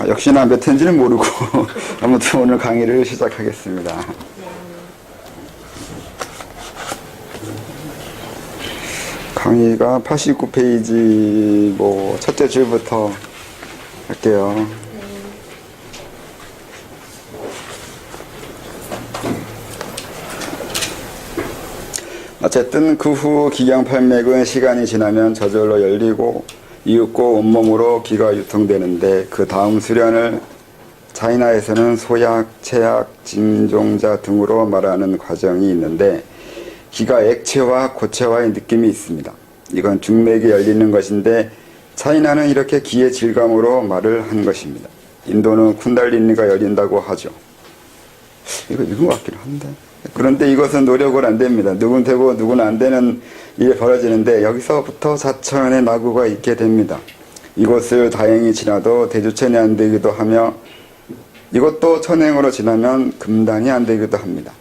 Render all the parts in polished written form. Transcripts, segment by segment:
역시나 몇 회인지는 모르고 아무튼 오늘 강의를 시작하겠습니다. 강의가 89페이지 첫째 줄부터 할게요. 어쨌든 그 후 기경팔맥은 시간이 지나면 저절로 열리고 이윽고 온몸으로 기가 유통되는데 그 다음 수련을 차이나에서는 소약, 체약, 진종자 등으로 말하는 과정이 있는데 기가 액체와 고체와의 느낌이 있습니다. 이건 중맥이 열리는 것인데 차이나는 이렇게 기의 질감으로 말을 한 것입니다. 인도는 쿤달리니가 열린다고 하죠. 이거 읽은 것 같긴 한데. 그런데 이것은 노력을 안 됩니다. 누군 되고 누구는 안 되는 일이 벌어지는데 여기서부터 자천의 낙우가 있게 됩니다. 이것을 다행히 지나도 대주천이 안 되기도 하며 이것도 천행으로 지나면 금단이 안 되기도 합니다.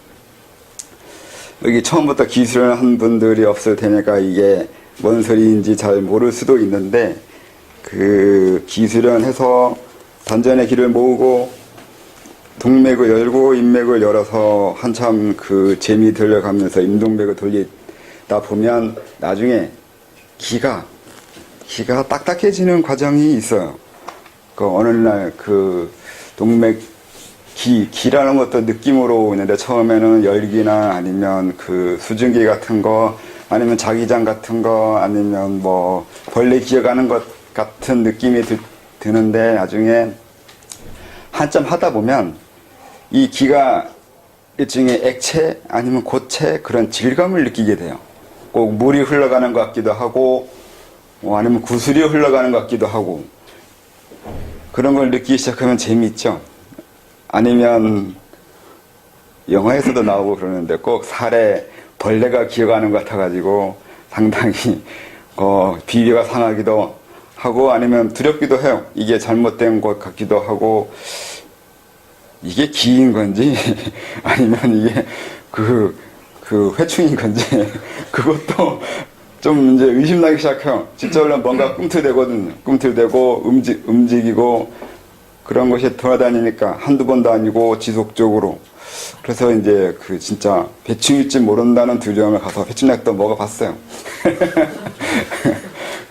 여기 처음부터 기술을 한 분들이 없을 테니까 이게 뭔 소리인지 잘 모를 수도 있는데 그 기술련해서 단전의 길을 모으고 동맥을 열고 인맥을 열어서 한참 그 재미 들려가면서 임동맥을 돌리다 보면 나중에 기가 딱딱해지는 과정이 있어요. 그 어느 날 그 동맥 기라는 것도 느낌으로 있는데 처음에는 열기나 아니면 그 수증기 같은 거 아니면 자기장 같은 거 아니면 벌레 기어가는 것 같은 느낌이 드는데 나중에 한참 하다 보면 이 기가 일종의 액체 아니면 고체 그런 질감을 느끼게 돼요. 꼭 물이 흘러가는 것 같기도 하고 아니면 구슬이 흘러가는 것 같기도 하고 그런 걸 느끼기 시작하면 재미있죠. 아니면 영화에서도 나오고 그러는데 꼭 살에 벌레가 기어가는 것 같아가지고 상당히 비위가 상하기도 하고 아니면 두렵기도 해요. 이게 잘못된 것 같기도 하고 이게 기인 건지 아니면 이게 그 회충인 건지 그것도 좀 이제 의심나기 시작해요. 진짜 원래 뭔가 꿈틀대거든요. 꿈틀대고 움직이고 그런 것이 돌아다니니까 한두 번도 아니고 지속적으로. 그래서 이제 그 진짜 배충일지 모른다는 두려움을 가서 배충약도 먹어봤어요.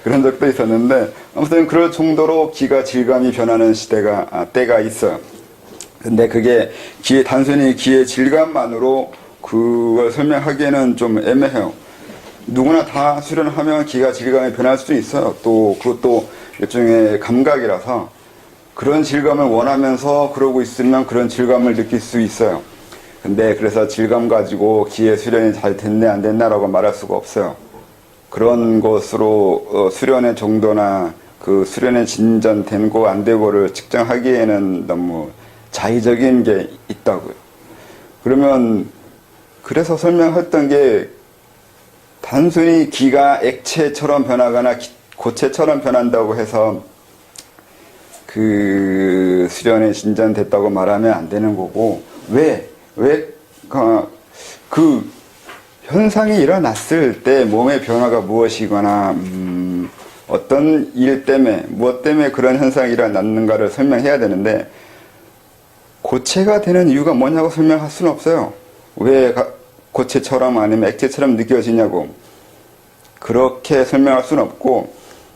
그런 적도 있었는데 아무튼 그럴 정도로 기가 질감이 변하는 때가 있어요. 근데 그게 단순히 기의 질감만으로 그걸 설명하기에는 좀 애매해요. 누구나 다 수련하면 기가 질감이 변할 수도 있어요. 또 그것도 일종의 감각이라서 그런 질감을 원하면서 그러고 있으면 그런 질감을 느낄 수 있어요. 근데 그래서 질감 가지고 기의 수련이 잘 됐네 안 됐나라고 말할 수가 없어요. 그런 것으로 수련의 정도나 그 수련의 진전된 거 안 되고를 측정하기에는 너무 자의적인 게 있다고요. 그러면 그래서 설명했던 게 단순히 기가 액체처럼 변하거나 고체처럼 변한다고 해서 그 수련이 진전됐다고 말하면 안 되는 거고 왜 그 현상이 일어났을 때 몸의 변화가 무엇이거나 어떤 일 때문에 무엇 때문에 그런 현상이 일어났는가를 설명해야 되는데 고체가 되는 이유가 뭐냐고 설명할 수는 없어요. 왜 고체처럼 아니면 액체처럼 느껴지냐고 그렇게 설명할 수는 없고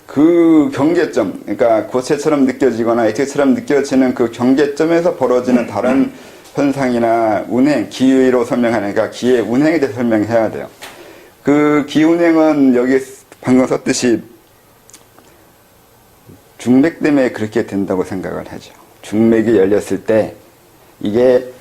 그 경계점 그러니까 고체처럼 느껴지거나 액체처럼 느껴지는 그 경계점에서 벌어지는 다른 현상이나 운행, 기의로 설명하니까 기의 운행에 대해 설명해야 돼요. 그 기운행은 여기 방금 썼듯이 중맥 때문에 그렇게 된다고 생각을 하죠. 중맥이 열렸을 때 이게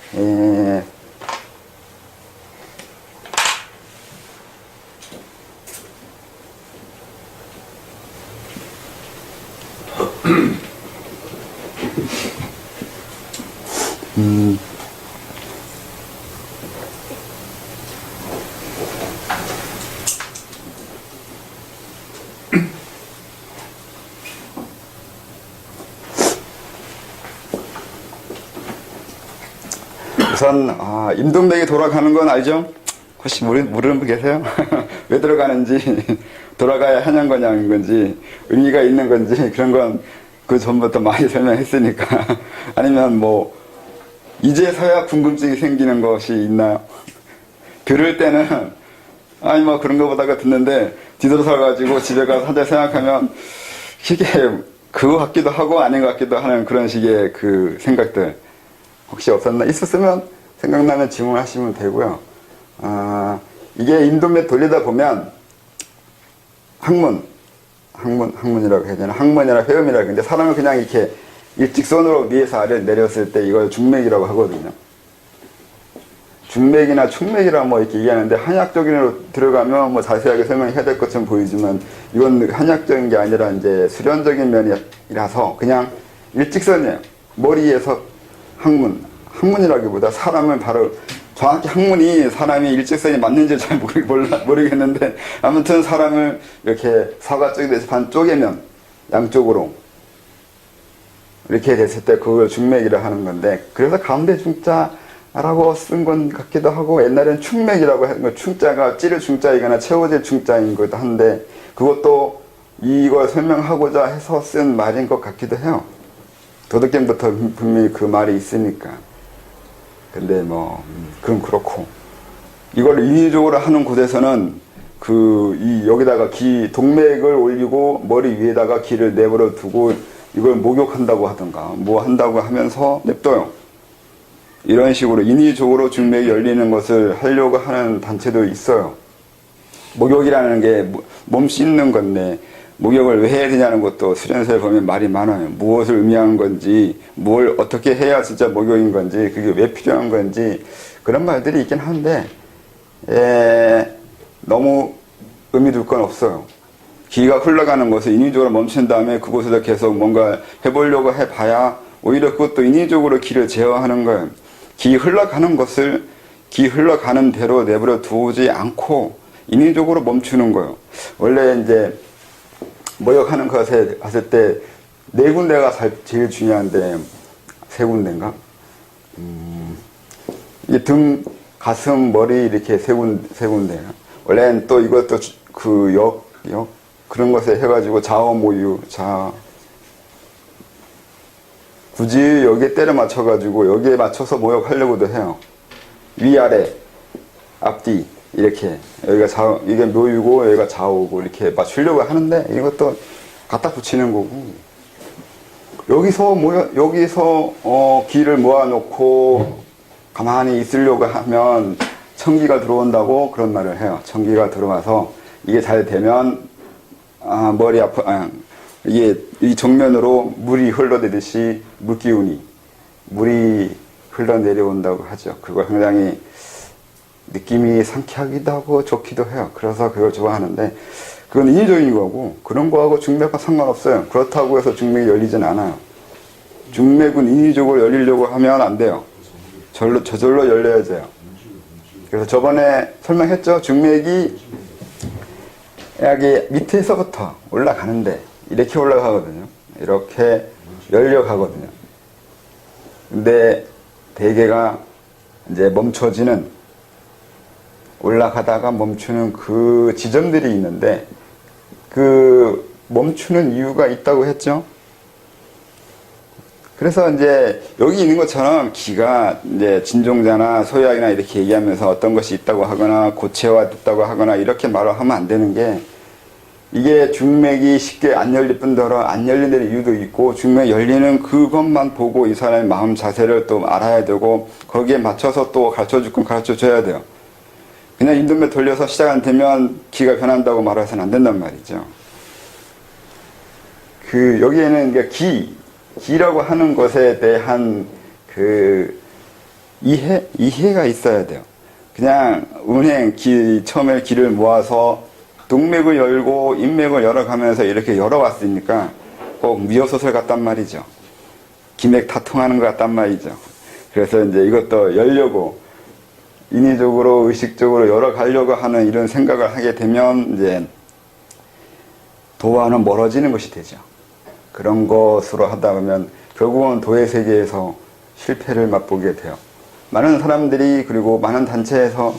우선 임동맥이 돌아가는 건 알죠? 혹시 모르는 분 계세요? 왜 돌아가는지 돌아가야 하는 거냐는 건지 의미가 있는 건지 그런 건 그 전부터 많이 설명했으니까. 아니면 뭐 이제서야 궁금증이 생기는 것이 있나요? 들을 때는 아니 뭐 그런 거보다가 듣는데 뒤돌아서가지고 집에 가서 한달 생각하면 이게 그거 같기도 하고 아닌 것 같기도 하는 그런 식의 그 생각들 혹시 없었나? 있었으면 생각나면 질문하시면 되고요. 이게 인도몇 돌리다 보면 학문이라고 해야 되나? 학문이나 회음이라고 하는데 사람을 그냥 이렇게 일직선으로 위에서 아래 내렸을 때 이걸 중맥이라고 하거든요. 중맥이나 충맥이라 뭐 이렇게 얘기하는데 한약적으로 들어가면 뭐 자세하게 설명해야 될 것처럼 보이지만 이건 한약적인 게 아니라 이제 수련적인 면이라서 그냥 일직선이에요. 머리에서 학문이라기보다 사람을 바로 정확히 학문이 사람이 일직선이 맞는지 잘 모르겠는데 아무튼 사람을 이렇게 사과 쪽에서 반 쪼개면 양쪽으로 이렇게 됐을 때 그걸 중맥이라 하는 건데 그래서 가운데 중자라고 쓴 건 같기도 하고 옛날엔 충맥이라고 하는 거 충자가 찌를 충자이거나 채워질 충자인 것도 한데 그것도 이걸 설명하고자 해서 쓴 말인 것 같기도 해요. 도덕경부터 분명히 그 말이 있으니까. 근데 뭐 그건 그렇고 이걸 인위적으로 하는 곳에서는 여기다가 동맥을 올리고 머리 위에다가 기를 내버려 두고 이걸 목욕한다고 하던가 뭐 한다고 하면서 냅둬요. 이런 식으로 인위적으로 중맥이 열리는 것을 하려고 하는 단체도 있어요. 목욕이라는 게 몸 씻는 건데 목욕을 왜 해야 되냐는 것도 수련서에 보면 말이 많아요. 무엇을 의미하는 건지, 뭘 어떻게 해야 진짜 목욕인 건지, 그게 왜 필요한 건지 그런 말들이 있긴 한데 너무 의미 둘 건 없어요. 기가 흘러가는 것을 인위적으로 멈춘 다음에 그곳에서 계속 뭔가 해보려고 해봐야 오히려 그것도 인위적으로 기를 제어하는 거예요. 기 흘러가는 것을 기 흘러가는 대로 내버려 두지 않고 인위적으로 멈추는 거예요. 원래 이제 모욕하는 것에 봤을 때 네 군데가 제일 중요한데 세 군데인가? 이 등, 가슴, 머리 이렇게 세 군데. 원래는 또 이것도 그런 것에 해가지고 좌우모유, 굳이 여기에 때려 맞춰가지고 여기에 맞춰서 모욕하려고도 해요. 위아래, 앞뒤 이렇게 여기가 이게 묘유고 여기가 좌우고 이렇게 맞추려고 하는데 이것도 갖다 붙이는 거고 여기서 기를 모아놓고 가만히 있으려고 하면 청기가 들어온다고 그런 말을 해요. 청기가 들어와서 이게 잘 되면 머리 이게 이 정면으로 물이 흘러내듯이 물이 흘러내려온다고 하죠. 그거 굉장히 느낌이 상쾌하기도 하고 좋기도 해요. 그래서 그걸 좋아하는데 그건 인위적인 거고 그런 거하고 중맥과 상관없어요. 그렇다고 해서 중맥이 열리진 않아요. 중맥은 인위적으로 열리려고 하면 안 돼요. 저절로 열려야 돼요. 그래서 저번에 설명했죠. 중맥이 여기 밑에서부터 올라가는데 이렇게 올라가거든요. 이렇게 열려가거든요. 근데 대개가 이제 멈춰지는 올라가다가 멈추는 그 지점들이 있는데 그 멈추는 이유가 있다고 했죠. 그래서 이제 여기 있는 것처럼 기가 이제 진종자나 소약이나 이렇게 얘기하면서 어떤 것이 있다고 하거나 고체화 됐다고 하거나 이렇게 말을 하면 안 되는 게 이게 중맥이 쉽게 안 열릴 뿐더러 안 열리는 이유도 있고 중맥 열리는 그것만 보고 이 사람의 마음 자세를 또 알아야 되고 거기에 맞춰서 또 가르쳐줄 건 가르쳐줘야 돼요. 그냥 인도맥 돌려서 시작 안 되면 기가 변한다고 말해서는 안 된단 말이죠. 여기에는 기라고 하는 것에 대한 이해가 있어야 돼요. 그냥 처음에 기를 모아서 동맥을 열고 인맥을 열어가면서 이렇게 열어왔으니까 꼭 미어소설 같단 말이죠. 기맥 다 통하는 것 같단 말이죠. 그래서 이제 이것도 열려고 인위적으로 의식적으로 열어가려고 하는 이런 생각을 하게 되면 이제 도와는 멀어지는 것이 되죠. 그런 것으로 하다 보면 결국은 도의 세계에서 실패를 맛보게 돼요. 많은 사람들이 그리고 많은 단체에서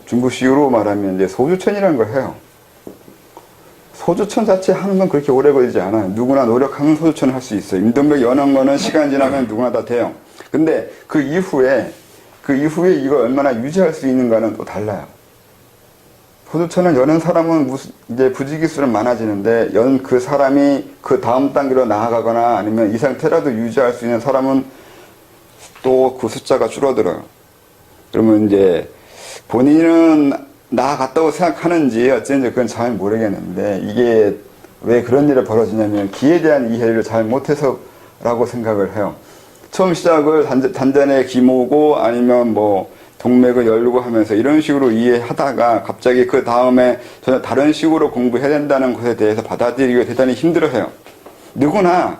중국식으로 말하면 이제 소주천이라는 걸 해요. 소주천 자체 하는 건 그렇게 오래 걸리지 않아요. 누구나 노력하면 소주천을 할 수 있어요. 임동백 여는 거는 시간 지나면 누구나 다 돼요. 근데 그 이후에 이걸 얼마나 유지할 수 있는가는 또 달라요. 소주천을 여는 사람은 이제 부지기수는 많아지는데 연 그 사람이 그 다음 단계로 나아가거나 아니면 이 상태라도 유지할 수 있는 사람은 또 그 숫자가 줄어들어요. 그러면 이제 본인은 나아갔다고 생각하는지 어쩐지 그건 잘 모르겠는데 이게 왜 그런 일이 벌어지냐면 기에 대한 이해를 잘 못해서라고 생각을 해요. 처음 시작을 단전에 기 모으고 아니면 뭐 동맥을 열고 하면서 이런 식으로 이해하다가 갑자기 그 다음에 전혀 다른 식으로 공부해야 된다는 것에 대해서 받아들이기가 대단히 힘들어해요. 누구나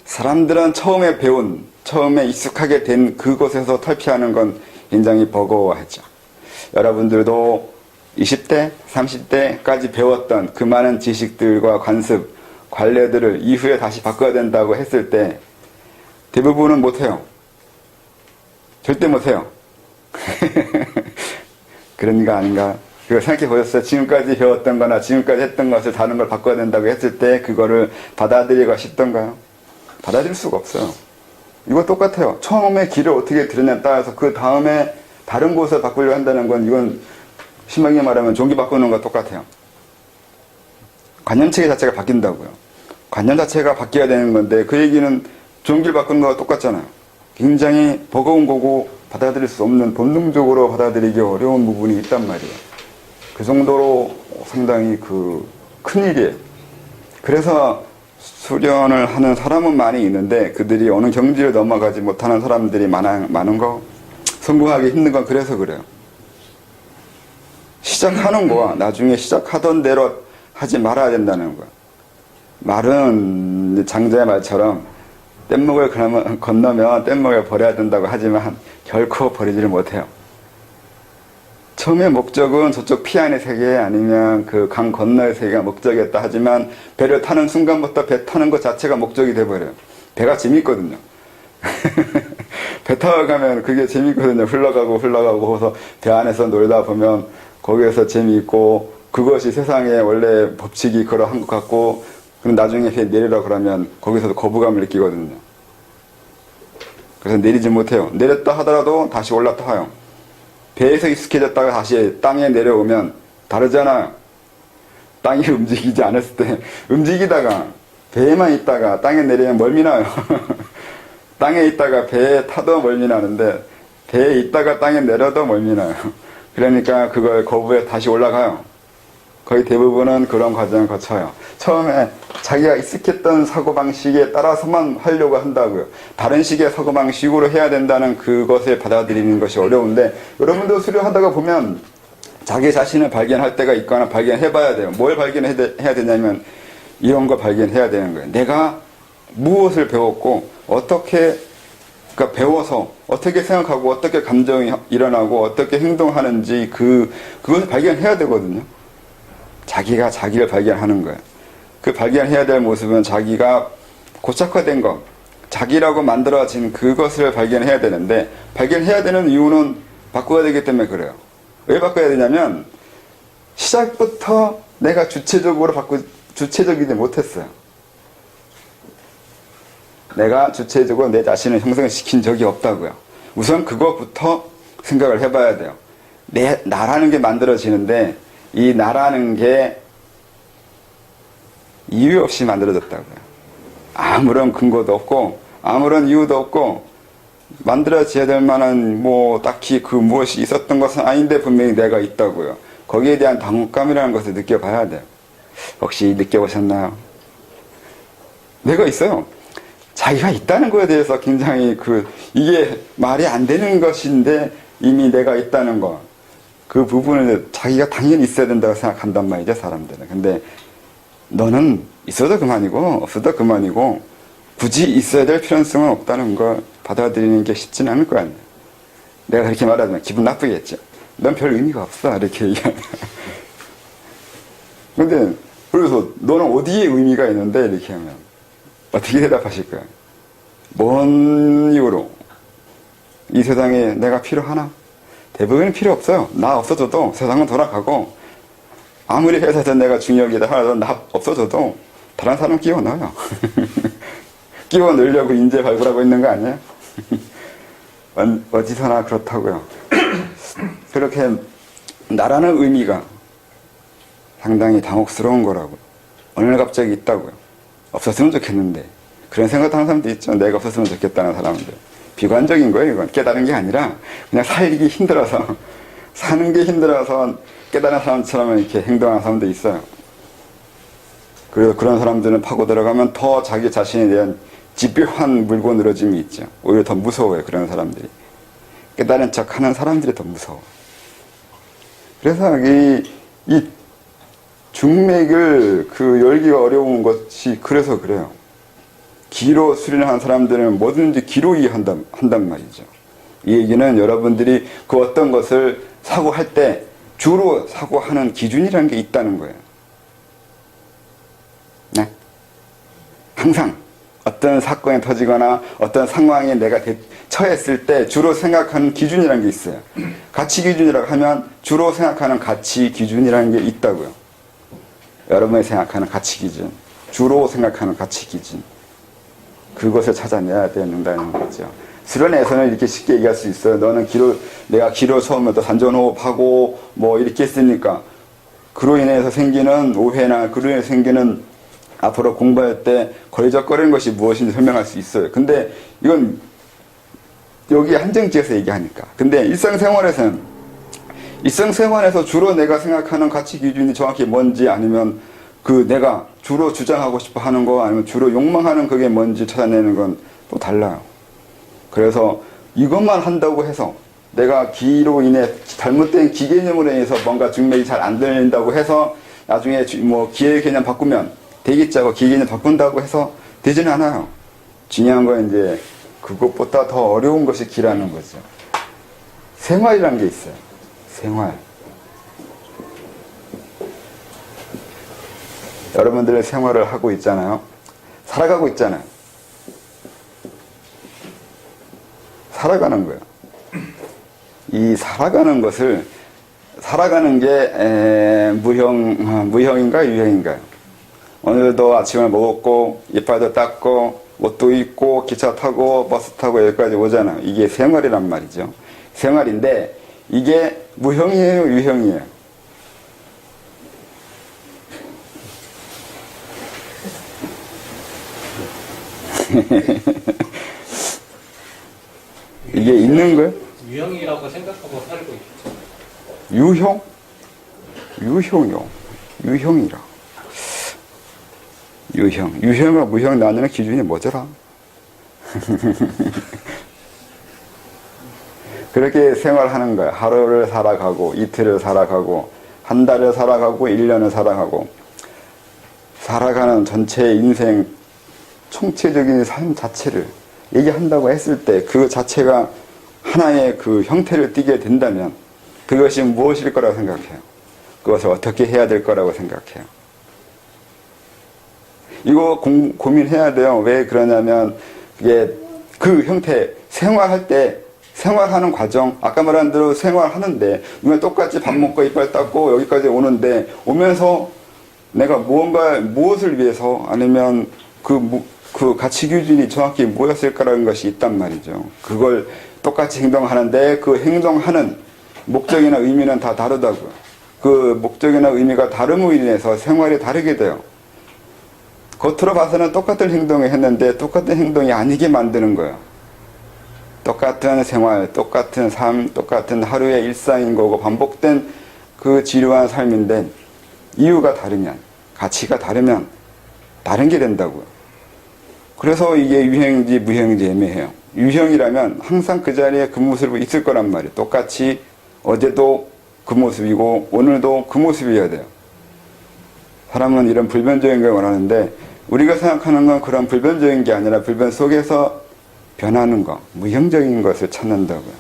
사람들은 처음에 익숙하게 된 그곳에서 탈피하는 건 굉장히 버거워하죠. 여러분들도 20대, 30대까지 배웠던 그 많은 지식들과 관습, 관례들을 이후에 다시 바꿔야 된다고 했을 때 대부분은 못해요. 절대 못해요. 그런가 아닌가? 그걸 생각해 보셨어요? 지금까지 배웠던 거나 지금까지 했던 것을 다른 걸 바꿔야 된다고 했을 때 그거를 받아들이기가 쉽던가요? 받아들일 수가 없어요. 이거 똑같아요. 처음에 길을 어떻게 들였냐에 따라서 그 다음에 다른 곳을 바꾸려고 한다는 건 이건 심하게 말하면 종기 바꾸는 것과 똑같아요. 관념체계 자체가 바뀐다고요. 관념 자체가 바뀌어야 되는 건데 그 얘기는 종기를 바꾸는 거와 똑같잖아요. 굉장히 버거운 거고 받아들일 수 없는, 본능적으로 받아들이기 어려운 부분이 있단 말이에요. 그 정도로 상당히 큰일이에요. 그래서 수련을 하는 사람은 많이 있는데 그들이 어느 경지를 넘어가지 못하는 사람들이 많은 거, 성공하기 힘든 건 그래서 그래요. 시작하는 거와 나중에 시작하던 대로 하지 말아야 된다는 거야. 말은 장자의 말처럼 뗏목을 건너면 뗏목을 버려야 된다고 하지만 결코 버리지를 못해요. 처음에 목적은 저쪽 피안의 세계 아니면 그 강 건너의 세계가 목적이었다 하지만 배를 타는 순간부터 배 타는 것 자체가 목적이 돼버려요. 배가 재밌거든요. 배 타고 가면 그게 재밌거든요. 흘러가고 그래서 배 안에서 놀다 보면 거기에서 재미있고 그것이 세상에 원래 법칙이 그러한 것 같고 그럼 나중에 배 내리라 그러면 거기서도 거부감을 느끼거든요. 그래서 내리지 못해요. 내렸다 하더라도 다시 올라타요. 배에서 익숙해졌다가 다시 땅에 내려오면 다르잖아요. 땅이 움직이지 않았을 때 움직이다가 배에만 있다가 땅에 내리면 멀미 나요. 땅에 있다가 배에 타도 멀미 나는데 배에 있다가 땅에 내려도 멀미 나요. 그러니까 그걸 거부해 다시 올라가요. 거의 대부분은 그런 과정을 거쳐요. 처음에 자기가 익숙했던 사고방식에 따라서만 하려고 한다고요. 다른 식의 사고방식으로 해야 된다는 그것을 받아들이는 것이 어려운데 여러분도 수련하다가 보면 자기 자신을 발견할 때가 있거나 발견해봐야 돼요. 뭘 발견해야 되냐면 이런 거 발견해야 되는 거예요. 내가 무엇을 배웠고 어떻게 그러니까 배워서 어떻게 생각하고 어떻게 감정이 일어나고 어떻게 행동하는지 그것을 발견해야 되거든요. 자기가 자기를 발견하는 거예요. 그 발견해야 될 모습은 자기가 고착화된 것, 자기라고 만들어진 그것을 발견해야 되는데 발견해야 되는 이유는 바꿔야 되기 때문에 그래요. 왜 바꿔야 되냐면 시작부터 내가 주체적이지 못했어요. 내가 주체적으로 내 자신을 형성시킨 적이 없다고요. 우선 그것부터 생각을 해봐야 돼요. 나라는 게 만들어지는데 이 나라는 게 이유 없이 만들어졌다고요. 아무런 근거도 없고 아무런 이유도 없고 만들어져야 될 만한 딱히 그 무엇이 있었던 것은 아닌데 분명히 내가 있다고요. 거기에 대한 당혹감이라는 것을 느껴봐야 돼요. 혹시 느껴보셨나요? 내가 있어요. 자기가 있다는 것에 대해서 굉장히 이게 말이 안 되는 것인데 이미 내가 있다는 것. 그 부분을 자기가 당연히 있어야 된다고 생각한단 말이죠, 사람들은. 근데 너는 있어도 그만이고 없어도 그만이고 굳이 있어야 될 필요성은 없다는 걸 받아들이는 게 쉽진 않을 거 아니에요. 내가 그렇게 말하면 기분 나쁘겠죠. 넌 별 의미가 없어 이렇게 얘기하면. 근데 그래서 너는 어디에 의미가 있는데 이렇게 하면 어떻게 대답하실 거예요? 뭔 이유로 이 세상에 내가 필요하나? 대부분은 필요 없어요. 나 없어져도 세상은 돌아가고 아무리 회사에서 내가 중요하다 하나도 없어져도 다른 사람 끼워 넣어요. 끼워 넣으려고 인재 발굴하고 있는 거 아니에요? 어디서나 그렇다고요. 그렇게 나라는 의미가 상당히 당혹스러운 거라고요. 어느 날 갑자기 있다고요. 없었으면 좋겠는데. 그런 생각도 하는 사람도 있죠. 내가 없었으면 좋겠다는 사람들. 비관적인 거예요, 이건. 깨달은 게 아니라 그냥 살기 힘들어서, 사는 게 힘들어서 깨달은 사람처럼 이렇게 행동하는 사람도 있어요. 그래서 그런 사람들은 파고 들어가면 더 자기 자신에 대한 집요한 물고 늘어짐이 있죠. 오히려 더 무서워요, 그런 사람들이. 깨달은 척 하는 사람들이 더 무서워. 그래서 이 중맥을 열기가 어려운 것이 그래서 그래요. 기로 수련하는 사람들은 뭐든지 기로 이해한단 말이죠. 이 얘기는 여러분들이 그 어떤 것을 사고할 때 주로 사고하는 기준이라는 게 있다는 거예요. 네? 항상 어떤 사건이 터지거나 어떤 상황에 내가 처했을 때 주로 생각하는 기준이라는 게 있어요. 가치 기준이라고 하면 주로 생각하는 가치 기준이라는 게 있다고요. 여러분이 생각하는 가치 기준, 주로 생각하는 가치 기준, 그것을 찾아내야 된다는 거죠. 수련에서는 이렇게 쉽게 얘기할 수 있어요. 너는 내가 기로 처음부터 산전호흡하고 뭐 이렇게 했으니까 그로 인해서 생기는 오해나 그로 인해서 생기는 앞으로 공부할 때 걸리적거리는 것이 무엇인지 설명할 수 있어요. 근데 이건 여기 한정지어서 얘기하니까. 근데 일상생활에서 주로 내가 생각하는 가치 기준이 정확히 뭔지, 아니면 내가 주로 주장하고 싶어 하는 거, 아니면 주로 욕망하는 그게 뭔지 찾아내는 건 또 달라요. 그래서 이것만 한다고 해서 내가 기로 인해 잘못된 기개념으로 인해서 뭔가 중맥이 잘 안 들린다고 해서 나중에 뭐 기의 개념 바꾸면 되겠자고 기개념 바꾼다고 해서 되지는 않아요. 중요한 건 이제 그것보다 더 어려운 것이 기라는 거죠. 생활이라는 게 있어요. 생활. 여러분들의 생활을 하고 있잖아요. 살아가고 있잖아요. 살아가는 거예요. 이 살아가는 것을, 살아가는 게 무형인가 유형인가요? 오늘도 아침을 먹었고 이빨도 닦고 옷도 입고 기차 타고 버스 타고 여기까지 오잖아요. 이게 생활이란 말이죠. 생활인데 이게 무형이에요, 유형이에요? 이게 있는 거예요? 유형이라고 생각하고 살고 있죠. 유형? 유형이요. 유형이라. 유형과 무형 나누는 기준이 뭐더라? 그렇게 생활하는 거야. 하루를 살아가고, 이틀을 살아가고, 한 달을 살아가고, 1년을 살아가고, 살아가는 전체 인생, 총체적인 삶 자체를 얘기한다고 했을 때 그 자체가 하나의 그 형태를 띠게 된다면 그것이 무엇일 거라고 생각해요? 그것을 어떻게 해야 될 거라고 생각해요? 이거 고민해야 돼요. 왜 그러냐면 이게 그 형태, 생활할 때 생활하는 과정, 아까 말한 대로 생활하는데 우리가 똑같이 밥 먹고 이빨 닦고 여기까지 오는데 오면서 내가 무엇을 위해서, 아니면 그 가치 기준이 정확히 뭐였을까라는 것이 있단 말이죠. 그걸 똑같이 행동하는데 그 행동하는 목적이나 의미는 다 다르다고요. 그 목적이나 의미가 다름으로 인해서 생활이 다르게 돼요. 겉으로 봐서는 똑같은 행동을 했는데 똑같은 행동이 아니게 만드는 거예요. 똑같은 생활, 똑같은 삶, 똑같은 하루의 일상인 거고 반복된 그 지루한 삶인데 이유가 다르면, 가치가 다르면 다른 게 된다고요. 그래서 이게 유형인지 무형인지 애매해요. 유형이라면 항상 그 자리에 그 모습으로 있을 거란 말이에요. 똑같이 어제도 그 모습이고 오늘도 그 모습이어야 돼요. 사람은 이런 불변적인 걸 원하는데 우리가 생각하는 건 그런 불변적인 게 아니라 불변 속에서 변하는 거, 무형적인 것을 찾는다고요.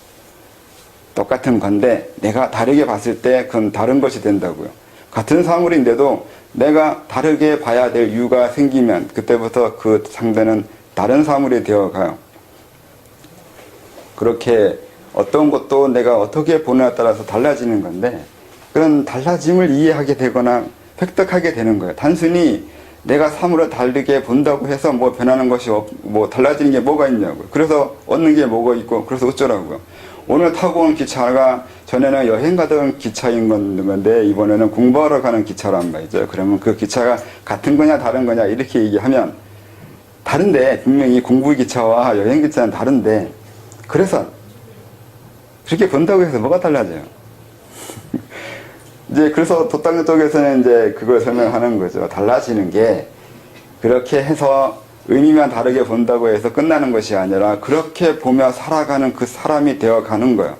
똑같은 건데 내가 다르게 봤을 때 그건 다른 것이 된다고요. 같은 사물인데도 내가 다르게 봐야 될 이유가 생기면 그때부터 그 상대는 다른 사물이 되어가요. 그렇게 어떤 것도 내가 어떻게 보느냐에 따라서 달라지는 건데 그런 달라짐을 이해하게 되거나 획득하게 되는 거예요. 단순히 내가 삶으로 다르게 본다고 해서 뭐 변하는 것이 뭐 달라지는 게 뭐가 있냐고요. 그래서 얻는 게 뭐가 있고, 그래서 어쩌라고요. 오늘 타고 온 기차가 전에는 여행 가던 기차인 건데 이번에는 공부하러 가는 기차란 말이죠. 그러면 그 기차가 같은 거냐 다른 거냐 이렇게 얘기하면 다른데, 분명히 공부 기차와 여행 기차는 다른데, 그래서 그렇게 본다고 해서 뭐가 달라져요? 이제 그래서 도땅 쪽에서는 이제 그걸 설명하는 거죠. 달라지는 게 그렇게 해서 의미만 다르게 본다고 해서 끝나는 것이 아니라 그렇게 보며 살아가는 그 사람이 되어 가는 거예요.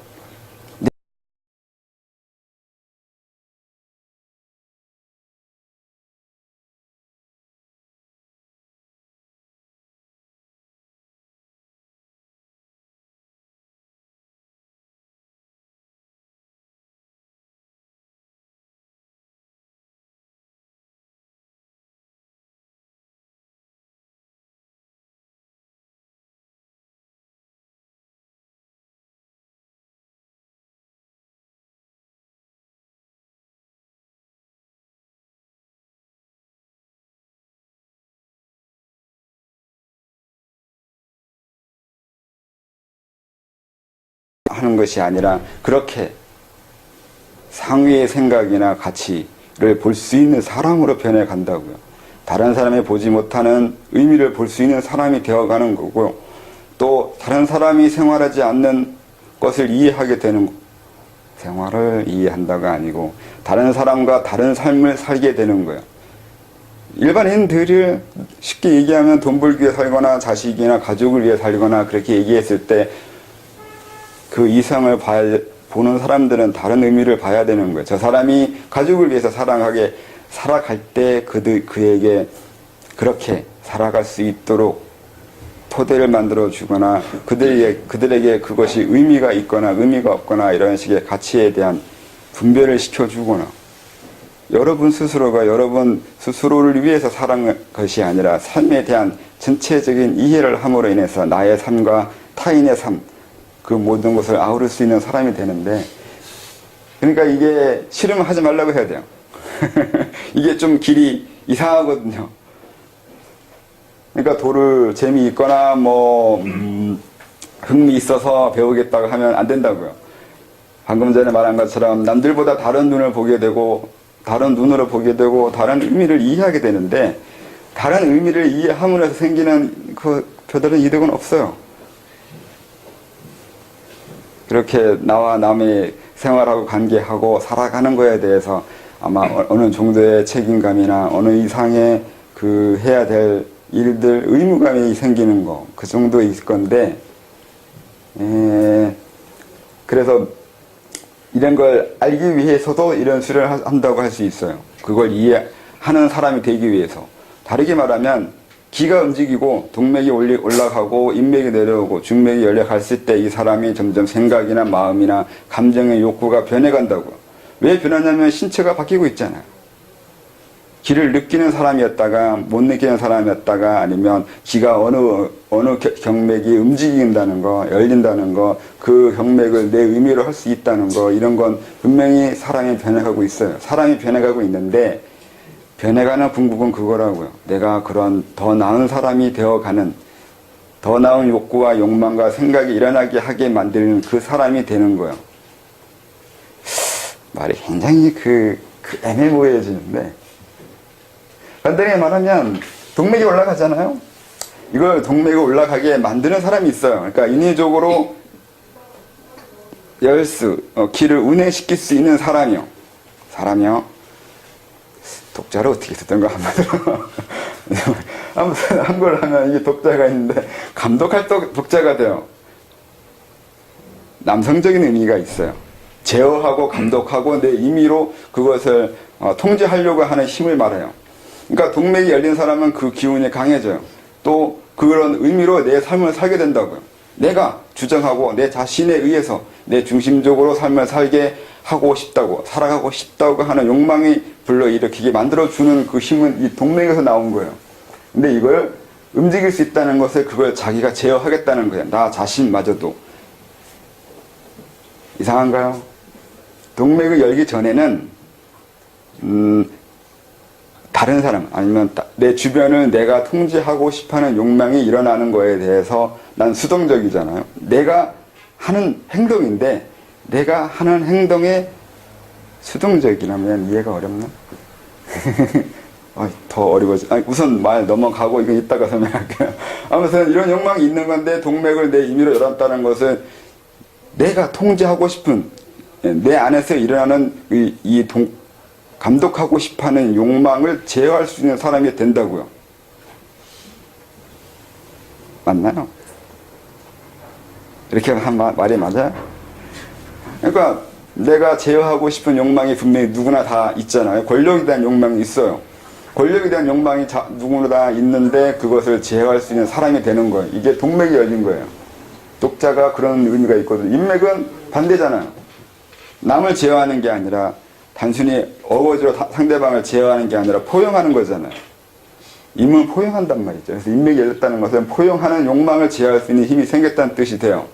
하는 것이 아니라 그렇게 상위의 생각이나 가치를 볼 수 있는 사람으로 변해 간다고요. 다른 사람이 보지 못하는 의미를 볼 수 있는 사람이 되어가는 거고, 또 다른 사람이 생활하지 않는 것을 이해하게 되는 거. 생활을 이해한다가 아니고 다른 사람과 다른 삶을 살게 되는 거예요. 일반인들을 쉽게 얘기하면 돈 벌기 위해 살거나 자식이나 가족을 위해 살거나 그렇게 얘기했을 때 그 이상을 보는 사람들은 다른 의미를 봐야 되는 거예요. 저 사람이 가족을 위해서 사랑하게 살아갈 때 그에게 그렇게 살아갈 수 있도록 토대를 만들어 주거나 그들에게 그것이 의미가 있거나 의미가 없거나 이런 식의 가치에 대한 분별을 시켜주거나, 여러분 스스로를 위해서 살아간 것이 아니라 삶에 대한 전체적인 이해를 함으로 인해서 나의 삶과 타인의 삶, 그 모든 것을 아우를 수 있는 사람이 되는데, 그러니까 이게 싫으면 하지 말라고 해야 돼요. 이게 좀 길이 이상하거든요. 그러니까 도를 재미있거나 흥미 있어서 배우겠다고 하면 안 된다고요. 방금 전에 말한 것처럼 남들보다 다른 눈을 보게 되고 다른 눈으로 보게 되고 다른 의미를 이해하게 되는데, 다른 의미를 이해함으로 해서 생기는 그 별다른 이득은 없어요. 그렇게 나와 남의 생활하고 관계하고 살아가는 거에 대해서 아마 어느 정도의 책임감이나 어느 이상의 그 해야 될 일들, 의무감이 생기는 거, 그 정도 있을 건데, 그래서 이런 걸 알기 위해서도 이런 수련을 한다고 할 수 있어요. 그걸 이해하는 사람이 되기 위해서. 다르게 말하면 기가 움직이고 동맥이 올라가고 인맥이 내려오고 중맥이 열려갔을 때 이 사람이 점점 생각이나 마음이나 감정의 욕구가 변해간다고요. 왜 변하냐면 신체가 바뀌고 있잖아요. 기를 느끼는 사람이었다가 못 느끼는 사람이었다가, 아니면 기가 어느 경맥이 움직인다는 거, 열린다는 거, 그 경맥을 내 의미로 할 수 있다는 거, 이런 건 분명히 사람이 변해가고 있어요. 사람이 변해가고 있는데, 변해가는 궁극은 그거라고요. 내가 그런 더 나은 사람이 되어가는, 더 나은 욕구와 욕망과 생각이 일어나게 하게 만드는 그 사람이 되는 거예요. 말이 굉장히 애매모호해지는데, 간단히 말하면 동맥이 올라가잖아요. 이걸 동맥이 올라가게 만드는 사람이 있어요. 그러니까 인위적으로 기를 운행시킬 수 있는 사람이요. 독자를 어떻게 쓰던가 한마디로. 아무튼 한글 하면 이게 독자가 있는데, 감독할 독자가 돼요. 남성적인 의미가 있어요. 제어하고 감독하고 내 임의로 그것을 통제하려고 하는 힘을 말해요. 그러니까 동맥이 열린 사람은 그 기운이 강해져요. 또 그런 의미로 내 삶을 살게 된다고요. 내가 주장하고 내 자신에 의해서 내 중심적으로 삶을 살게 하고 싶다고, 살아가고 싶다고 하는 욕망이 불러일으키게 만들어주는 그 힘은 이 동맥에서 나온 거예요. 근데 이걸 움직일 수 있다는 것을, 그걸 자기가 제어하겠다는 거예요. 나 자신마저도. 이상한가요? 동맥을 열기 전에는 다른 사람 아니면 내 주변을 내가 통제하고 싶어하는 욕망이 일어나는 거에 대해서 난 수동적이잖아요. 내가 하는 행동인데 내가 하는 행동에 수동적이라면 이해가 어렵나? 더 어려워지. 우선 말 넘어가고 이거 이따가 설명할게요. 아무튼 이런 욕망이 있는 건데 동맥을 내 임의로 열었다는 것은 내가 통제하고 싶은 내 안에서 일어나는 감독하고 싶어하는 욕망을 제어할 수 있는 사람이 된다고요. 맞나요? 이렇게 한 말이 맞아요? 그러니까 내가 제어하고 싶은 욕망이 분명히 누구나 다 있잖아요. 권력에 대한 욕망이 있어요. 권력에 대한 욕망이 누구나 다 있는데 그것을 제어할 수 있는 사람이 되는 거예요. 이게 동맥이 열린 거예요. 독자가 그런 의미가 있거든요. 인맥은 반대잖아요. 남을 제어하는 게 아니라 단순히 어거지로 상대방을 제어하는 게 아니라 포용하는 거잖아요. 임은 포용한단 말이죠. 그래서 인맥이 열렸다는 것은 포용하는 욕망을 제어할 수 있는 힘이 생겼다는 뜻이 돼요.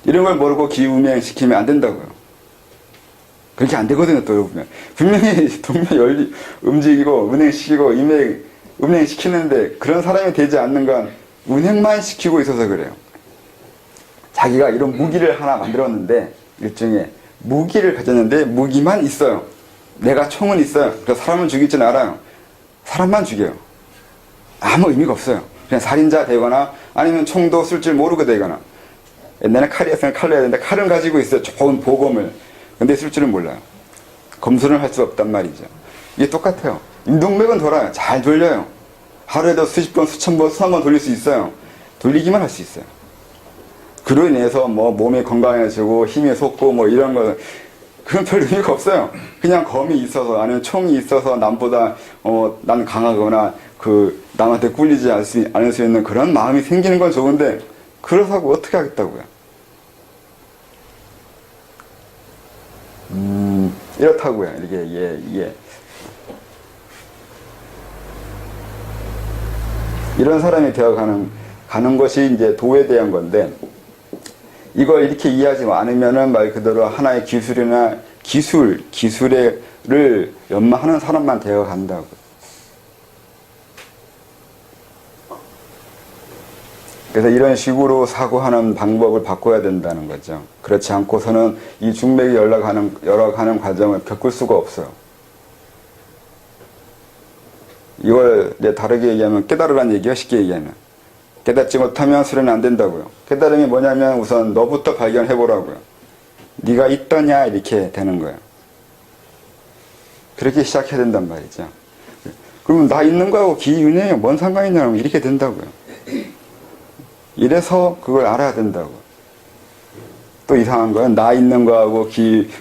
이런 걸 모르고 기운행시키면 안 된다고요. 그렇게 안 되거든요, 또 보면. 분명히 동맥 움직이고, 운행시키고, 인맥, 운행시키는데 그런 사람이 되지 않는 건 운행만 시키고 있어서 그래요. 자기가 이런 무기를 하나 만들었는데, 일종의 무기를 가졌는데, 무기만 있어요. 내가 총은 있어요. 그래서 사람을 죽이지는 않아요. 사람만 죽여요. 아무 의미가 없어요. 그냥 살인자 되거나, 아니면 총도 쓸 줄 모르고 되거나. 옛날에 칼이었으면 칼로 해야 되는데, 칼은 가지고 있어요. 좋은 보검을. 근데 쓸 줄은 몰라요. 검술을 할 수 없단 말이죠. 이게 똑같아요. 임동맥은 돌아요. 잘 돌려요. 하루에도 수십 번, 수천 번, 수만 번 돌릴 수 있어요. 돌리기만 할 수 있어요. 그로 인해서 뭐 몸이 건강해지고 힘이 솟고 뭐 이런 거 그건 별 의미가 없어요. 그냥 검이 있어서 아니면 총이 있어서 남보다 난 강하거나 그 남한테 꿀리지 않을 수 있는 그런 마음이 생기는 건 좋은데 그렇다고 어떻게 하겠다고요? 이렇다고요. 이게 이런 사람이 가는 것이 이제 도에 대한 건데 이걸 이렇게 이해하지 않으면은 말 그대로 하나의 기술을 연마하는 사람만 되어 간다고. 그래서 이런 식으로 사고하는 방법을 바꿔야 된다는 거죠. 그렇지 않고서는 이 중맥이 열어가는 과정을 겪을 수가 없어요. 이걸 이제 다르게 얘기하면 깨달으라는 얘기가 쉽게 얘기하면. 깨닫지 못하면 수련은 안 된다고요. 깨달음이 뭐냐면 우선 너부터 발견해보라고요. 네가 있더냐 이렇게 되는 거예요. 그렇게 시작해야 된단 말이죠. 그러면 나 있는 거하고 기윤회에 뭔 상관이 있냐면 이렇게 된다고요. 이래서 그걸 알아야 된다고. 또 이상한 건 나 있는 거하고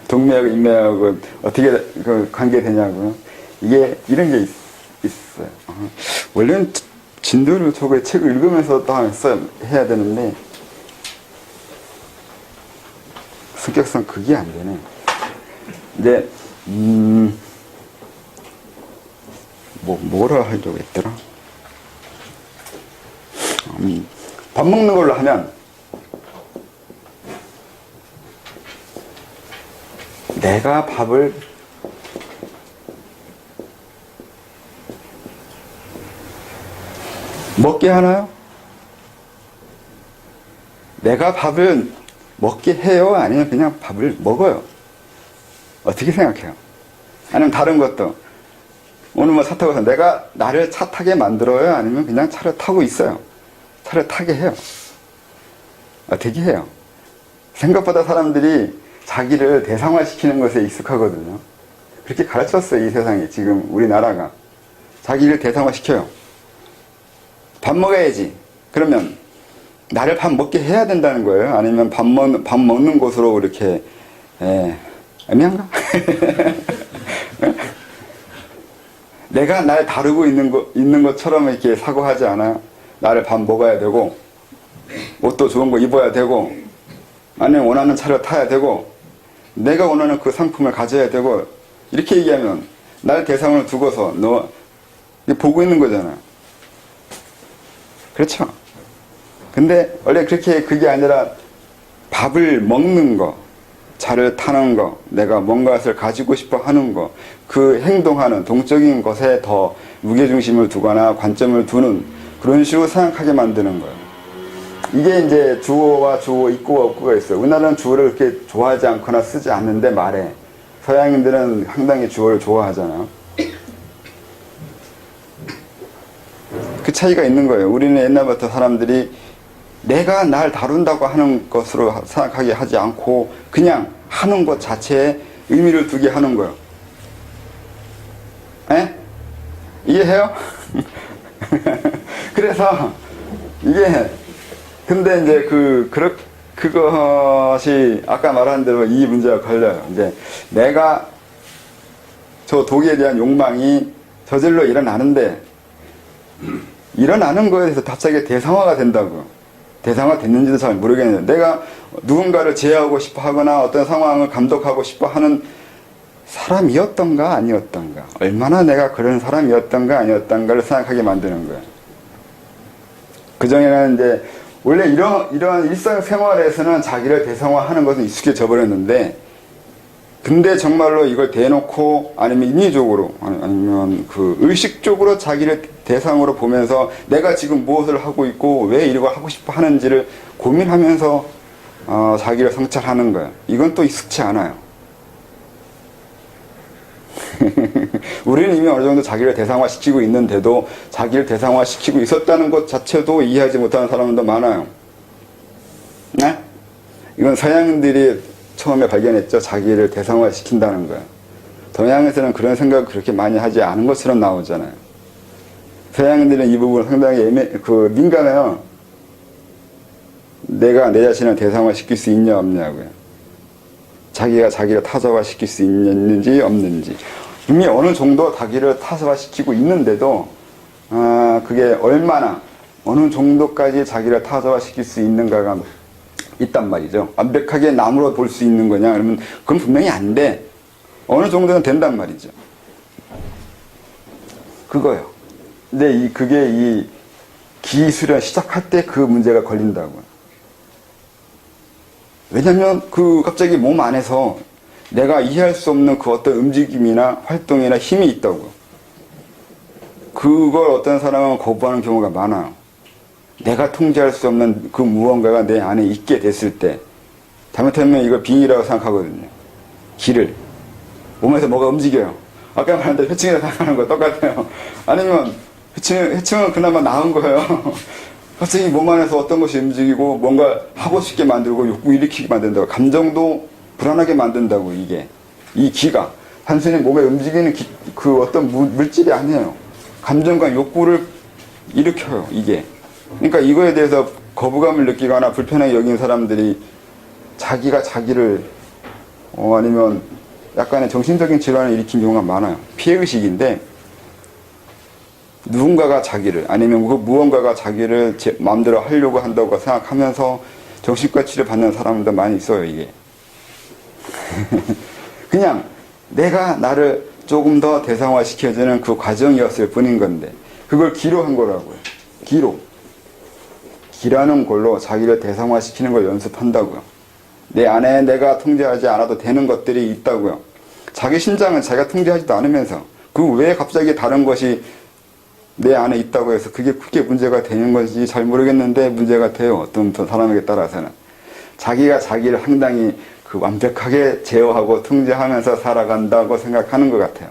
동맥, 인맥하고 어떻게 그 관계되냐고요. 이게 이런 게 있어요. 원래는 진도를 저거 책을 읽으면서 또 해야 되는데 성격상 그게 안 되네. 이제 뭐라 하려고 했더라. 밥 먹는 걸로 하면 내가 밥을 먹게 하나요? 내가 밥을 먹게 해요? 아니면 그냥 밥을 먹어요? 어떻게 생각해요? 아니면 다른 것도 오늘 뭐 차 타고 가서 내가 나를 차 타게 만들어요? 아니면 그냥 차를 타고 있어요? 차를 타게 해요? 어떻게 해요? 생각보다 사람들이 자기를 대상화시키는 것에 익숙하거든요. 그렇게 가르쳤어요, 이 세상에. 지금 우리나라가. 자기를 대상화시켜요. 밥 먹어야지. 그러면 나를 밥 먹게 해야 된다는 거예요? 아니면 밥 먹는 곳으로 이렇게 애매한가? 내가 날 다루고 있는 것처럼 이렇게 사고하지 않아요? 나를 밥 먹어야 되고 옷도 좋은 거 입어야 되고 아니면 원하는 차를 타야 되고 내가 원하는 그 상품을 가져야 되고 이렇게 얘기하면 날 대상을 두고서 너 보고 있는 거잖아요. 그렇죠? 근데 원래 그게 아니라 밥을 먹는 거 차를 타는 거, 내가 뭔가를 가지고 싶어 하는 거, 그 행동하는 동적인 것에 더 무게중심을 두거나 관점을 두는 그런 식으로 생각하게 만드는 거예요. 이게 이제 주어와 주어, 있고와 없고가 있어요. 우리나라는 주어를 그렇게 좋아하지 않거나 쓰지 않는데 말해. 서양인들은 상당히 주어를 좋아하잖아요. 그 차이가 있는 거예요. 우리는 옛날부터 사람들이 내가 날 다룬다고 하는 것으로 생각하게 하지 않고 그냥 하는 것 자체에 의미를 두게 하는 거예요. 에? 이해해요? 그래서 이게 근데 이제 그것이 아까 말한 대로 이 문제가 걸려요. 이제 내가 저 독에 대한 욕망이 저절로 일어나는데 일어나는 거에 대해서 갑자기 대상화가 된다고. 대상화 됐는지도 잘 모르겠는데 내가 누군가를 제어하고 싶어 하거나 어떤 상황을 감독하고 싶어 하는 사람이었던가 아니었던가, 얼마나 내가 그런 사람이었던가 아니었던가를 생각하게 만드는 거예요. 그전에는 이제 원래 이런 일상생활에서는 자기를 대상화하는 것은 익숙해져 버렸는데, 근데 정말로 이걸 대놓고 아니면 인위적으로 아니면 그 의식적으로 자기를 대상으로 보면서 내가 지금 무엇을 하고 있고 왜 이걸 하고 싶어 하는지를 고민하면서 자기를 성찰하는 거예요. 이건 또 익숙치 않아요. 우리는 이미 어느 정도 자기를 대상화시키고 있는데도 자기를 대상화시키고 있었다는 것 자체도 이해하지 못하는 사람도 많아요. 네? 이건 서양인들이 처음에 발견했죠. 자기를 대상화시킨다는 거예요. 동양에서는 그런 생각을 그렇게 많이 하지 않은 것처럼 나오잖아요. 서양인들은 이 부분 상당히 민감해요. 내가 내 자신을 대상화시킬 수 있냐 없냐고요. 자기가 자기를 타자화시킬 수 있는지 없는지. 이미 어느 정도 자기를 타자화시키고 있는데도 그게 얼마나 어느 정도까지 자기를 타자화시킬 수 있는가가 있단 말이죠. 완벽하게 남으로 볼 수 있는 거냐 그러면 그건 분명히 안 돼. 어느 정도는 된단 말이죠. 그거요. 근데 그게 이 기수련 시작할 때 그 문제가 걸린다고요. 왜냐면 갑자기 몸 안에서 내가 이해할 수 없는 그 어떤 움직임이나 활동이나 힘이 있다고요. 그걸 어떤 사람은 거부하는 경우가 많아요. 내가 통제할 수 없는 그 무언가가 내 안에 있게 됐을 때, 잘못하면 이걸 빙이라고 생각하거든요. 기를. 몸에서 뭐가 움직여요. 아까 말한 대로 회충이라고 생각하는 거 똑같아요. 아니면 회충은 그나마 나은 거예요. 갑자기 몸 안에서 어떤 것이 움직이고 뭔가 하고 싶게 만들고 욕구 일으키게 만든다고. 감정도 불안하게 만든다고. 이게. 이 기가. 단순히 몸에 움직이는 그 어떤 물질이 아니에요. 감정과 욕구를 일으켜요. 이게. 그러니까 이거에 대해서 거부감을 느끼거나 불편하게 여기는 사람들이 자기가 자기를 아니면 약간의 정신적인 질환을 일으킨 경우가 많아요. 피해의식인데 누군가가 자기를 아니면 그 무언가가 자기를 제 마음대로 하려고 한다고 생각하면서 정신과 치료 받는 사람도 많이 있어요. 이게 그냥 내가 나를 조금 더 대상화시켜주는 그 과정이었을 뿐인 건데 그걸 기로 한 거라고요. 기라는 걸로 자기를 대상화시키는 걸 연습한다고요. 내 안에 내가 통제하지 않아도 되는 것들이 있다고요. 자기 심장은 자기가 통제하지도 않으면서 그 왜 갑자기 다른 것이 내 안에 있다고 해서 그게 크게 문제가 되는 건지 잘 모르겠는데 문제가 돼요. 어떤 사람에게 따라서는. 자기가 자기를 상당히 완벽하게 제어하고 통제하면서 살아간다고 생각하는 것 같아요.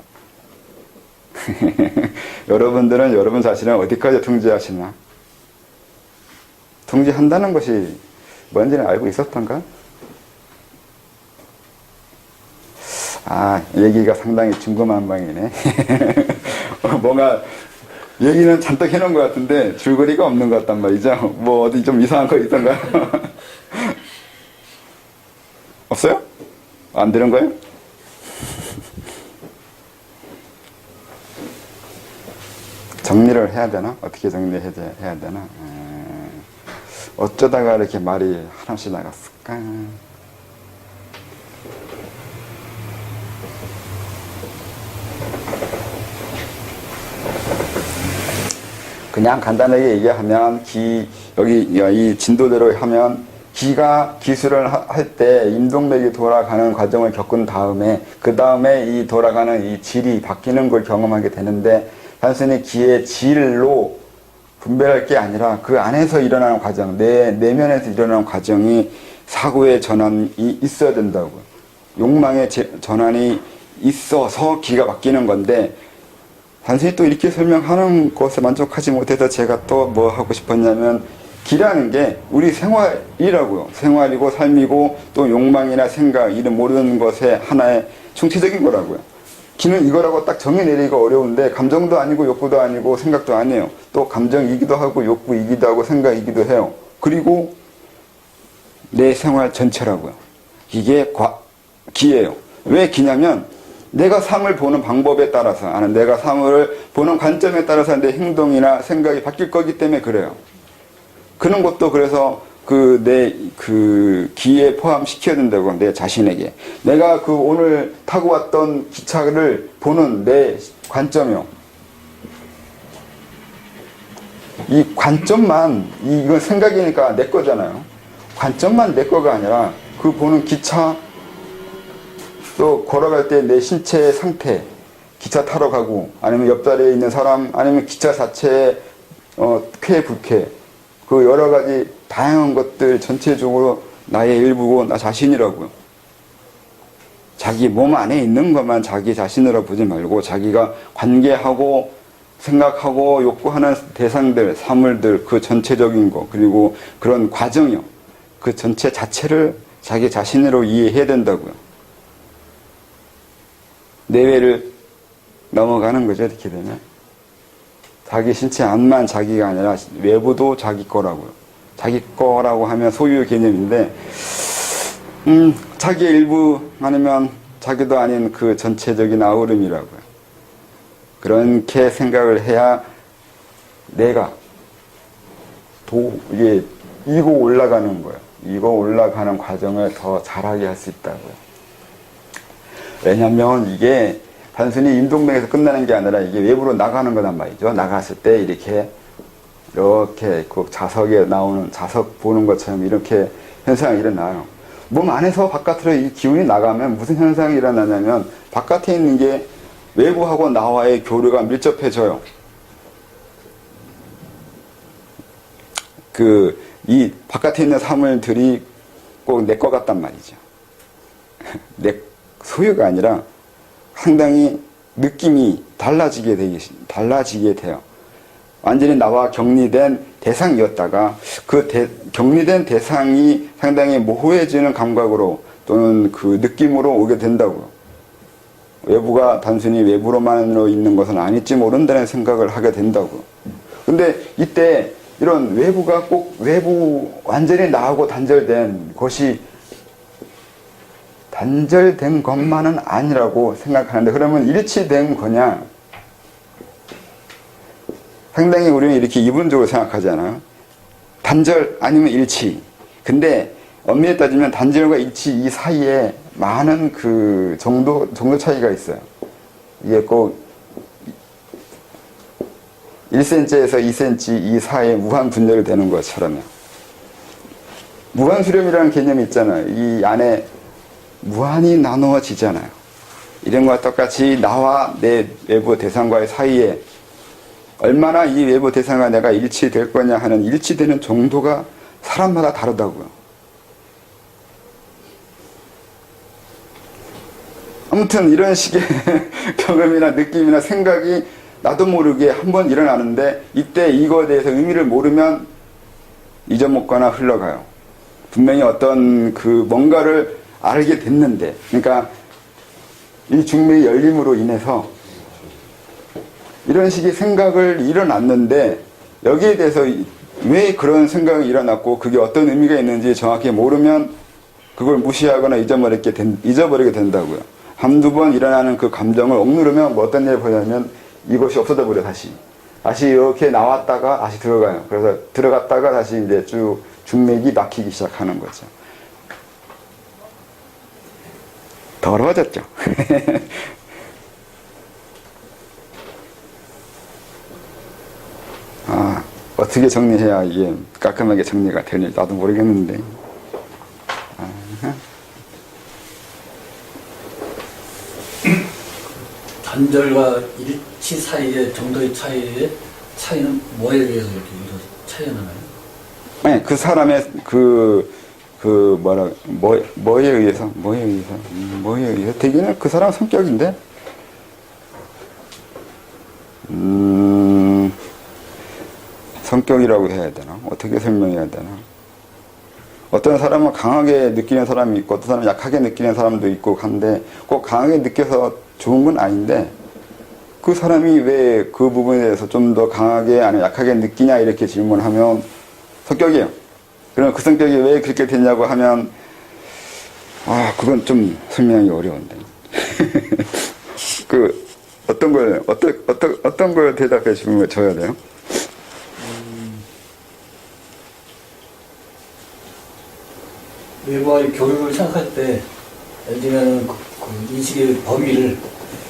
여러분들은 여러분 자신을 어디까지 통제하시나? 통제한다는 것이 뭔지는 알고 있었던가? 얘기가 상당히 중구만 방이네. 뭔가 얘기는 잔뜩 해놓은 것 같은데 줄거리가 없는 것 같단 말이죠. 뭐 어디 좀 이상한 거 있던가요? 없어요? 안 되는 거예요? 정리를 해야 되나? 어떻게 정리해야 되나? 어쩌다가 이렇게 말이 하나씩 나갔을까? 그냥 간단하게 얘기하면 여기 이 진도대로 하면 기가 기술을 할 때 임동맥이 돌아가는 과정을 겪은 다음에 그 다음에 이 돌아가는 이 질이 바뀌는 걸 경험하게 되는데 단순히 기의 질로 분별할 게 아니라 그 안에서 일어나는 과정, 내 내면에서 일어나는 과정이 사고의 전환이 있어야 된다고요. 욕망의 전환이 있어서 기가 바뀌는 건데 단순히 또 이렇게 설명하는 것에 만족하지 못해서 제가 또 뭐 하고 싶었냐면 기라는 게 우리 생활이라고요. 생활이고 삶이고 또 욕망이나 생각 이런 모르는 것의 하나의 총체적인 거라고요. 기는 이거라고 딱 정의 내리기가 어려운데 감정도 아니고 욕구도 아니고 생각도 아니에요. 또 감정이기도 하고 욕구이기도 하고 생각이기도 해요. 그리고 내 생활 전체라고요. 이게 기예요. 왜 기냐면 내가 삶을 보는 방법에 따라서 내가 삶을 보는 관점에 따라서 내 행동이나 생각이 바뀔 거기 때문에 그래요. 그런 것도 그래서 내 기에 포함시켜야 된다고 내 자신에게. 내가 오늘 타고 왔던 기차를 보는 내 관점이요. 이 관점만, 이건 생각이니까 내 거잖아요. 관점만 내 거가 아니라 그 보는 기차, 또 걸어갈 때 내 신체의 상태, 기차 타러 가고, 아니면 옆자리에 있는 사람, 아니면 기차 자체의 쾌, 불쾌, 그 여러 가지 다양한 것들 전체적으로 나의 일부고 나 자신이라고요. 자기 몸 안에 있는 것만 자기 자신으로 보지 말고 자기가 관계하고 생각하고 욕구하는 대상들, 사물들, 그 전체적인 거, 그리고 그런 과정이요. 그 전체 자체를 자기 자신으로 이해해야 된다고요. 내외를 넘어가는 거죠, 이렇게 되면. 자기 신체 안만 자기가 아니라 외부도 자기 거라고요. 자기 거라고 하면 소유 개념인데, 자기의 일부 아니면 자기도 아닌 그 전체적인 아우름이라고요. 그렇게 생각을 해야 내가 이게 이고 올라가는 거예요. 이고 올라가는 과정을 더 잘하게 할 수 있다고요. 왜냐면 이게 단순히 임동맥에서 끝나는 게 아니라 이게 외부로 나가는 거란 말이죠. 나갔을 때 이렇게 그 자석에 나오는 자석 보는 것처럼 이렇게 현상이 일어나요. 몸 안에서 바깥으로 이 기운이 나가면 무슨 현상이 일어나냐면 바깥에 있는 게 외부하고 나와의 교류가 밀접해져요. 이 바깥에 있는 사물들이 꼭 내 것 같단 말이죠. 내 소유가 아니라 상당히 느낌이 달라지게 돼요. 완전히 나와 격리된 대상이었다가 격리된 대상이 상당히 모호해지는 감각으로 또는 그 느낌으로 오게 된다고요. 외부가 단순히 외부로만으로 있는 것은 아닐지 모른다는 생각을 하게 된다고요. 근데 이때 이런 외부가 꼭 완전히 나하고 단절된 것이 단절된 것만은 아니라고 생각하는데 그러면 일치된 거냐? 상당히 우리는 이렇게 이분적으로 생각하잖아요. 단절 아니면 일치. 근데 엄밀히 따지면 단절과 일치 이 사이에 많은 그 정도 차이가 있어요. 이게 꼭 1cm에서 2cm 이 사이에 무한 분열이 되는 것처럼요. 무한수렴이라는 개념이 있잖아요. 이 안에 무한히 나누어지잖아요. 이런 것과 똑같이 나와 내 외부 대상과의 사이에 얼마나 이 외부 대상과 내가 일치될 거냐 하는 일치되는 정도가 사람마다 다르다고요. 아무튼 이런 식의 경험이나 느낌이나 생각이 나도 모르게 한번 일어나는데 이때 이거에 대해서 의미를 모르면 잊어먹거나 흘러가요. 분명히 어떤 뭔가를 알게 됐는데, 그러니까 이 중맥의 열림으로 인해서 이런 식의 생각을 일어났는데 여기에 대해서 왜 그런 생각이 일어났고 그게 어떤 의미가 있는지 정확히 모르면 그걸 무시하거나 잊어버리게 된다고요. 한두 번 일어나는 그 감정을 억누르면 어떤 일이 보냐면 이것이 없어져 버려 다시 이렇게 나왔다가 다시 들어가요. 그래서 들어갔다가 다시 이제 쭉 중맥이 막히기 시작하는 거죠. 더러워졌죠. 어떻게 정리해야 이게 깔끔하게 정리가 되는지 나도 모르겠는데 단절과 일치 사이의 정도의 차이는 뭐에 의해서 이렇게 차이가 나나요? 네, 그 사람의 뭐에 의해서 대개는 그 사람 성격인데, 성격이라고 해야 되나? 어떻게 설명해야 되나? 어떤 사람은 강하게 느끼는 사람이 있고, 어떤 사람은 약하게 느끼는 사람도 있고 한데, 꼭 강하게 느껴서 좋은 건 아닌데, 그 사람이 왜 그 부분에 대해서 좀 더 강하게, 아니면 약하게 느끼냐, 이렇게 질문하면, 성격이에요. 그럼 그 성격이 왜 그렇게 됐냐고 하면, 그건 좀 설명하기 어려운데. 어떤 걸 대답해 주면 줘야 돼요? 외부와의 교류를 생각할 때, 예를 들면 그 인식의 범위를,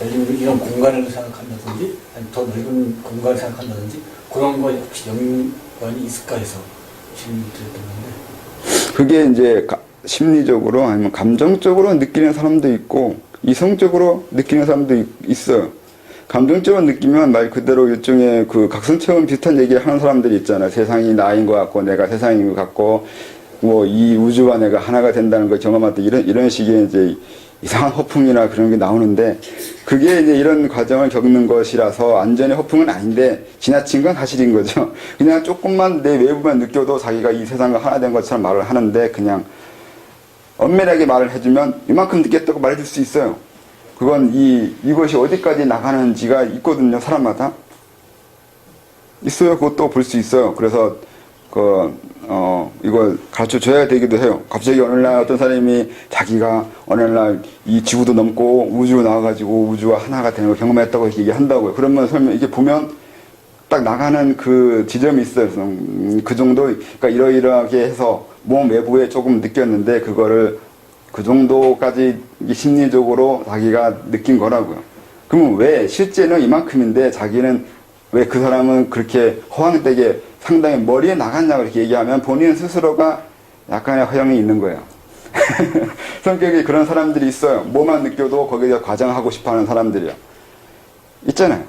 예를 들면 이런 공간을 생각한다든지, 아니면 더 넓은 공간을 생각한다든지, 그런 거에 혹시 연관이 있을까 해서 질문을 드렸던 건데. 그게 이제 심리적으로 아니면 감정적으로 느끼는 사람도 있고, 이성적으로 느끼는 사람도 있어요. 감정적으로 느끼면 말 그대로 일종의 그 각성처럼 비슷한 얘기를 하는 사람들이 있잖아요. 세상이 나인 것 같고, 내가 세상인 것 같고, 이 우주와 내가 하나가 된다는 걸 경험할 때 이런 식의 이제 이상한 허풍이나 그런 게 나오는데, 그게 이제 이런 과정을 겪는 것이라서 완전히 허풍은 아닌데 지나친 건 사실인 거죠. 그냥 조금만 내 외부만 느껴도 자기가 이 세상과 하나 된 것처럼 말을 하는데, 그냥 엄밀하게 말을 해주면 이만큼 느꼈다고 말해줄 수 있어요. 그건 이것이 어디까지 나가는지가 있거든요. 사람마다 있어요. 그것도 볼 수 있어요. 그래서 이걸 가르쳐 줘야 되기도 해요. 갑자기 어느 날 어떤 사람이 자기가 어느 날 이 지구도 넘고 우주로 나와가지고 우주와 하나가 되는 걸 경험했다고 이렇게 얘기한다고요. 그러면 이게 보면 딱 나가는 그 지점이 있어요. 그 정도, 그러니까 이러이러하게 해서 몸 외부에 조금 느꼈는데, 그거를 그 정도까지 심리적으로 자기가 느낀 거라고요. 그러면 왜 실제는 이만큼인데 자기는 왜 그 사람은 그렇게 허황되게 상당히 머리에 나갔냐고 이렇게 얘기하면 본인 스스로가 약간의 허영이 있는 거예요. 성격이 그런 사람들이 있어요. 뭐만 느껴도 거기에 과장하고 싶어 하는 사람들이요. 있잖아요.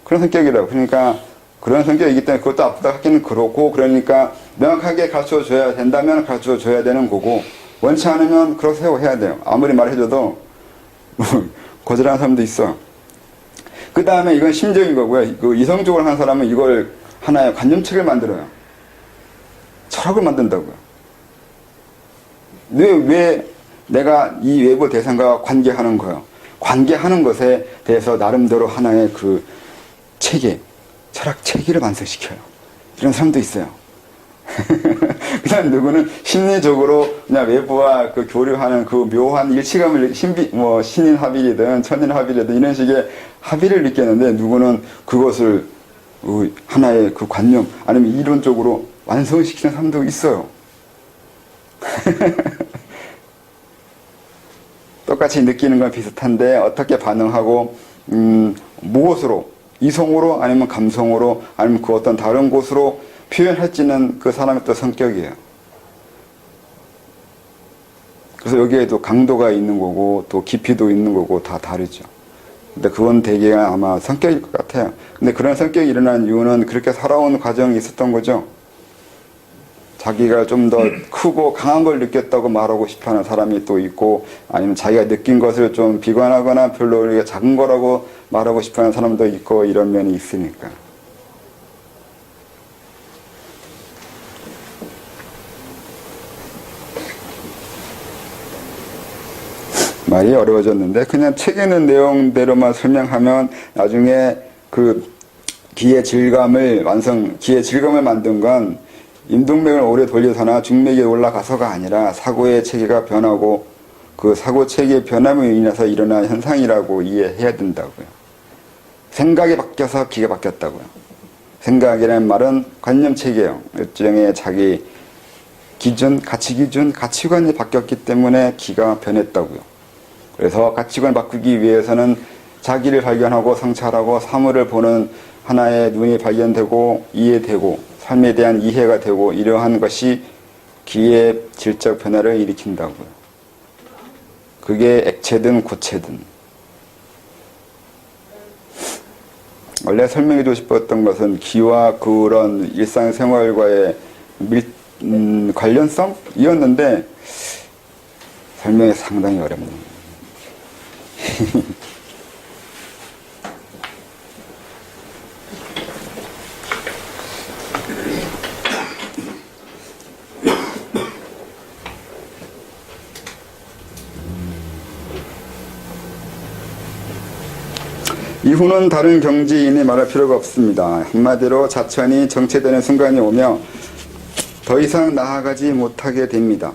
그런 성격이라고. 그러니까 그런 성격이기 때문에 그것도 아프다 하기는 그렇고, 그러니까 명확하게 가르쳐 줘야 된다면 가르쳐 줘야 되는 거고, 원치 않으면 그렇다고 해야 돼요. 아무리 말해줘도 거절하는 사람도 있어. 그 다음에 이건 심적인 거고요. 그 이성적으로 하는 사람은 이걸 하나의 관념책을 만들어요. 철학을 만든다고요. 왜 내가 이 외부 대상과 관계하는 거예요. 관계하는 것에 대해서 나름대로 하나의 그 체계, 철학 체계를 완성시켜요. 이런 사람도 있어요. 그 다음 누구는 심리적으로 그냥 외부와 그 교류하는 그 묘한 일치감을 신인 합일이든 천인 합일이든 이런 식의 합의를 느꼈는데, 누구는 그것을 하나의 그 관념 아니면 이론적으로 완성시키는 사람도 있어요. 똑같이 느끼는 건 비슷한데 어떻게 반응하고 무엇으로, 이성으로 아니면 감성으로 아니면 그 어떤 다른 곳으로 표현할지는 그 사람의 또 성격이에요. 그래서 여기에도 강도가 있는 거고 또 깊이도 있는 거고 다 다르죠. 근데 그건 되게 아마 성격일 것 같아요. 근데 그런 성격이 일어난 이유는 그렇게 살아온 과정이 있었던 거죠. 자기가 좀 더 크고 강한 걸 느꼈다고 말하고 싶어하는 사람이 또 있고, 아니면 자기가 느낀 것을 좀 비관하거나 별로 이렇게 작은 거라고 말하고 싶어하는 사람도 있고, 이런 면이 있으니까. 말이 어려워졌는데 그냥 책에 있는 내용대로만 설명하면 나중에 그 기의 질감을 만든 건 임동맥을 오래 돌려서나 중맥이 올라가서가 아니라 사고의 체계가 변하고 그 사고 체계의 변함으로 인해서 일어난 현상이라고 이해해야 된다고요. 생각이 바뀌어서 기가 바뀌었다고요. 생각이라는 말은 관념 체계예요. 일종의 자기 기준, 가치 기준, 가치관이 바뀌었기 때문에 기가 변했다고요. 그래서 가치관을 바꾸기 위해서는 자기를 발견하고 성찰하고 사물을 보는 하나의 눈이 발견되고 이해되고 삶에 대한 이해가 되고, 이러한 것이 기의 질적 변화를 일으킨다고요. 그게 액체든 고체든. 원래 설명해주고 싶었던 것은 기와 그런 일상생활과의 관련성이었는데 설명이 상당히 어렵네요. 이후는 다른 경지인이 말할 필요가 없습니다. 한마디로 자천이 정체되는 순간이 오며 더 이상 나아가지 못하게 됩니다.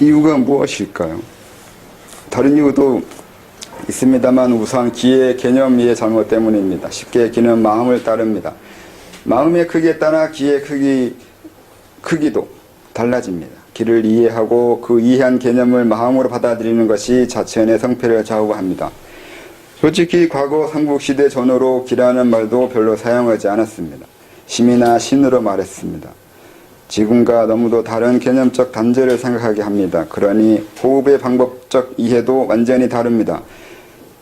이유가 무엇일까요? 다른 이유도 있습니다만 우선 기의 개념 이해 잘못 때문입니다. 쉽게 기는 마음을 따릅니다. 마음의 크기에 따라 기의 크기도 달라집니다. 기를 이해하고 그 이해한 개념을 마음으로 받아들이는 것이 자천의 성패를 좌우합니다. 솔직히 과거 삼국시대 전후로 기라는 말도 별로 사용하지 않았습니다. 심이나 신으로 말했습니다. 지금과 너무도 다른 개념적 단절을 생각하게 합니다. 그러니 호흡의 방법적 이해도 완전히 다릅니다.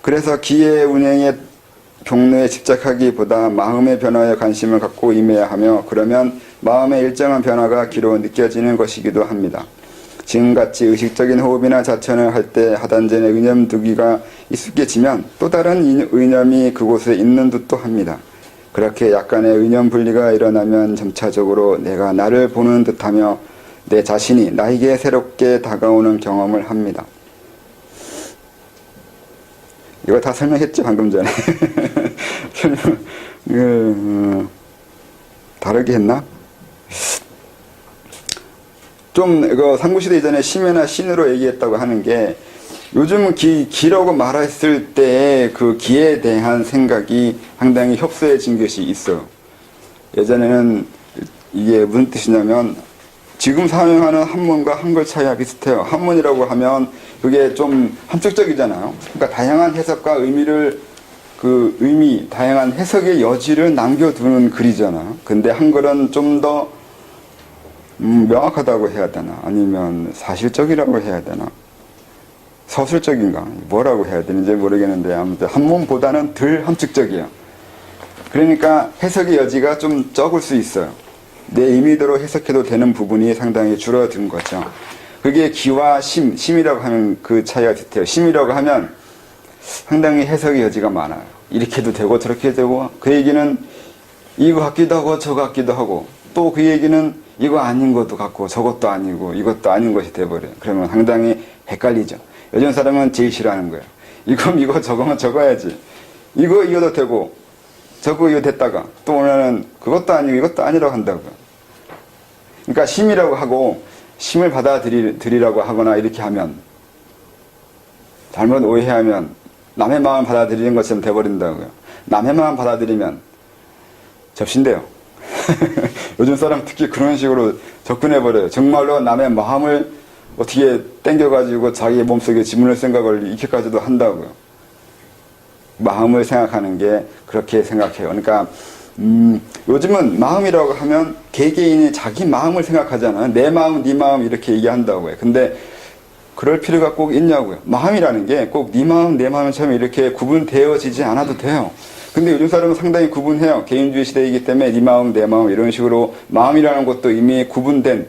그래서 기의 운행의 경로에 집착하기보다 마음의 변화에 관심을 갖고 임해야 하며 그러면 마음의 일정한 변화가 기로 느껴지는 것이기도 합니다. 지금같이 의식적인 호흡이나 자천을 할 때 하단전에 의념 두기가 익숙해지면 또 다른 의념이 그곳에 있는 듯도 합니다. 그렇게 약간의 의념 분리가 일어나면 점차적으로 내가 나를 보는 듯하며 내 자신이 나에게 새롭게 다가오는 경험을 합니다. 이거 다 설명했죠, 방금 전에. 다르게 했나? 좀, 이거 삼국시대 이전에 심이나 신으로 얘기했다고 하는 게, 요즘은 기라고 말했을 때 그 기에 대한 생각이 상당히 협소해진 것이 있어요. 예전에는 이게 무슨 뜻이냐면, 지금 사용하는 한문과 한글 차이가 비슷해요. 한문이라고 하면 그게 좀 함축적이잖아요. 그러니까 다양한 해석과 다양한 해석의 여지를 남겨두는 글이잖아요. 근데 한글은 좀 더 명확하다고 해야 되나? 아니면 사실적이라고 해야 되나? 서술적인가? 뭐라고 해야 되는지 모르겠는데 아무튼 한문보다는 덜 함축적이에요. 그러니까 해석의 여지가 좀 적을 수 있어요. 내 의미대로 해석해도 되는 부분이 상당히 줄어든 거죠. 그게 기와 심이라고 하면 그 차이가 비슷해요. 심이라고 하면 상당히 해석의 여지가 많아요. 이렇게 해도 되고 저렇게 해도 되고 그 얘기는 이거 같기도 하고 저거 같기도 하고 또 그 얘기는 이거 아닌 것도 같고 저것도 아니고 이것도 아닌 것이 돼버려요. 그러면 상당히 헷갈리죠. 요즘 사람은 제일 싫어하는 거예요. 이거 저거면 적어야지. 이거도 되고 저거 이거 됐다가 또 오늘은 그것도 아니고 이것도 아니라고 한다고요. 그러니까 심이라고 하고 심을 받아들이라고 하거나 이렇게 하면 잘못 오해하면 남의 마음 받아들이는 것처럼 돼버린다고요. 남의 마음 받아들이면 접신대요. 요즘 사람 특히 그런 식으로 접근해버려요. 정말로 남의 마음을 어떻게 땡겨가지고 자기 몸속에 지문을 생각을 이렇게까지도 한다고요. 마음을 생각하는 게 그렇게 생각해요. 그러니까 요즘은 마음이라고 하면 개개인이 자기 마음을 생각하잖아요. 내 마음, 네 마음 이렇게 얘기한다고요. 근데 그럴 필요가 꼭 있냐고요. 마음이라는 게 꼭 네 마음, 내 마음처럼 이렇게 구분되어지지 않아도 돼요. 근데 요즘 사람은 상당히 구분해요. 개인주의 시대이기 때문에 네 마음, 내 마음 이런 식으로 마음이라는 것도 이미 구별된,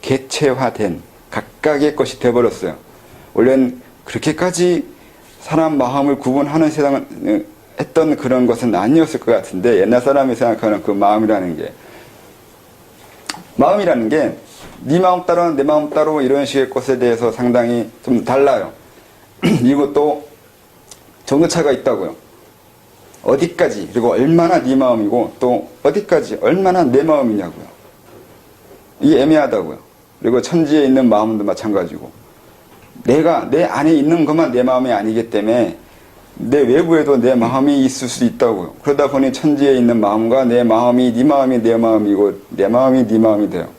개체화된 각각의 것이 돼버렸어요. 원래는 그렇게까지 사람 마음을 구분하는 세상은 했던 그런 것은 아니었을 것 같은데 옛날 사람이 생각하는 그 마음이라는 게 네 마음 따로 내 마음 따로 이런 식의 것에 대해서 상당히 좀 달라요. 이것도 정도차가 있다고요. 어디까지 그리고 얼마나 네 마음이고 또 어디까지 얼마나 내 마음이냐고요. 이게 애매하다고요. 그리고 천지에 있는 마음도 마찬가지고 내가 내 안에 있는 것만 내 마음이 아니기 때문에 내 외부에도 내 마음이 있을 수 있다고요. 그러다 보니 천지에 있는 마음과 내 마음이 네 마음이 내 마음이고 내 마음이 네 마음이 돼요.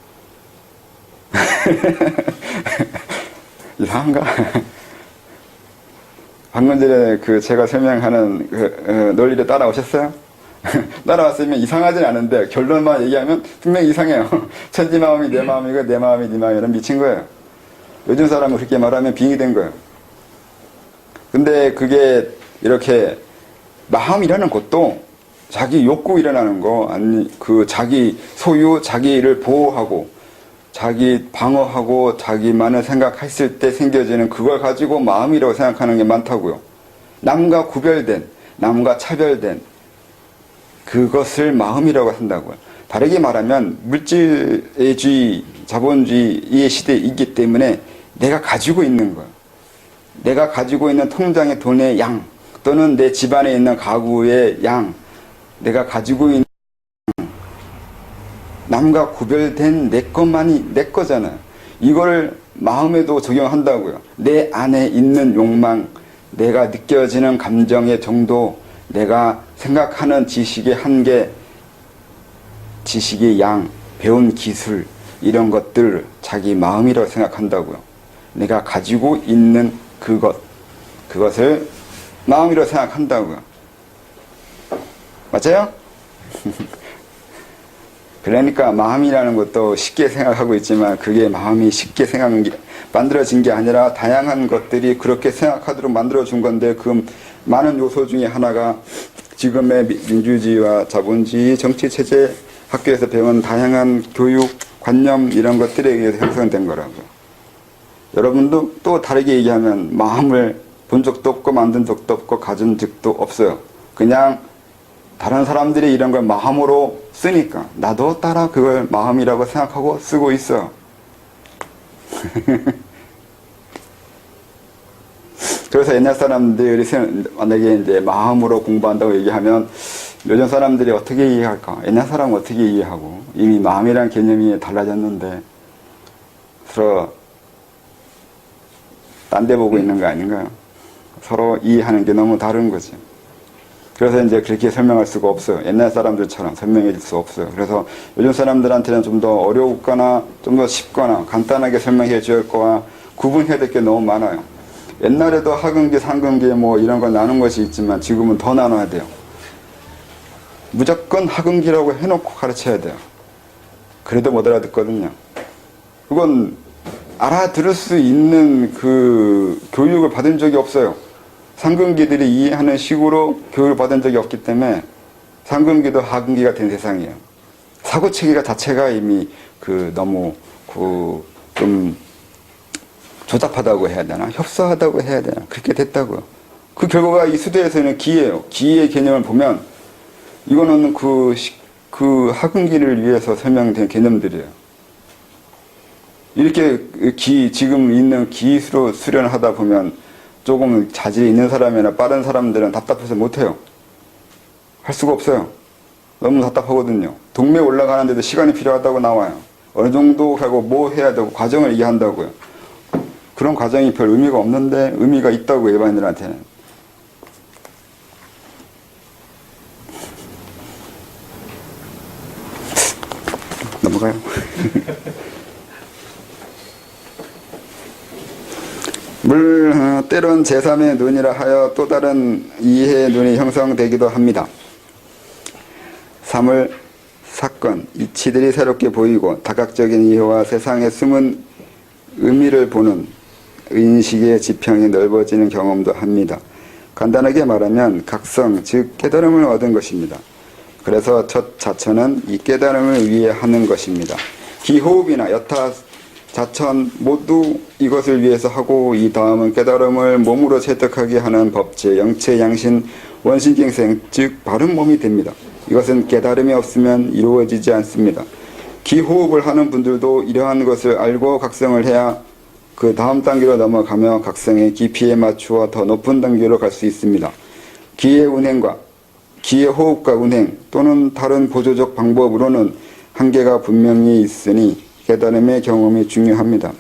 이상한가? 방금 전에 제가 설명하는 논리를 따라오셨어요? 따라왔으면 이상하진 않은데 결론만 얘기하면 분명히 이상해요. 천지 마음이 내 마음이고 내 마음이 네 마음이란 미친 거예요. 요즘 사람은 그렇게 말하면 빙이 된 거예요. 근데 그게 이렇게 마음이라는 것도 자기 욕구 일어나는 거, 아니 그 자기 소유, 자기를 보호하고 자기 방어하고 자기만을 생각했을 때 생겨지는 그걸 가지고 마음이라고 생각하는 게 많다고요. 남과 구별된, 남과 차별된 그것을 마음이라고 한다고요. 다르게 말하면 물질주의, 자본주의의 시대이기 때문에 내가 가지고 있는 거예요. 내가 가지고 있는 통장의 돈의 양, 또는 내 집안에 있는 가구의 양, 내가 가지고 있는 남과 구별된 내 것만이 내 거잖아요. 이걸 마음에도 적용한다고요. 내 안에 있는 욕망, 내가 느껴지는 감정의 정도, 내가 생각하는 지식의 한계, 지식의 양, 배운 기술, 이런 것들 자기 마음이라고 생각한다고요. 내가 가지고 있는 그것을 마음이라고 생각한다고요. 맞아요? 그러니까 마음이라는 것도 쉽게 생각하고 있지만 그게 마음이 쉽게 만들어진 게 아니라 다양한 것들이 그렇게 생각하도록 만들어준 건데 그 많은 요소 중에 하나가 지금의 민주주의와 자본주의 정치체제, 학교에서 배운 다양한 교육, 관념 이런 것들에 의해서 형성된 거라고요. 여러분도 또 다르게 얘기하면 마음을 본 적도 없고 만든 적도 없고 가진 적도 없어요. 그냥 다른 사람들이 이런 걸 마음으로 쓰니까 나도 따라 그걸 마음이라고 생각하고 쓰고 있어요. 그래서 옛날 사람들이 만약에 이제 마음으로 공부한다고 얘기하면 요즘 사람들이 어떻게 이해할까? 옛날 사람은 어떻게 이해하고 이미 마음이라는 개념이 달라졌는데 서로 딴 데 보고 있는 거 아닌가요? 서로 이해하는 게 너무 다른 거지. 그래서 이제 그렇게 설명할 수가 없어요. 옛날 사람들처럼 설명해 줄 수 없어요. 그래서 요즘 사람들한테는 좀 더 어려웠거나 좀 더 쉽거나 간단하게 설명해 줄 거와 구분해야 될 게 너무 많아요. 옛날에도 하근기, 상근기 뭐 이런 걸 나눈 것이 있지만 지금은 더 나눠야 돼요. 무조건 하근기라고 해놓고 가르쳐야 돼요. 그래도 못 알아듣거든요. 그건 알아들을 수 있는 그 교육을 받은 적이 없어요. 상근기들이 이해하는 식으로 교육을 받은 적이 없기 때문에 상근기도 하근기가 된 세상이에요. 사고체계가 자체가 이미 너무 좀 조잡하다고 해야 되나? 협소하다고 해야 되나? 그렇게 됐다고요. 그 결과가 이 수도에서는 기예요. 기의 개념을 보면 이거는 그 하근기를 위해서 설명된 개념들이에요. 이렇게 지금 있는 기수로 수련을 하다 보면 조금 자질이 있는 사람이나 빠른 사람들은 답답해서 못해요. 할 수가 없어요. 너무 답답하거든요. 동네 올라가는데도 시간이 필요하다고 나와요. 어느 정도 하고 뭐 해야 되고 과정을 얘기한다고요. 그런 과정이 별 의미가 없는데 의미가 있다고 일반인들한테는. 넘어가요. 때론 제3의 눈이라 하여 또 다른 이해의 눈이 형성되기도 합니다. 사물, 사건, 이치들이 새롭게 보이고 다각적인 이해와 세상의 숨은 의미를 보는 인식의 지평이 넓어지는 경험도 합니다. 간단하게 말하면 각성, 즉 깨달음을 얻은 것입니다. 그래서 첫 자천은 이 깨달음을 위해 하는 것입니다. 기호흡이나 여타 자천 모두 이것을 위해서 하고 이 다음은 깨달음을 몸으로 체득하게 하는 법제, 영체, 양신, 원신경생, 즉 바른 몸이 됩니다. 이것은 깨달음이 없으면 이루어지지 않습니다. 기호흡을 하는 분들도 이러한 것을 알고 각성을 해야 그 다음 단계로 넘어가며 각성의 깊이에 맞추어 더 높은 단계로 갈 수 있습니다. 기의 운행과 기의 호흡과 운행 또는 다른 보조적 방법으로는 한계가 분명히 있으니 깨달음의 경험이 중요합니다.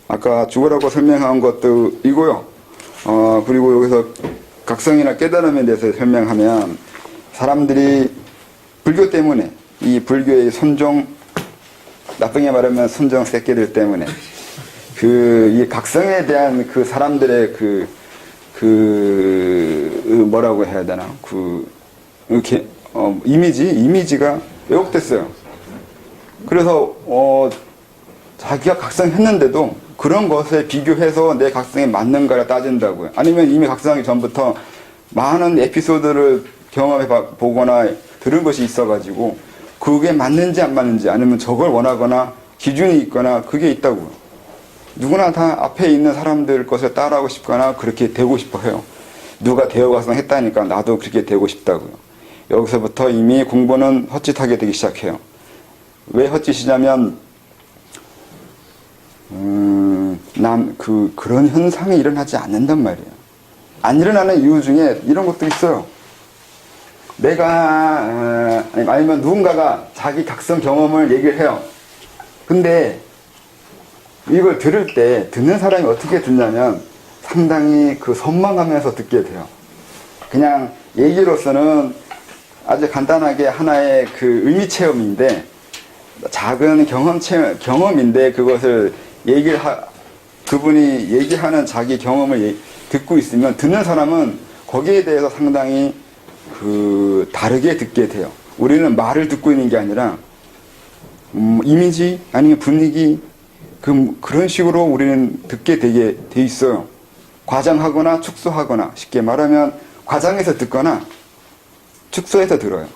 아까 죽으라고 설명한 것도 이고요. 그리고 여기서 각성이나 깨달음에 대해서 설명하면 사람들이 불교 때문에 이 불교의 손종, 나쁘게 말하면 손종 새끼들 때문에 이 각성에 대한 그 사람들의 뭐라고 해야 되나? 이미지가 왜곡됐어요. 그래서 자기가 각성했는데도 그런 것에 비교해서 내 각성에 맞는가를 따진다고요. 아니면 이미 각성하기 전부터 많은 에피소드를 경험해 보거나 들은 것이 있어가지고 그게 맞는지 안 맞는지, 아니면 저걸 원하거나 기준이 있거나 그게 있다고요. 누구나 다 앞에 있는 사람들 것을 따라하고 싶거나 그렇게 되고 싶어 해요. 누가 대어 각성했다니까 나도 그렇게 되고 싶다고요. 여기서부터 이미 공부는 헛짓하게 되기 시작해요. 왜 헛짓이냐면 그런 현상이 일어나지 않는단 말이에요. 안 일어나는 이유 중에 이런 것도 있어요. 아니면 누군가가 자기 각성 경험을 얘기를 해요. 근데 이걸 들을 때 듣는 사람이 어떻게 듣냐면 상당히 선망하면서 듣게 돼요. 그냥 얘기로서는 아주 간단하게 하나의 의미 체험인데, 작은 경험인데 그것을 그분이 얘기하는 자기 경험을 듣고 있으면 듣는 사람은 거기에 대해서 상당히 다르게 듣게 돼요. 우리는 말을 듣고 있는 게 아니라 이미지 아니면 분위기 그런 식으로 우리는 듣게 되게 돼 있어요. 과장하거나 축소하거나, 쉽게 말하면 과장해서 듣거나 축소해서 들어요.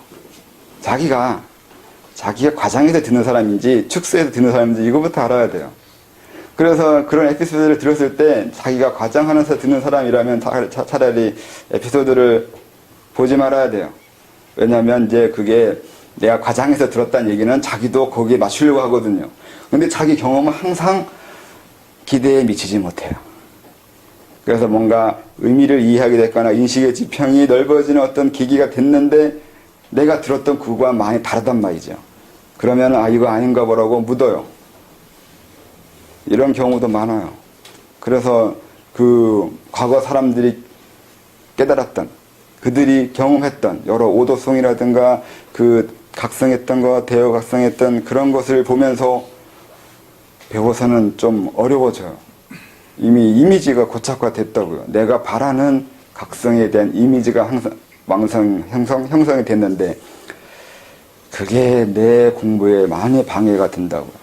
자기가 과장해서 듣는 사람인지 축소해서 듣는 사람인지 이거부터 알아야 돼요. 그래서 그런 에피소드를 들었을 때 자기가 과장하면서 듣는 사람이라면 차라리 에피소드를 보지 말아야 돼요. 왜냐하면 이제 그게 내가 과장해서 들었다는 얘기는 자기도 거기에 맞추려고 하거든요. 근데 자기 경험은 항상 기대에 미치지 못해요. 그래서 뭔가 의미를 이해하게 됐거나 인식의 지평이 넓어지는 어떤 계기가 됐는데 내가 들었던 그거와 많이 다르단 말이죠. 그러면 이거 아닌가 보라고 묻어요. 이런 경우도 많아요. 그래서 과거 사람들이 깨달았던, 그들이 경험했던 여러 오도송이라든가 각성했던 것, 대어 각성했던 그런 것을 보면서 배워서는 좀 어려워져요. 이미 이미지가 고착화됐다고요. 내가 바라는 각성에 대한 이미지가 항상 형성이 됐는데 그게 내 공부에 많이 방해가 된다고요.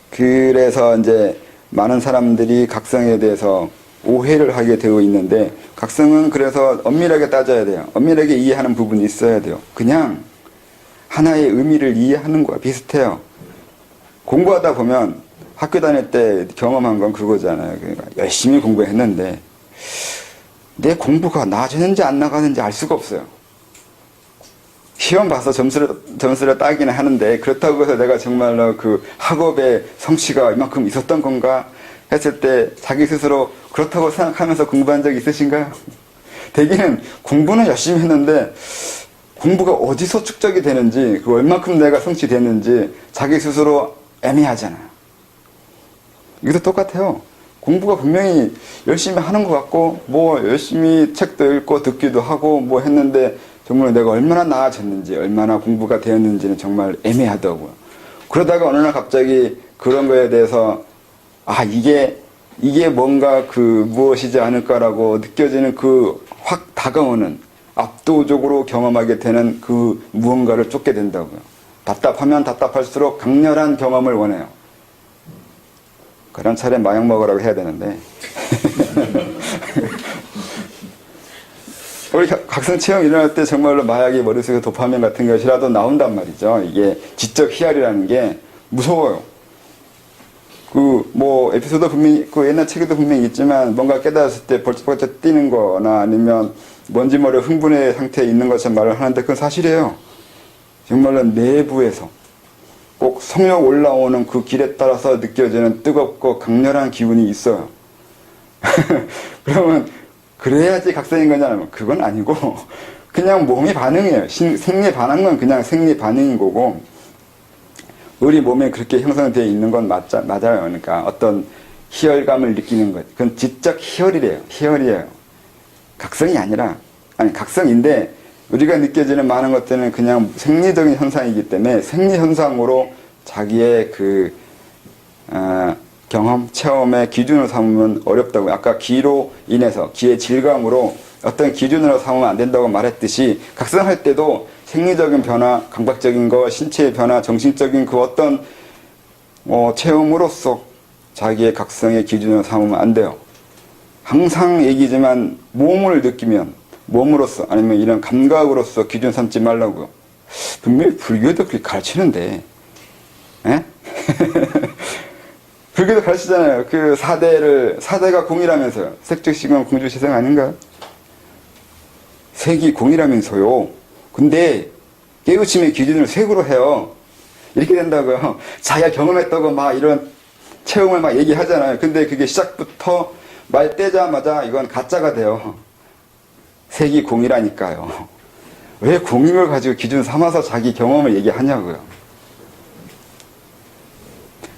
그래서 이제 많은 사람들이 각성에 대해서 오해를 하게 되어 있는데, 각성은 그래서 엄밀하게 따져야 돼요. 엄밀하게 이해하는 부분이 있어야 돼요. 그냥 하나의 의미를 이해하는 거와 비슷해요. 공부하다 보면 학교 다닐 때 경험한 건 그거잖아요. 그러니까 열심히 공부했는데 내 공부가 나아지는지 안 나가는지 알 수가 없어요. 시험 봐서 점수를 따기는 하는데 그렇다고 해서 내가 정말로 학업의 성취가 이만큼 있었던 건가 했을 때 자기 스스로 그렇다고 생각하면서 공부한 적 있으신가요? 대개는 공부는 열심히 했는데 공부가 어디서 축적이 되는지, 얼만큼 내가 성취됐는지 자기 스스로 애매하잖아요. 이것도 똑같아요. 공부가 분명히 열심히 하는 것 같고 열심히 책도 읽고 듣기도 하고 했는데 정말 내가 얼마나 나아졌는지, 얼마나 공부가 되었는지는 정말 애매하더라고요. 그러다가 어느 날 갑자기 그런 거에 대해서 이게 뭔가 무엇이지 않을까라고 느껴지는 확 다가오는, 압도적으로 경험하게 되는 무언가를 쫓게 된다고요. 답답하면 답답할수록 강렬한 경험을 원해요. 그런 차례 마약 먹으라고 해야 되는데 우리 각성 체험 일어날 때 정말로 마약이 머릿속에 도파민 같은 것이라도 나온단 말이죠. 이게 지적 희열이라는 게 무서워요. 에피소드 분명히 옛날 책에도 분명히 있지만 뭔가 깨달았을 때 벌쩍벌쩍 뛰는 거나 아니면 먼지머리 흥분의 상태에 있는 것처럼 말을 하는데 그건 사실이에요. 정말로 내부에서 꼭 성욕 올라오는 그 길에 따라서 느껴지는 뜨겁고 강렬한 기운이 있어요. 그러면 그래야지 각성인 거냐면 그건 아니고 그냥 몸의 반응이에요. 생리 반응은 그냥 생리 반응인 거고, 우리 몸에 그렇게 형성되어 있는 건 맞아요. 그러니까 어떤 희열감을 느끼는 것, 그건 지적 희열이에요. 각성이 아니라, 각성인데 우리가 느껴지는 많은 것들은 그냥 생리적인 현상이기 때문에 생리 현상으로 자기의 경험, 체험의 기준으로 삼으면 어렵다고. 아까 기로 인해서, 기의 질감으로 어떤 기준으로 삼으면 안 된다고 말했듯이 각성할 때도 생리적인 변화, 감각적인 거, 신체의 변화, 정신적인 그 어떤 체험으로서 자기의 각성의 기준으로 삼으면 안 돼요. 항상 얘기지만 몸을 느끼면 몸으로서 아니면 이런 감각으로서 기준 삼지 말라고요. 분명히 불교도 그렇게 가르치는데 에? 불교도 가르치잖아요. 그 사대가 공이라면서요. 색즉시공 공주시생 아닌가요? 색이 공이라면서요. 근데 깨우침의 기준을 색으로 해요. 이렇게 된다고요. 자기가 경험했다고 막 이런 체험을 막 얘기하잖아요. 근데 그게 시작부터 말 떼자마자 이건 가짜가 돼요. 색이 공이라니까요. 왜 공임을 가지고 기준 삼아서 자기 경험을 얘기하냐고요.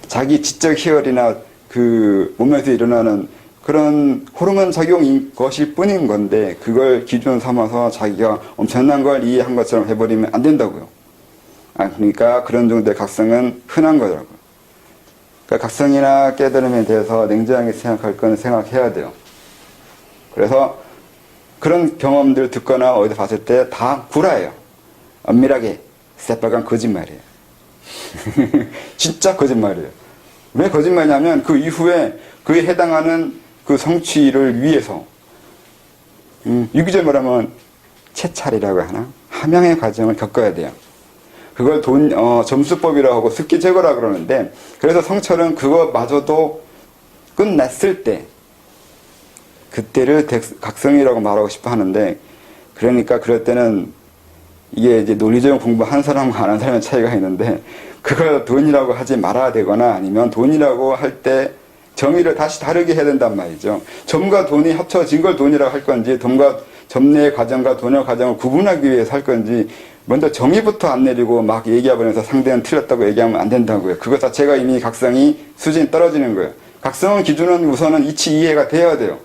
자기 지적 희열이나 그 몸에서 일어나는 그런 호르몬 작용인 것일 뿐인 건데 그걸 기준 삼아서 자기가 엄청난 걸 이해한 것처럼 해버리면 안 된다고요. 그러니까 그런 정도의 각성은 흔한 거더라고요. 그러니까 각성이나 깨달음에 대해서 냉정하게 생각할 건 생각해야 돼요. 그래서 그런 경험들 듣거나 어디서 봤을 때 다 구라예요. 엄밀하게 새빨간 거짓말이에요. 진짜 거짓말이에요. 왜 거짓말이냐면 그 이후에 그에 해당하는 그 성취를 위해서 유기적으로 말하면 채찰이라고 하나? 함양의 과정을 겪어야 돼요. 그걸 점수법이라고 하고 습기 제거라 그러는데 그래서 성철은 그거마저도 끝났을 때 그때를 각성이라고 말하고 싶어 하는데 그러니까 그럴 때는 이게 이제 논리적인 공부한 사람과 안 한 사람의 차이가 있는데 그걸 돈이라고 하지 말아야 되거나 아니면 돈이라고 할 때 정의를 다시 다르게 해야 된단 말이죠. 점과 돈이 합쳐진 걸 돈이라고 할 건지 돈과 점내의 과정과 돈의 과정을 구분하기 위해서 할 건지 먼저 정의부터 안 내리고 막 얘기해버려서 상대는 틀렸다고 얘기하면 안 된다고요. 그것 자체가 이미 각성이 수준이 떨어지는 거예요. 각성의 기준은 우선은 이치 이해가 돼야 돼요.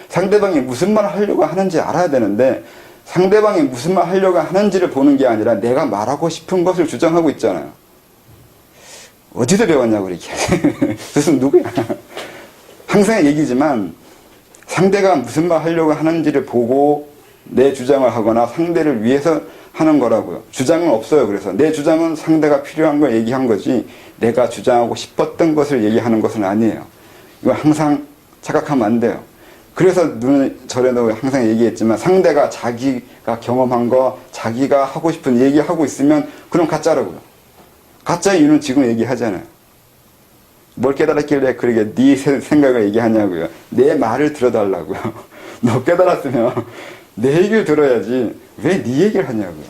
상대방이 무슨 말을 하려고 하는지 알아야 되는데 상대방이 무슨 말 하려고 하는지를 보는 게 아니라 내가 말하고 싶은 것을 주장하고 있잖아요. 어디서 배웠냐고 이렇게. 무슨 누구야. 항상 얘기지만 상대가 무슨 말 하려고 하는지를 보고 내 주장을 하거나 상대를 위해서 하는 거라고요. 주장은 없어요. 그래서 내 주장은 상대가 필요한 걸 얘기한 거지 내가 주장하고 싶었던 것을 얘기하는 것은 아니에요. 이거 항상 착각하면 안 돼요. 그래서 전에도 항상 얘기했지만 상대가 자기가 경험한 거 자기가 하고 싶은 얘기하고 있으면 그럼 가짜라고요. 가짜의 이유는 지금 얘기하잖아요. 뭘 깨달았길래 그러게 네 생각을 얘기하냐고요. 내 말을 들어달라고요. 너 깨달았으면 내 얘기를 들어야지 왜 네 얘기를 하냐고요.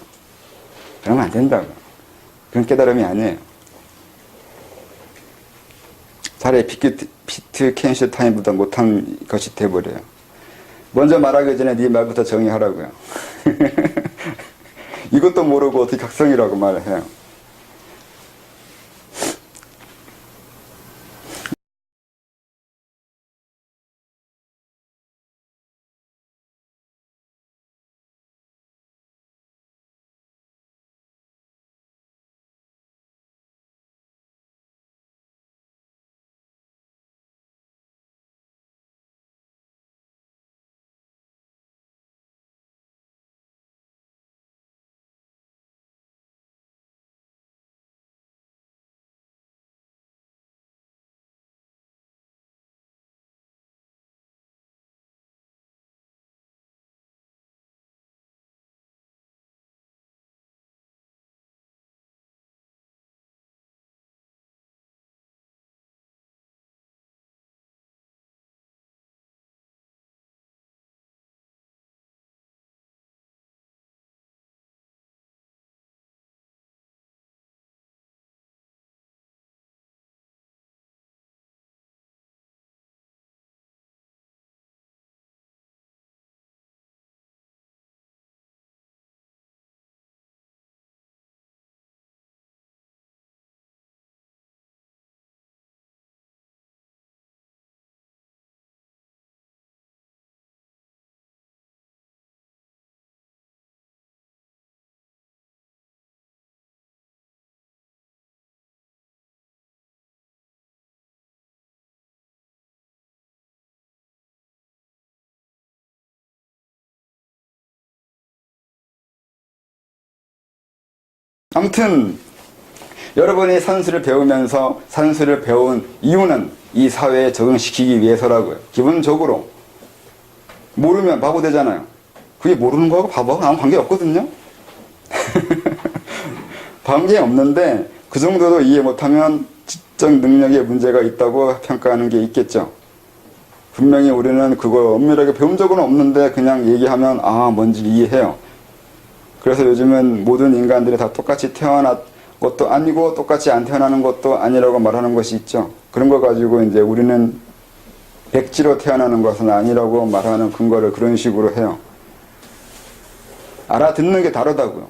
그러면 안 된다고요. 그런 깨달음이 아니에요. 차라리 비트켄슈타인보다 못한 것이 돼버려요. 먼저 말하기 전에 네 말부터 정의하라고요. 이것도 모르고 어떻게 각성이라고 말을 해요. 아무튼 여러분이 산수를 배우면서 산수를 배운 이유는 이 사회에 적응시키기 위해서라고요. 기본적으로 모르면 바보 되잖아요. 그게 모르는 거하고 바보하고 아무 관계 없거든요. 관계 없는데 그 정도도 이해 못하면 지적 능력에 문제가 있다고 평가하는 게 있겠죠. 분명히 우리는 그걸 엄밀하게 배운 적은 없는데 그냥 얘기하면 뭔지 이해해요. 그래서 요즘은 모든 인간들이 다 똑같이 태어난 것도 아니고 똑같이 안 태어나는 것도 아니라고 말하는 것이 있죠. 그런 거 가지고 이제 우리는 백지로 태어나는 것은 아니라고 말하는 근거를 그런 식으로 해요. 알아듣는 게 다르다고요.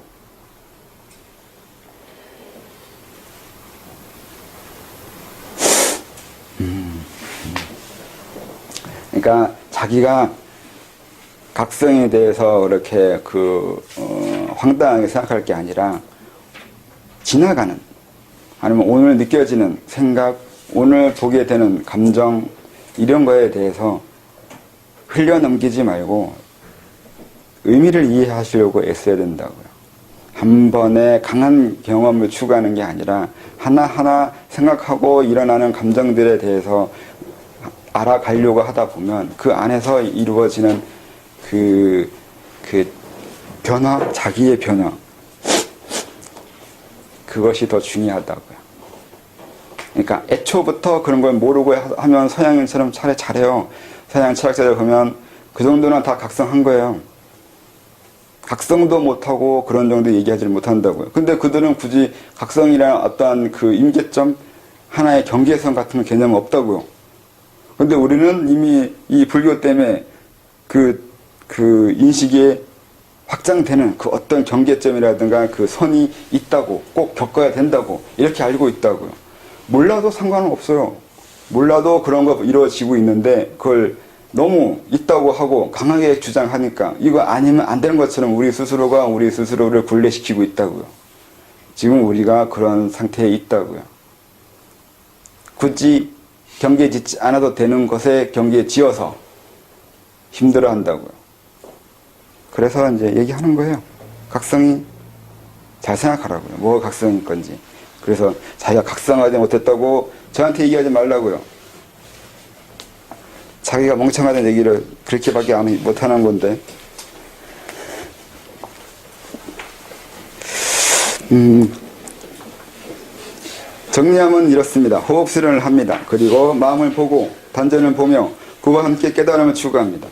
그러니까 자기가 각성에 대해서 이렇게 황당하게 생각할 게 아니라 지나가는, 아니면 오늘 느껴지는 생각, 오늘 보게 되는 감정, 이런 거에 대해서 흘려넘기지 말고 의미를 이해하시려고 애써야 된다고요. 한 번에 강한 경험을 추구하는 게 아니라 하나하나 생각하고 일어나는 감정들에 대해서 알아가려고 하다 보면 그 안에서 이루어지는 그 변화, 자기의 변화, 그것이 더 중요하다고요. 그러니까 애초부터 그런 걸 모르고 하면 서양인처럼 차라리 잘해요. 서양 철학자들 보면 그 정도는 다 각성한 거예요. 각성도 못하고 그런 정도 얘기하지 못한다고요. 근데 그들은 굳이 각성이라는 어떠한 그 임계점, 하나의 경계선 같은 개념은 없다고요. 근데 우리는 이미 이 불교 때문에 그 인식이 확장되는 그 어떤 경계점이라든가 그 선이 있다고, 꼭 겪어야 된다고 이렇게 알고 있다고요. 몰라도 상관은 없어요. 몰라도 그런 거 이루어지고 있는데 그걸 너무 있다고 하고 강하게 주장하니까 이거 아니면 안 되는 것처럼 우리 스스로가 우리 스스로를 굴레시키고 있다고요. 지금 우리가 그런 상태에 있다고요. 굳이 경계 짓지 않아도 되는 것에 경계 지어서 힘들어 한다고요. 그래서 이제 얘기하는 거예요. 각성이, 잘 생각하라고요. 뭐가 각성일 건지. 그래서 자기가 각성하지 못했다고 저한테 얘기하지 말라고요. 자기가 멍청하다는 얘기를 그렇게밖에 못하는 건데. 정리하면 이렇습니다. 호흡 수련을 합니다. 그리고 마음을 보고 단전을 보며 그와 함께 깨달음을 추구합니다.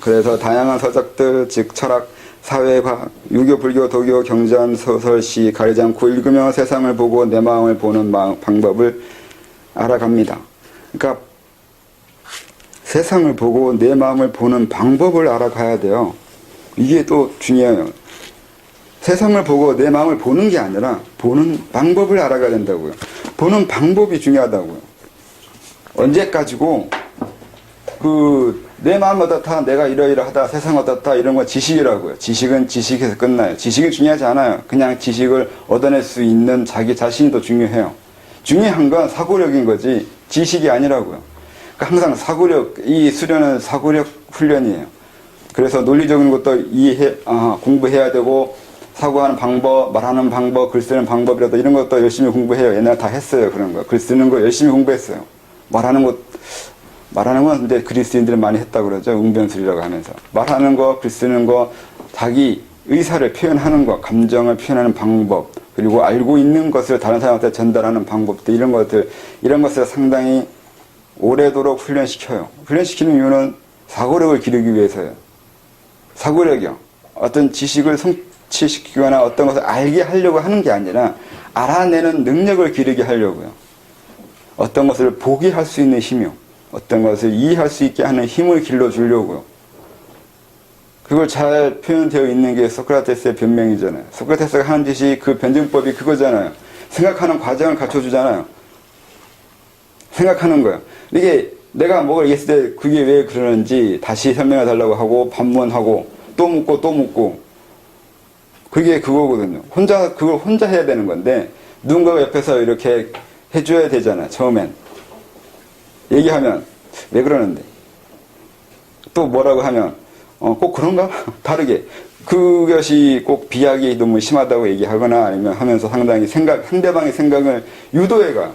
그래서 다양한 서적들, 즉 철학, 사회과학, 유교, 불교, 도교, 경전, 소설, 시 가리지 않고 읽으며 세상을 보고 내 마음을 보는 방법을 알아갑니다. 그러니까 세상을 보고 내 마음을 보는 방법을 알아가야 돼요. 이게 또 중요해요. 세상을 보고 내 마음을 보는 게 아니라 보는 방법을 알아가야 된다고요. 보는 방법이 중요하다고요. 언제까지고 내 마음 어떻다, 내가 이러이러하다, 세상 어떻다, 이런 건 지식이라고요. 지식은 지식에서 끝나요. 지식이 중요하지 않아요. 그냥 지식을 얻어낼 수 있는 자기 자신이 더 중요해요. 중요한 건 사고력인 거지 지식이 아니라고요. 그러니까 항상 사고력, 이 수련은 사고력 훈련이에요. 그래서 논리적인 것도 공부해야 되고, 사고하는 방법, 말하는 방법, 글 쓰는 방법이라도 이런 것도 열심히 공부해요. 옛날에 다 했어요. 그런 거. 글 쓰는 거 열심히 공부했어요. 말하는 건 근데 그리스인들이 많이 했다고 그러죠. 웅변술이라고 하면서. 말하는 거, 글 쓰는 거, 자기 의사를 표현하는 거, 감정을 표현하는 방법, 그리고 알고 있는 것을 다른 사람한테 전달하는 방법들, 이런 것을 상당히 오래도록 훈련시켜요. 훈련시키는 이유는 사고력을 기르기 위해서요. 사고력이요. 어떤 지식을 성취시키거나 어떤 것을 알게 하려고 하는 게 아니라 알아내는 능력을 기르게 하려고요. 어떤 것을 보게 할 수 있는 힘이요. 어떤 것을 이해할 수 있게 하는 힘을 길러주려고요. 그걸 잘 표현되어 있는 게 소크라테스의 변명이잖아요. 소크라테스가 하는 짓이 그 변증법이 그거잖아요. 생각하는 과정을 갖춰주잖아요. 생각하는 거예요. 이게 내가 뭐를 얘기했을 때 그게 왜 그러는지 다시 설명해 달라고 하고 반문하고 또 묻고 또 묻고, 그게 그거거든요. 그걸 혼자 해야 되는 건데 누군가가 옆에서 이렇게 해줘야 되잖아요. 처음엔 얘기하면 왜 그러는데, 또 뭐라고 하면 꼭 그런가? 다르게 그것이 꼭 비약이 너무 심하다고 얘기하거나 아니면 하면서 상당히 상대방의 생각을 유도해가.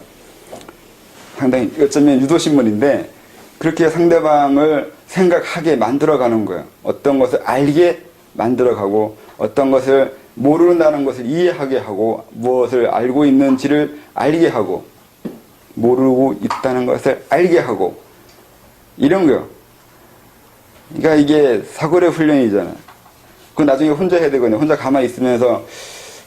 상당히 어쩌면 유도신문인데, 그렇게 상대방을 생각하게 만들어가는 거예요. 어떤 것을 알게 만들어가고, 어떤 것을 모른다는 것을 이해하게 하고, 무엇을 알고 있는지를 알게 하고, 모르고 있다는 것을 알게 하고, 이런 거요. 그러니까 이게 사고의 훈련이잖아요. 그건 나중에 혼자 해야 되거든요. 혼자 가만히 있으면서,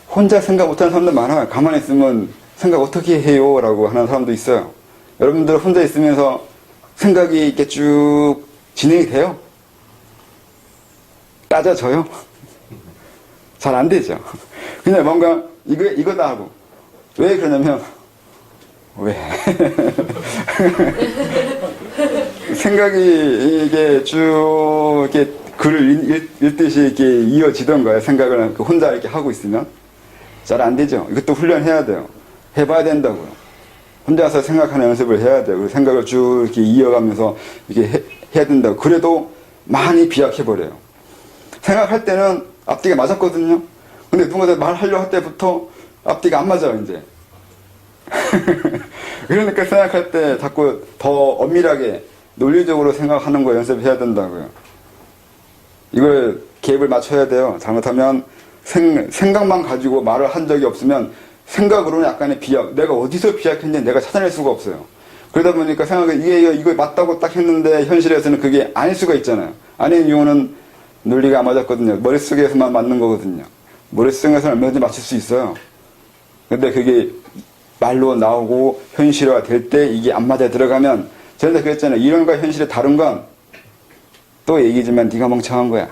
혼자 생각 못하는 사람도 많아요. 가만히 있으면 생각 어떻게 해요? 라고 하는 사람도 있어요. 여러분들 혼자 있으면서 생각이 이렇게 쭉 진행이 돼요? 따져져요? 잘 안 되죠. 그냥 뭔가 이거다 하고. 왜 그러냐면, 왜? 생각이 이게 쭉 이렇게 글을 읽듯이 이렇게 이어지던 거예요. 생각을 혼자 이렇게 하고 있으면. 잘 안 되죠. 이것도 훈련해야 돼요. 해봐야 된다고요. 혼자서 생각하는 연습을 해야 돼요. 그리고 생각을 쭉 이렇게 이어가면서 이렇게 해야 된다고. 그래도 많이 비약해버려요. 생각할 때는 앞뒤가 맞았거든요. 근데 누군가 말하려고 할 때부터 앞뒤가 안 맞아요, 이제. 그러니까 생각할 때 자꾸 더 엄밀하게 논리적으로 생각하는 거 연습해야 된다고요. 이걸 갭을 맞춰야 돼요. 잘못하면 생각만 가지고 말을 한 적이 없으면 생각으로는 약간의 비약, 내가 어디서 비약했는지 내가 찾아낼 수가 없어요. 그러다 보니까 생각이 이거 맞다고 딱 했는데 현실에서는 그게 아닐 수가 있잖아요. 아닌 이유는 논리가 안 맞았거든요. 머릿속에서만 맞는 거거든요. 머릿속에서는 얼마든지 맞출 수 있어요. 근데 그게 말로 나오고 현실화 될 때 이게 안 맞아 들어가면, 전에 그랬잖아요. 이론과 현실이 다른 건 또 얘기지만 네가 멍청한 거야.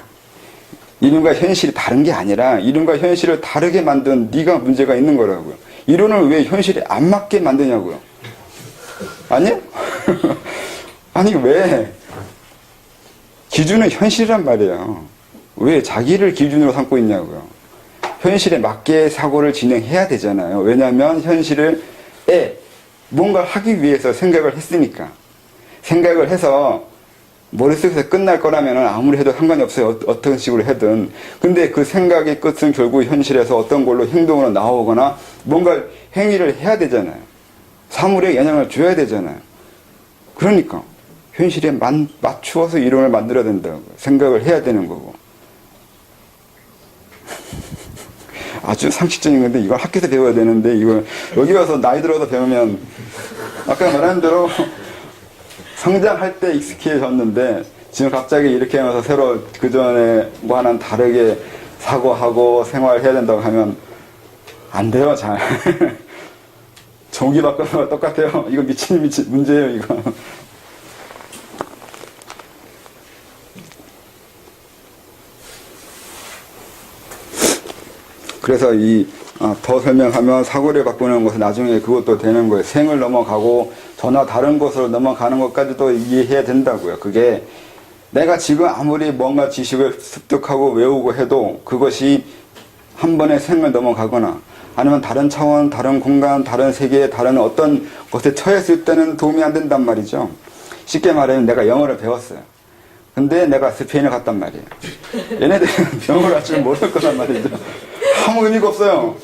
이론과 현실이 다른 게 아니라 이론과 현실을 다르게 만든 네가 문제가 있는 거라고요. 이론을 왜 현실에 안 맞게 만드냐고요. 아니요? 아니 왜? 기준은 현실이란 말이에요. 왜 자기를 기준으로 삼고 있냐고요. 현실에 맞게 사고를 진행해야 되잖아요. 왜냐하면 현실에 뭔가를 하기 위해서 생각을 했으니까. 생각을 해서 머릿속에서 끝날 거라면 아무리 해도 상관이 없어요. 어떤 식으로 하든. 근데 그 생각의 끝은 결국 현실에서 어떤 걸로 행동으로 나오거나 뭔가 행위를 해야 되잖아요. 사물에 영향을 줘야 되잖아요. 그러니까 현실에 맞추어서 이론을 만들어야 된다고. 생각을 해야 되는 거고. 아주 상식적인 건데 이걸 학교에서 배워야 되는데 이걸 여기 와서 나이 들어서 배우면 아까 말한 대로 성장할 때 익숙해졌는데 지금 갑자기 이렇게 하면서 새로 그전에 뭐 하나는 다르게 사고하고 생활해야 된다고 하면 안 돼요. 잘. 종기 바꿔서 똑같아요. 이거 미친 문제예요. 이거. 그래서 더 설명하면 사고를 바꾸는 것은 나중에 그것도 되는 거예요. 생을 넘어가고 전화 다른 것으로 넘어가는 것까지도 이해해야 된다고요. 그게 내가 지금 아무리 뭔가 지식을 습득하고 외우고 해도 그것이 한 번에 생을 넘어가거나 아니면 다른 차원, 다른 공간, 다른 세계, 다른 어떤 것에 처했을 때는 도움이 안 된단 말이죠. 쉽게 말하면 내가 영어를 배웠어요. 근데 내가 스페인을 갔단 말이에요. 얘네들은 영어를 할 줄 모를 거란 말이죠. 아무 의미가 없어요.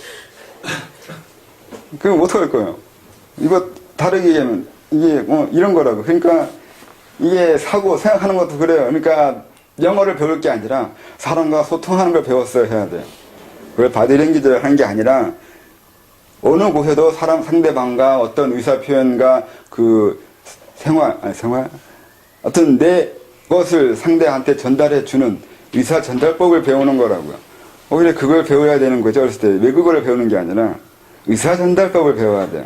그럼 어떡할 거예요? 이거 다르게 얘기하면 이게 이런 거라고. 그러니까 이게 생각하는 것도 그래요. 그러니까 영어를 배울 게 아니라 사람과 소통하는 걸 배웠어야 해야 돼요. 그걸 바디랭귀지를 하는 게 아니라 어느 곳에도 상대방과 어떤 의사표현과 그 생활 어떤 내 것을 상대한테 전달해 주는 의사 전달법을 배우는 거라고요. 오히려 그걸 배워야 되는 거죠. 어렸을 때 외국어를 배우는 게 아니라 의사 전달법을 배워야 돼요.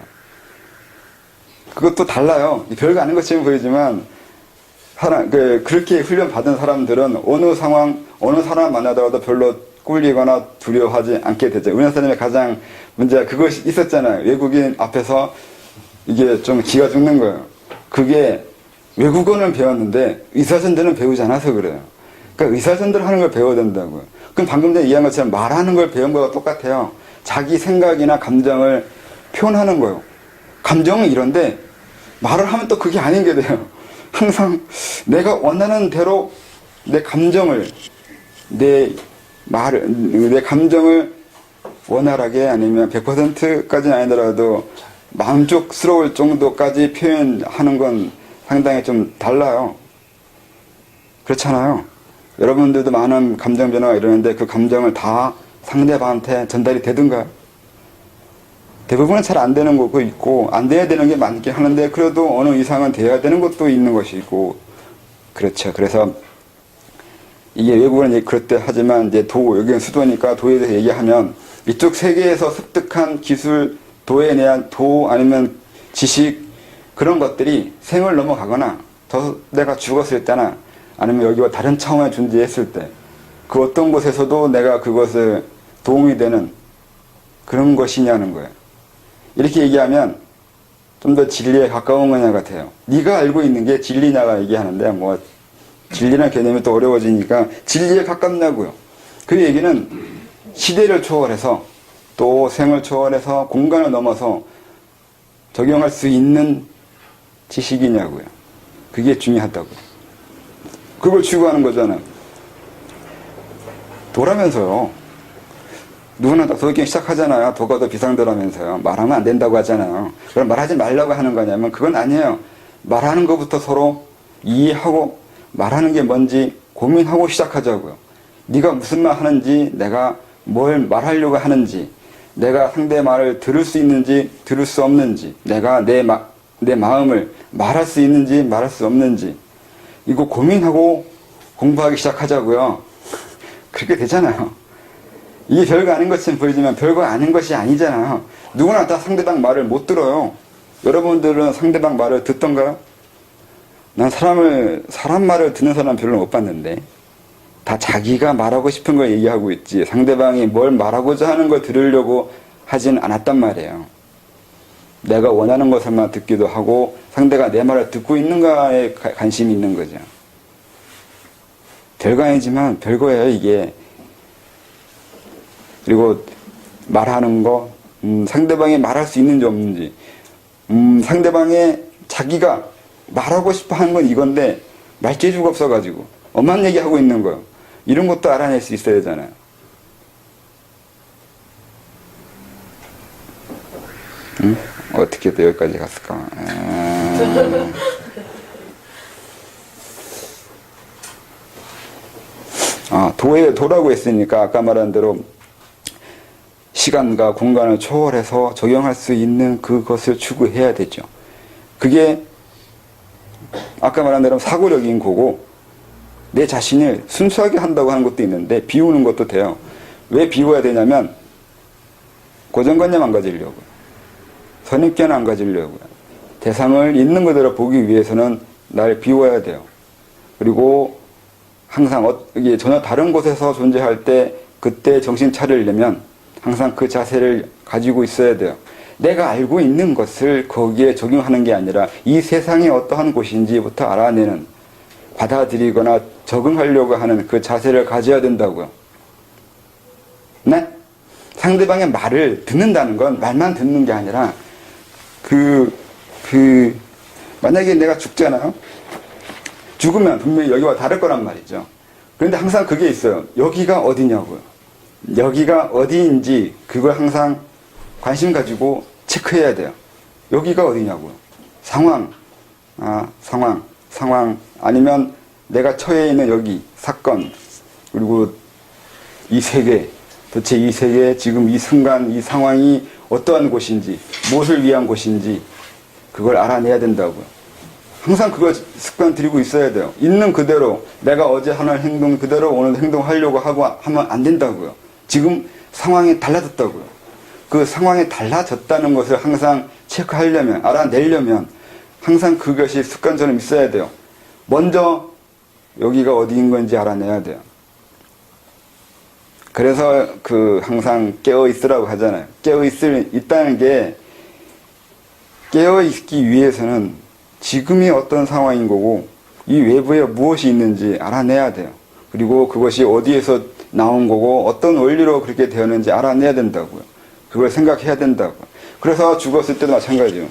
그것도 달라요. 별거 아닌 것처럼 보이지만 그렇게 훈련 받은 사람들은 어느 사람 만나더라도 별로 꿀리거나 두려워하지 않게 되죠. 우리나라 사람의 가장 문제가 그것이 있었잖아요. 외국인 앞에서 이게 좀 기가 죽는 거예요. 그게 외국어는 배웠는데 의사전달은 배우지 않아서 그래요. 그러니까 의사전달 하는 걸 배워야 된다고요. 그럼 방금 전에 이해한 것처럼 말하는 걸 배운 거와 똑같아요. 자기 생각이나 감정을 표현하는 거예요. 감정은 이런데 말을 하면 또 그게 아닌 게 돼요. 항상 내가 원하는 대로 내 감정을, 내 내 감정을 원활하게 아니면 100%까지는 아니더라도 만족스러울 정도까지 표현하는 건 상당히 좀 달라요. 그렇잖아요. 여러분들도 많은 감정 변화가 이러는데 그 감정을 다 상대방한테 전달이 되든가요? 대부분은 잘 안 되는 것도 있고 안 돼야 되는 게 많긴 하는데 그래도 어느 이상은 돼야 되는 것도 있는 것이고 그렇죠. 그래서 이게 외국어는 이제 그렇대 하지만 이제 여기는 수도니까 도에 대해서 얘기하면 이쪽 세계에서 습득한 기술, 도에 대한 아니면 지식 그런 것들이 생을 넘어가거나 내가 죽었을 때나 아니면 여기와 다른 차원에 존재했을 때 그 어떤 곳에서도 내가 그것을 도움이 되는 그런 것이냐는 거예요. 이렇게 얘기하면 좀 더 진리에 가까운 거냐 같아요. 네가 알고 있는 게 진리냐가 얘기하는데 뭐 진리라는 개념이 또 어려워지니까 진리에 가깝냐고요. 그 얘기는 시대를 초월해서 또 생을 초월해서 공간을 넘어서 적용할 수 있는 지식이냐고요. 그게 중요하다고요. 그걸 추구하는 거잖아요. 도라면서요. 누구나 다 도덕경 시작하잖아요. 도가 더 비상도라면서요. 말하면 안 된다고 하잖아요. 그럼 말하지 말라고 하는 거냐면 그건 아니에요. 말하는 것부터 서로 이해하고 말하는 게 뭔지 고민하고 시작하자고요. 네가 무슨 말 하는지, 내가 뭘 말하려고 하는지, 내가 상대의 말을 들을 수 있는지 들을 수 없는지, 내가 내 마음을 말할 수 있는지 말할 수 없는지 이거 고민하고 공부하기 시작하자고요. 그렇게 되잖아요. 이게 별거 아닌 것처럼 보이지만 별거 아닌 것이 아니잖아요. 누구나 다 상대방 말을 못 들어요. 여러분들은 상대방 말을 듣던가요? 난 사람 말을 듣는 사람 별로 못 봤는데 다 자기가 말하고 싶은 걸 얘기하고 있지 상대방이 뭘 말하고자 하는 걸 들으려고 하진 않았단 말이에요. 내가 원하는 것을만 듣기도 하고 상대가 내 말을 듣고 있는가에 관심이 있는 거죠. 별거 아니지만 별거예요 이게. 그리고 말하는 거 상대방이 말할 수 있는지 없는지 상대방의 자기가 말하고 싶어 하는 건 이건데 말재주가 없어가지고 엄한 얘기하고 있는 거예요. 이런 것도 알아낼 수 있어야 되잖아요. 응? 어떻게 또 여기까지 갔을까? 도라고 했으니까 아까 말한 대로 시간과 공간을 초월해서 적용할 수 있는 그것을 추구해야 되죠. 그게 아까 말한 대로 사고력인 거고 내 자신을 순수하게 한다고 하는 것도 있는데 비우는 것도 돼요. 왜 비워야 되냐면 고정관념 안 가지려고요. 선입견 안 가지려고요. 대상을 있는 그대로 보기 위해서는 날 비워야 돼요. 그리고 항상 이게 전혀 다른 곳에서 존재할 때 그때 정신 차리려면 항상 그 자세를 가지고 있어야 돼요. 내가 알고 있는 것을 거기에 적용하는 게 아니라 이 세상이 어떠한 곳인지부터 알아내는 받아들이거나 적응하려고 하는 그 자세를 가져야 된다고요. 네? 상대방의 말을 듣는다는 건 말만 듣는 게 아니라 만약에 내가 죽잖아요. 죽으면 분명히 여기와 다를 거란 말이죠. 그런데 항상 그게 있어요. 여기가 어디냐고요. 여기가 어디인지 그걸 항상 관심 가지고 체크해야 돼요. 여기가 어디냐고요. 상황 아니면 내가 처해 있는 여기 사건 그리고 이 세계 도대체 이 세계 지금 이 순간 이 상황이 어떠한 곳인지 무엇을 위한 곳인지 그걸 알아내야 된다고요. 항상 그걸 습관 들이고 있어야 돼요. 있는 그대로 내가 어제 하는 행동 그대로 오늘 행동하려고 하면 안 된다고요. 지금 상황이 달라졌다고요. 그 상황이 달라졌다는 것을 항상 체크하려면 알아내려면 항상 그것이 습관처럼 있어야 돼요. 먼저 여기가 어디인 건지 알아내야 돼요. 그래서 항상 깨어 있으라고 하잖아요. 있다는 게 깨어 있기 위해서는 지금이 어떤 상황인 거고 이 외부에 무엇이 있는지 알아내야 돼요. 그리고 그것이 어디에서 나온 거고 어떤 원리로 그렇게 되었는지 알아내야 된다고요. 그걸 생각해야 된다고요. 그래서 죽었을 때도 마찬가지예요.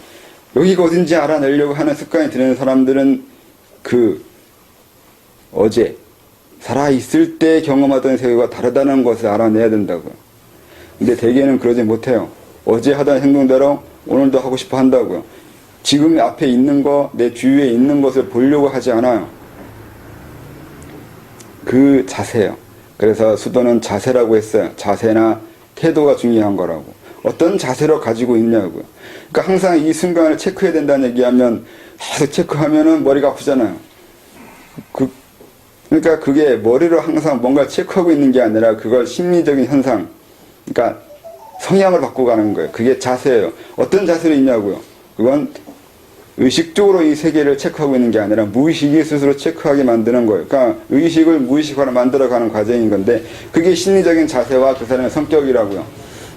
여기가 어딘지 알아내려고 하는 습관이 드는 사람들은 어제 살아있을 때 경험하던 세계가 다르다는 것을 알아내야 된다고요. 근데 대개는 그러지 못해요. 어제 하던 행동대로 오늘도 하고 싶어 한다고요. 지금 앞에 있는 거, 내 주위에 있는 것을 보려고 하지 않아요. 그 자세예요. 그래서 수도는 자세라고 했어요. 자세나 태도가 중요한 거라고. 어떤 자세로 가지고 있냐고요. 그러니까 항상 이 순간을 체크해야 된다는 얘기하면 계속 체크하면은 머리가 아프잖아요. 그러니까 그게 머리로 항상 뭔가 체크하고 있는 게 아니라 그걸 심리적인 현상, 그러니까 성향을 바꾸고 가는 거예요. 그게 자세예요. 어떤 자세로 있냐고요. 그건 의식적으로 이 세계를 체크하고 있는 게 아니라 무의식이 스스로 체크하게 만드는 거예요. 그러니까 의식을 무의식화로 만들어가는 과정인 건데 그게 심리적인 자세와 그 사람의 성격이라고요.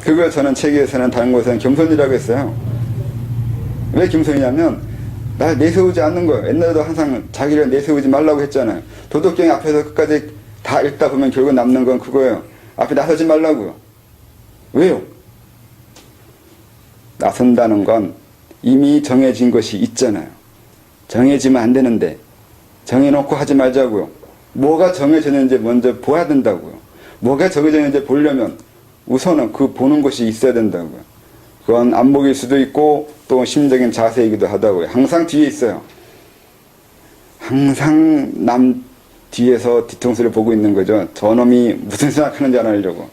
그걸 저는 책에서는 다른 곳에서는 겸손이라고 했어요. 왜 겸손이냐면 날 내세우지 않는 거예요. 옛날에도 항상 자기를 내세우지 말라고 했잖아요. 도덕경이 앞에서 끝까지 다 읽다 보면 결국 남는 건 그거예요. 앞에 나서지 말라고요. 왜요? 나선다는 건 이미 정해진 것이 있잖아요. 정해지면 안 되는데 정해놓고 하지 말자고요. 뭐가 정해졌는지 먼저 봐야 된다고요. 뭐가 정해졌는지 보려면 우선은 그 보는 것이 있어야 된다고요. 그건 안목일 수도 있고 또 심리적인 자세이기도 하다고요. 항상 뒤에 있어요. 항상 남 뒤에서 뒤통수를 보고 있는 거죠. 저놈이 무슨 생각하는지 알려고.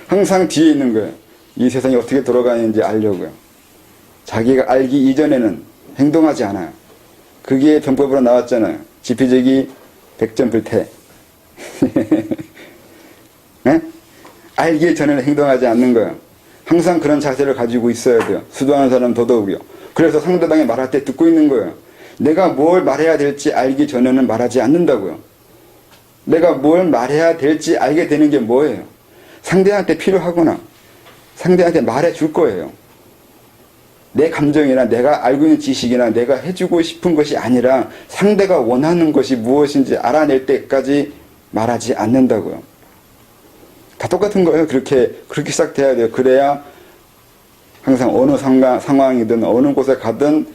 항상 뒤에 있는 거예요. 이 세상이 어떻게 돌아가는지 알려고요. 자기가 알기 이전에는 행동하지 않아요. 그게 병법으로 나왔잖아요. 지피지기 백전불태. 네? 알기 전에는 행동하지 않는 거예요. 항상 그런 자세를 가지고 있어야 돼요. 수도하는 사람은 더더욱이요. 그래서 상대방이 말할 때 듣고 있는 거예요. 내가 뭘 말해야 될지 알기 전에는 말하지 않는다고요. 내가 뭘 말해야 될지 알게 되는 게 뭐예요? 상대한테 필요하거나 상대한테 말해 줄 거예요. 내 감정이나 내가 알고 있는 지식이나 내가 해주고 싶은 것이 아니라 상대가 원하는 것이 무엇인지 알아낼 때까지 말하지 않는다고요. 다 똑같은 거예요. 그렇게 시작돼야 돼요. 그래야 항상 어느 상황이든 어느 곳에 가든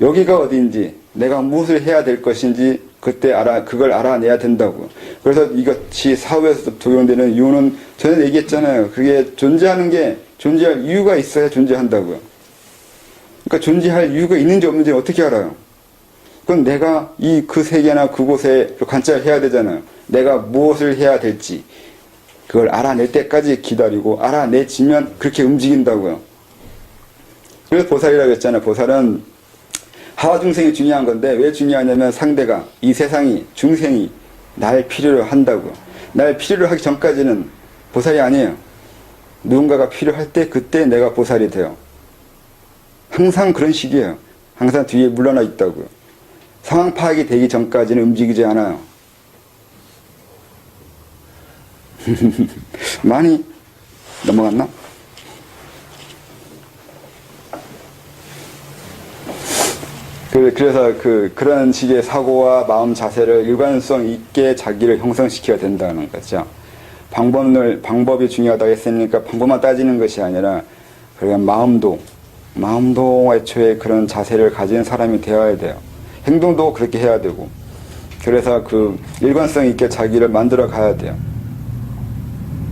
여기가 어디인지 내가 무엇을 해야 될 것인지 그걸 알아내야 된다고. 그래서 이것이 사후에서 적용되는 이유는 전에 얘기했잖아요. 그게 존재할 이유가 있어야 존재한다고요. 그러니까 존재할 이유가 있는지 없는지 어떻게 알아요? 그건 내가 그 세계나 그곳에 관찰을 해야 되잖아요. 내가 무엇을 해야 될지 그걸 알아낼 때까지 기다리고 알아내지면 그렇게 움직인다고요. 그래서 보살이라고 했잖아요. 보살은 하와중생이 중요한 건데 왜 중요하냐면 상대가 이 세상이 중생이 날 필요로 한다고요. 날 필요로 하기 전까지는 보살이 아니에요. 누군가가 필요할 때 그때 내가 보살이 돼요. 항상 그런 식이에요. 항상 뒤에 물러나 있다고요. 상황 파악이 되기 전까지는 움직이지 않아요. 많이 넘어갔나? 그래서 그런 식의 사고와 마음 자세를 일관성 있게 자기를 형성시켜야 된다는 거죠. 방법이 중요하다고 했으니까 방법만 따지는 것이 아니라 마음도 애초에 그런 자세를 가진 사람이 되어야 돼요. 행동도 그렇게 해야 되고. 그래서 일관성 있게 자기를 만들어 가야 돼요.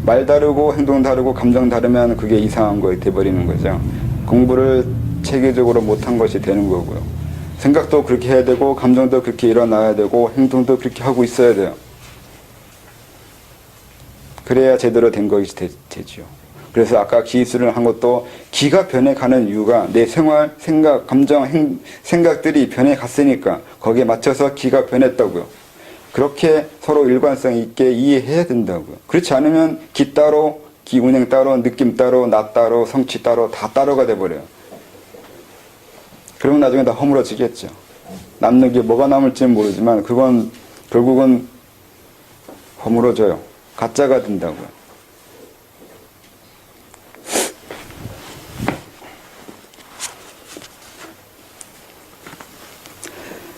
말 다르고 행동 다르고 감정 다르면 그게 이상한 거에 돼버리는 거죠. 공부를 체계적으로 못한 것이 되는 거고요. 생각도 그렇게 해야 되고 감정도 그렇게 일어나야 되고 행동도 그렇게 하고 있어야 돼요. 그래야 제대로 된 것이 되죠. 그래서 아까 기술을 한 것도 기가 변해가는 이유가 내 생활, 생각, 감정, 생각들이 변해갔으니까 거기에 맞춰서 기가 변했다고요. 그렇게 서로 일관성 있게 이해해야 된다고요. 그렇지 않으면 기 따로, 기 운행 따로, 느낌 따로, 나 따로, 성취 따로 다 따로가 돼버려요. 그러면 나중에 다 허물어지겠죠. 남는 게 뭐가 남을지는 모르지만 그건 결국은 허물어져요. 가짜가 된다고요.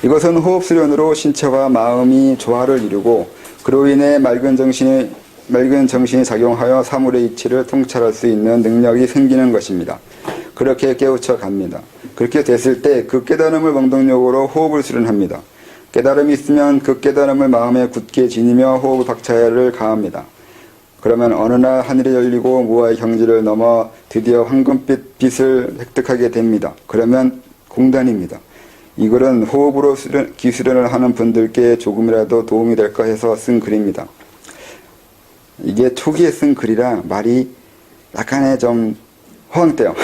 이것은 호흡 수련으로 신체와 마음이 조화를 이루고 그로 인해 맑은 정신이 작용하여 사물의 이치를 통찰할 수 있는 능력이 생기는 것입니다. 그렇게 깨우쳐 갑니다. 그렇게 됐을 때 그 깨달음을 원동력으로 호흡을 수련합니다. 깨달음이 있으면 그 깨달음을 마음에 굳게 지니며 호흡 박차를 가합니다. 그러면 어느 날 하늘이 열리고 무아의 경지를 넘어 드디어 황금빛 빛을 획득하게 됩니다. 그러면 공단입니다. 이 글은 호흡으로 기수련을 하는 분들께 조금이라도 도움이 될까 해서 쓴 글입니다. 이게 초기에 쓴 글이라 말이 약간의 좀 허황돼요.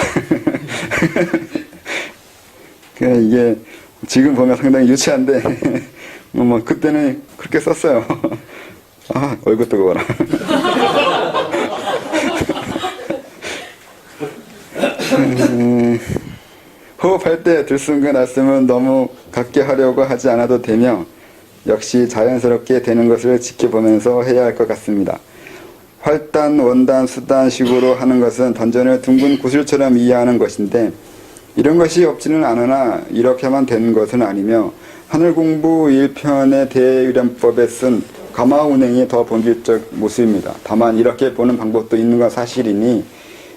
이게 지금 보면 상당히 유치한데 뭐 그때는 그렇게 썼어요. 아, 얼굴 뜨거워라. 호흡할 때 들숨과 날숨은 너무 갖게 하려고 하지 않아도 되며 역시 자연스럽게 되는 것을 지켜보면서 해야 할 것 같습니다. 활단, 원단, 수단식으로 하는 것은 던전을 둥근 구슬처럼 이해하는 것인데 이런 것이 없지는 않으나 이렇게만 되는 것은 아니며 하늘공부 1편의 대유련법에 쓴 가마운행이 더 본질적 모습입니다. 다만 이렇게 보는 방법도 있는 건 사실이니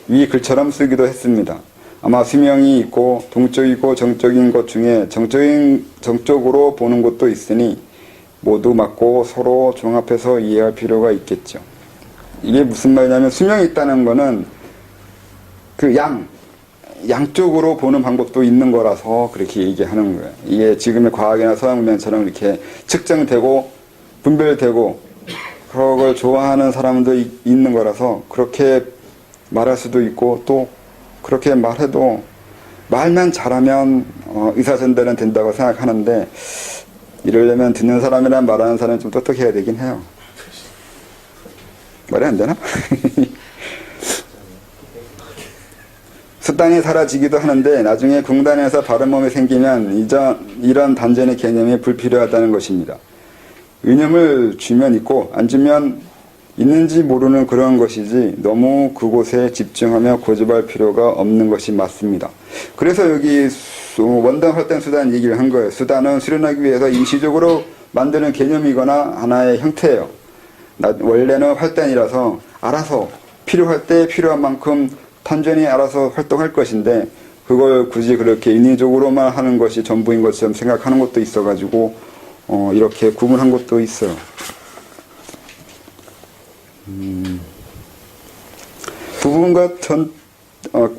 위 글처럼 쓰기도 했습니다. 아마 수명이 있고 동적이고 정적인 것 중에 정적으로 보는 것도 있으니 모두 맞고 서로 종합해서 이해할 필요가 있겠죠. 이게 무슨 말이냐면 수명이 있다는 거는 그 양쪽으로 보는 방법도 있는 거라서 그렇게 얘기하는 거예요. 이게 지금의 과학이나 서양문명처럼 이렇게 측정되고 분별되고 그런 걸 좋아하는 사람도 있는 거라서 그렇게 말할 수도 있고 또 그렇게 말해도 말만 잘하면 의사 전달은 된다고 생각하는데 이러려면 듣는 사람이랑 말하는 사람은 좀 똑똑해야 되긴 해요. 말이 안 되나? 수단이 사라지기도 하는데 나중에 궁단에서 바른 몸이 생기면 이런 단전의 개념이 불필요하다는 것입니다. 의념을 주면 있고 안 주면 있는지 모르는 그런 것이지 너무 그곳에 집중하며 고집할 필요가 없는 것이 맞습니다. 그래서 여기 원단, 활단, 수단 얘기를 한 거예요. 수단은 수련하기 위해서 임시적으로 만드는 개념이거나 하나의 형태예요. 원래는 활단이라서 알아서 필요할 때 필요한 만큼 탄전히 알아서 활동할 것인데 그걸 굳이 그렇게 인위적으로만 하는 것이 전부인 것처럼 생각하는 것도 있어가지고 이렇게 구분한 것도 있어요. 부분과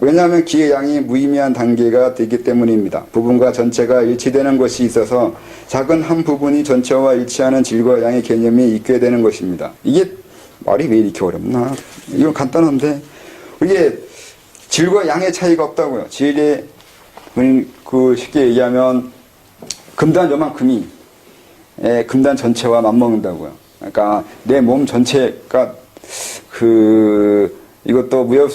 왜냐하면 기의 양이 무의미한 단계가 되기 때문입니다. 부분과 전체가 일치되는 것이 있어서 작은 한 부분이 전체와 일치하는 질과 양의 개념이 있게 되는 것입니다. 이게 말이 왜 이렇게 어렵나? 이건 간단한데 이게 질과 양의 차이가 없다고요. 질의 쉽게 얘기하면 금단 요만큼이 금단 전체와 맞먹는다고요. 그러니까 내 몸 전체가 이것도 무협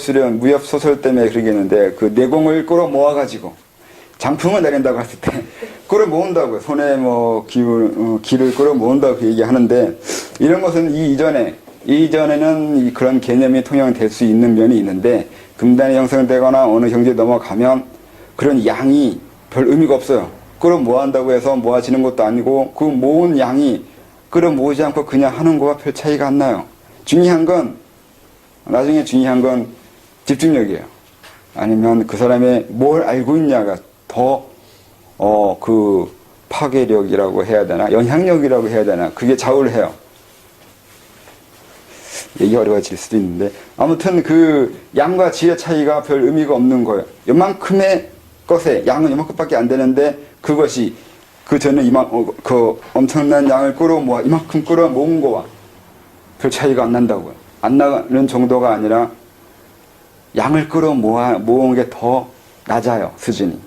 소설 때문에 그러겠는데 그 내공을 끌어 모아가지고 장풍을 내린다고 했을 때 끌어 모은다고요. 손에 기를 끌어 모은다고 얘기하는데 이런 것은 이전에는 그런 개념이 통용될 수 있는 면이 있는데 금단이 형성되거나 어느 경지에 넘어가면 그런 양이 별 의미가 없어요. 끌어 모아한다고 해서 모아지는 것도 아니고 그 모은 양이 끌어 모으지 않고 그냥 하는 거와 별 차이가 안 나요. 나중에 중요한 건 집중력이에요. 아니면 그 사람의 뭘 알고 있냐가 더 그 파괴력이라고 해야 되나 영향력이라고 해야 되나 그게 좌우를 해요. 얘기가 어려워질 수도 있는데 아무튼 그 양과 질의 차이가 별 의미가 없는 거예요. 요만큼의 것에 양은 요만큼밖에 안 되는데 그것이 그 전에 그 엄청난 양을 이만큼 끌어 모은 거와 별 차이가 안 난다고요. 안 나는 정도가 아니라 양을 끌어 모은 게 더 낮아요, 수준이.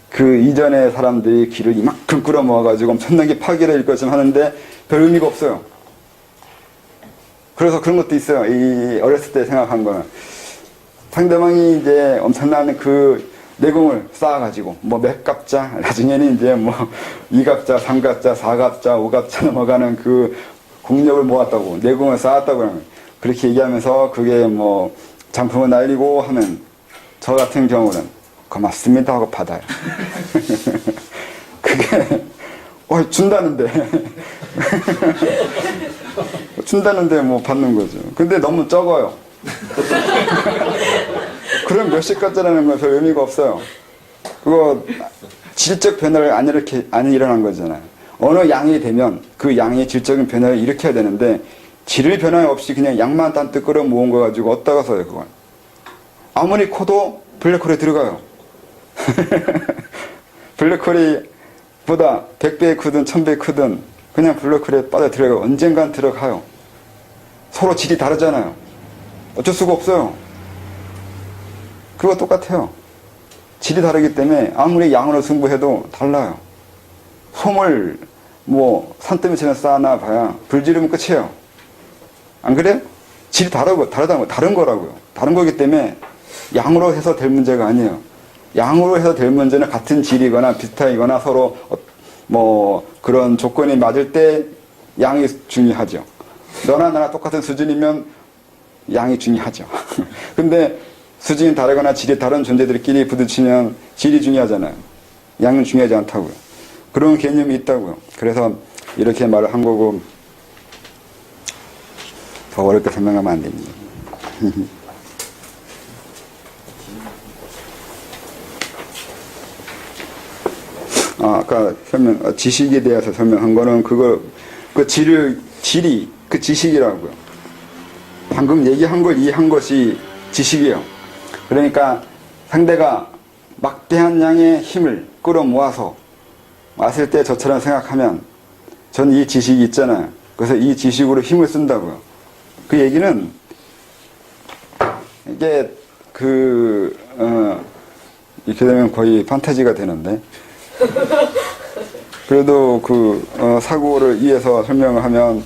그 이전의 사람들이 기를 이만큼 끌어 모아가지고 엄청나게 파괴를 일것처럼 하는데 별 의미가 없어요. 그래서 그런 것도 있어요. 이 어렸을 때 생각한 거는. 상대방이 이제 엄청난 그 내공을 쌓아가지고, 몇 갑자, 나중에는 이제 2갑자, 3갑자, 4갑자, 5갑자 넘어가는 그 공력을 모았다고, 내공을 쌓았다고 하는 거예요. 그렇게 얘기하면서 그게 장풍을 날리고 하면 저 같은 경우는 고맙습니다 하고 받아요. 그게 준다는데 받는 거죠. 근데 너무 적어요. 그럼 몇십 가짜라는 건 별 의미가 없어요. 그거 질적 변화를 안 일어난 거잖아요. 어느 양이 되면 그 양이 질적인 변화를 일으켜야 되는데 질의 변화 없이 그냥 양만 단뜻 끌어 모은 거 가지고 어디다가 써요 그걸. 아무리 커도 블랙홀에 들어가요. 블랙홀이 보다 100배 크든 1000배 크든 그냥 블랙홀에 빠져 들어가요. 언젠간 들어가요. 서로 질이 다르잖아요. 어쩔 수가 없어요. 그거 똑같아요. 질이 다르기 때문에 아무리 양으로 승부해도 달라요. 솜을 뭐 산더미처럼 쌓아놔 봐야 불 지르면 끝이에요. 안 그래요? 질이 다른 거라고요. 다른 거기 때문에 양으로 해서 될 문제가 아니에요. 양으로 해서 될 문제는 같은 질이거나 비슷하거나 서로 뭐 그런 조건이 맞을 때 양이 중요하죠. 너나 나나 똑같은 수준이면 양이 중요하죠. 근데 수준이 다르거나 질이 다른 존재들끼리 부딪히면 질이 중요하잖아요. 양은 중요하지 않다고요. 그런 개념이 있다고요. 그래서 이렇게 말을 한 거고 더 어렵게 설명하면 안 됩니다. 아까 지식에 대해서 설명한 거는 그 질이 그 지식이라고요. 방금 얘기한 걸 이해한 것이 지식이에요. 그러니까 상대가 막대한 양의 힘을 끌어모아서 왔을 때 저처럼 생각하면 전 이 지식이 있잖아요. 그래서 이 지식으로 힘을 쓴다고요. 그 얘기는 이게 이렇게 되면 거의 판타지가 되는데 그래도 사고를 이해해서 설명을 하면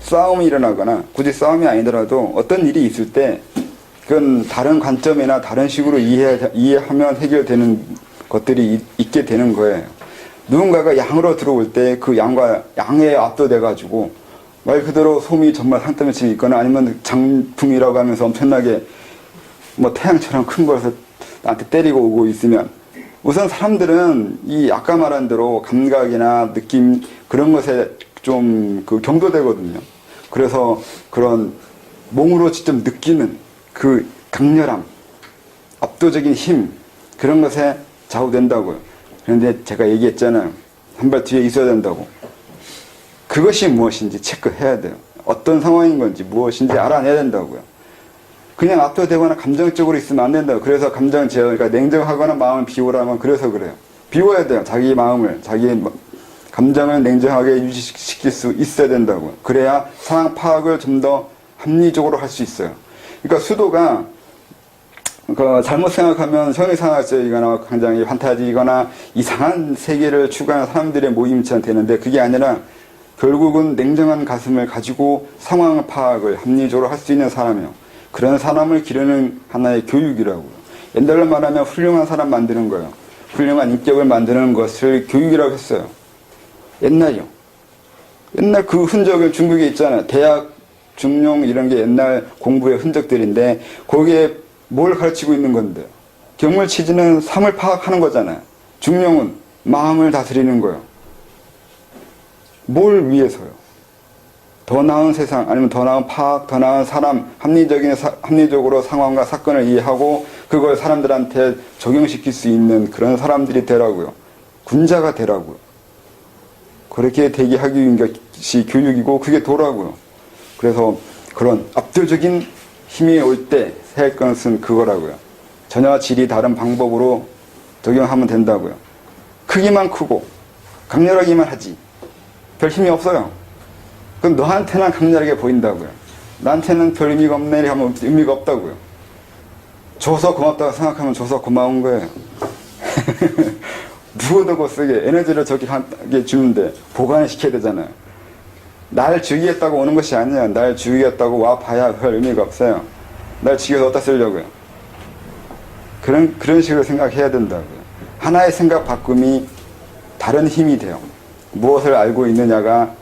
싸움이 일어나거나 굳이 싸움이 아니더라도 어떤 일이 있을 때 그건 다른 관점이나 다른 식으로 이해하면 해결되는 것들이 있게 되는 거예요. 누군가가 양으로 들어올 때 그 양에 압도돼가지고 말 그대로 솜이 정말 산더미처럼 있거나 아니면 장풍이라고 하면서 엄청나게 뭐 태양처럼 큰 것을 나한테 때리고 오고 있으면 우선 사람들은 이 아까 말한 대로 감각이나 느낌 그런 것에 좀 경도되거든요. 그래서 그런 몸으로 직접 느끼는 그 강렬함, 압도적인 힘 그런 것에 좌우된다고요. 그런데 제가 얘기했잖아요. 한 발 뒤에 있어야 된다고. 그것이 무엇인지 체크해야 돼요. 어떤 상황인 건지 무엇인지 알아내야 된다고요. 그냥 압도되거나 감정적으로 있으면 안 된다고. 그래서 감정 제어, 그러니까 냉정하거나 마음을 비우라면 그래서 그래요. 비워야 돼요. 자기 마음을, 자기 감정을 냉정하게 유지시킬 수 있어야 된다고요. 그래야 상황 파악을 좀 더 합리적으로 할 수 있어요. 그러니까 수도가 잘못 생각하면 형이상학적이거나 굉장히 판타지이거나 이상한 세계를 추구하는 사람들의 모임처럼 되는데 그게 아니라 결국은 냉정한 가슴을 가지고 상황 파악을 합리적으로 할 수 있는 사람이요. 그런 사람을 기르는 하나의 교육이라고요. 옛날로 말하면 훌륭한 사람 만드는 거예요. 훌륭한 인격을 만드는 것을 교육이라고 했어요. 옛날이요. 옛날 그 흔적을 중국에 있잖아요. 대학, 중용 이런 게 옛날 공부의 흔적들인데 거기에 뭘 가르치고 있는 건데 경물치지는 삶을 파악하는 거잖아요. 중용은 마음을 다스리는 거예요. 뭘 위해서요? 더 나은 세상 아니면 더 나은 파악, 더 나은 사람, 합리적으로 상황과 사건을 이해하고 그걸 사람들한테 적용시킬 수 있는 그런 사람들이 되라고요. 군자가 되라고요. 그렇게 되게 하기 위한 것이 교육이고 그게 도라고요. 그래서 그런 압도적인 힘이 올 때 할 것은 그거라고요. 전혀 질이 다른 방법으로 적용하면 된다고요. 크기만 크고 강렬하기만 하지 별 힘이 없어요. 그럼 너한테는 강렬하게 보인다고요. 나한테는 별 의미가 없네 하면 의미가 없다고요. 줘서 고맙다고 생각하면 줘서 고마운 거예요. 누구도 못 쓰게 에너지를 저기하게 주는데 보관을 시켜야 되잖아요. 날 주기했다고 오는 것이 아니에요. 날 주기했다고 와 봐야 별 의미가 없어요. 날 죽여서 어디다 쓰려고요. 그런 식으로 생각해야 된다고요. 하나의 생각 바꿈이 다른 힘이 돼요. 무엇을 알고 있느냐가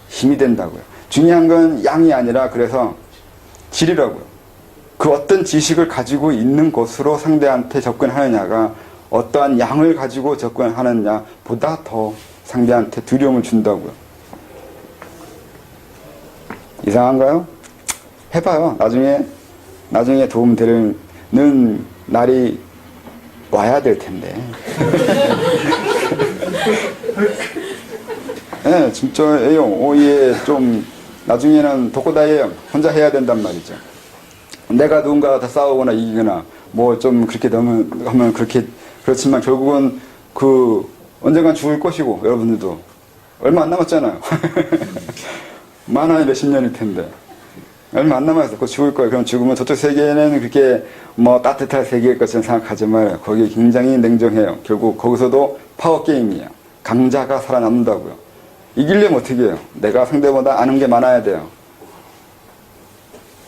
힘이 된다고요. 중요한 건 양이 아니라 그래서 질이라고요. 그 어떤 지식을 가지고 있는 것으로 상대한테 접근하느냐가 어떠한 양을 가지고 접근하느냐보다 더 상대한테 두려움을 준다고요. 이상한가요? 해봐요. 나중에 도움되는 날이 와야 될 텐데. 네, 진짜예요. 오예 좀 나중에는 독고다이예요. 혼자 해야 된단 말이죠. 내가 누군가 다 싸우거나 이기거나 뭐 좀 그렇게 하면 그렇게 그렇지만 결국은 그 언젠간 죽을 것이고 여러분들도 얼마 안 남았잖아요. 많아야 몇십 년일 텐데 얼마 안 남았어. 그 죽을 거예요. 그럼 죽으면 저쪽 세계는 그렇게 뭐 따뜻할 세계일 것처럼 생각하지 말아요. 거기 굉장히 냉정해요. 결국 거기서도 파워 게임이에요. 강자가 살아남는다고요. 이기려면 어떻게 해요? 내가 상대보다 아는 게 많아야 돼요.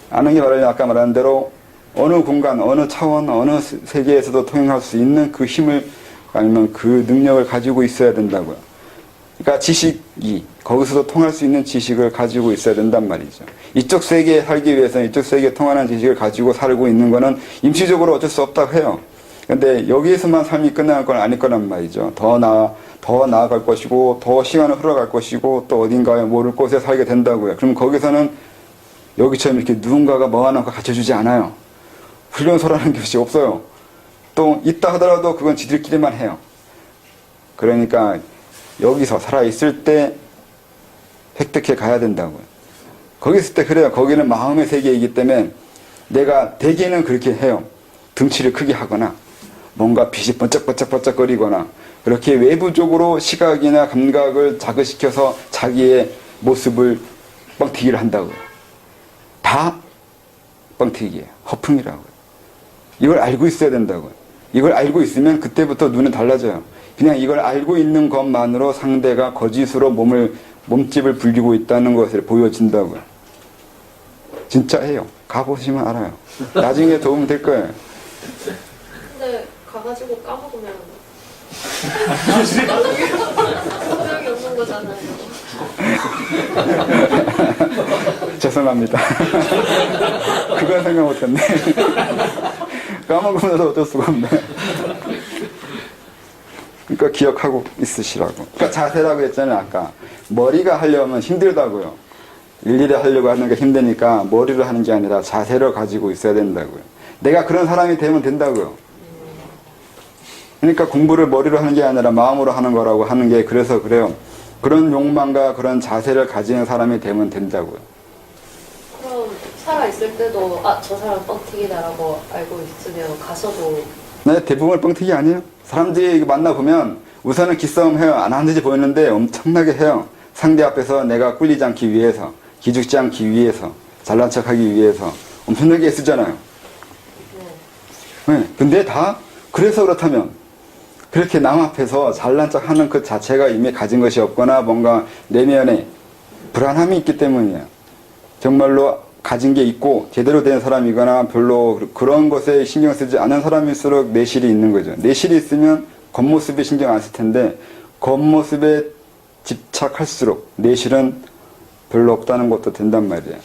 아는 게 말하려면 아까 말한 대로 어느 공간, 어느 차원, 어느 세계에서도 통용할 수 있는 그 힘을 아니면 그 능력을 가지고 있어야 된다고요. 그러니까 지식이 거기서도 통할 수 있는 지식을 가지고 있어야 된단 말이죠. 이쪽 세계에 살기 위해서는 이쪽 세계에 통하는 지식을 가지고 살고 있는 거는 임시적으로 어쩔 수 없다고 해요. 근데 여기에서만 삶이 끝나는 건 아닐 거란 말이죠. 더 나아갈 것이고 더 시간을 흘러갈 것이고 또 어딘가에 모를 곳에 살게 된다고요. 그럼 거기서는 여기처럼 이렇게 누군가가 뭐 하나 가르쳐주지 않아요. 훈련소라는 것이 없어요. 또 있다 하더라도 그건 지들끼리만 해요. 그러니까 여기서 살아있을 때 획득해 가야 된다고요. 거기 있을 때 그래요. 거기는 마음의 세계이기 때문에 내가 대개는 그렇게 해요. 등치를 크게 하거나 뭔가 빛이 번쩍번쩍거리거나 그렇게 외부적으로 시각이나 감각을 자극시켜서 자기의 모습을 뻥튀기를 한다고요. 다 뻥튀기예요. 허풍이라고요. 이걸 알고 있어야 된다고요. 이걸 알고 있으면 그때부터 눈은 달라져요. 그냥 이걸 알고 있는 것만으로 상대가 거짓으로 몸집을 불리고 있다는 것을 보여진다고요. 진짜예요. 가보시면 알아요. 나중에 도움 될 거예요. 근데 가가지고 까먹으면 소용이 없는 거잖아요. 죄송합니다. 그건 생각 못했네. 까먹으면서 어쩔 수가 없네. 그러니까 기억하고 있으시라고. 그러니까 자세라고 했잖아요. 아까 머리가 하려면 힘들다고요. 일일이 하려고 하는 게 힘드니까 머리로 하는 게 아니라 자세를 가지고 있어야 된다고요. 내가 그런 사람이 되면 된다고요. 그러니까 공부를 머리로 하는 게 아니라 마음으로 하는 거라고 하는 게 그래서 그래요. 그런 욕망과 그런 자세를 가지는 사람이 되면 된다고요. 그럼 살아있을 때도 저 사람 뻥튀기다라고 알고 있으면 가서도 네, 대부분 뻥튀기 아니에요. 사람들이 만나보면 우선은 기싸움 해요. 안 하는지 보이는데 엄청나게 해요. 상대 앞에서 내가 꿀리지 않기 위해서, 기죽지 않기 위해서, 잘난 척하기 위해서 엄청나게 애쓰잖아요. 네, 근데 다 그래서 그렇다면 그렇게 남 앞에서 잘난 척하는 그 자체가 이미 가진 것이 없거나 뭔가 내면에 불안함이 있기 때문이에요. 정말로 가진 게 있고 제대로 된 사람이거나 별로 그런 것에 신경 쓰지 않은 사람일수록 내실이 있는 거죠. 내실이 있으면 겉모습에 신경 안 쓸 텐데 겉모습에 집착할수록 내실은 별로 없다는 것도 된단 말이에요.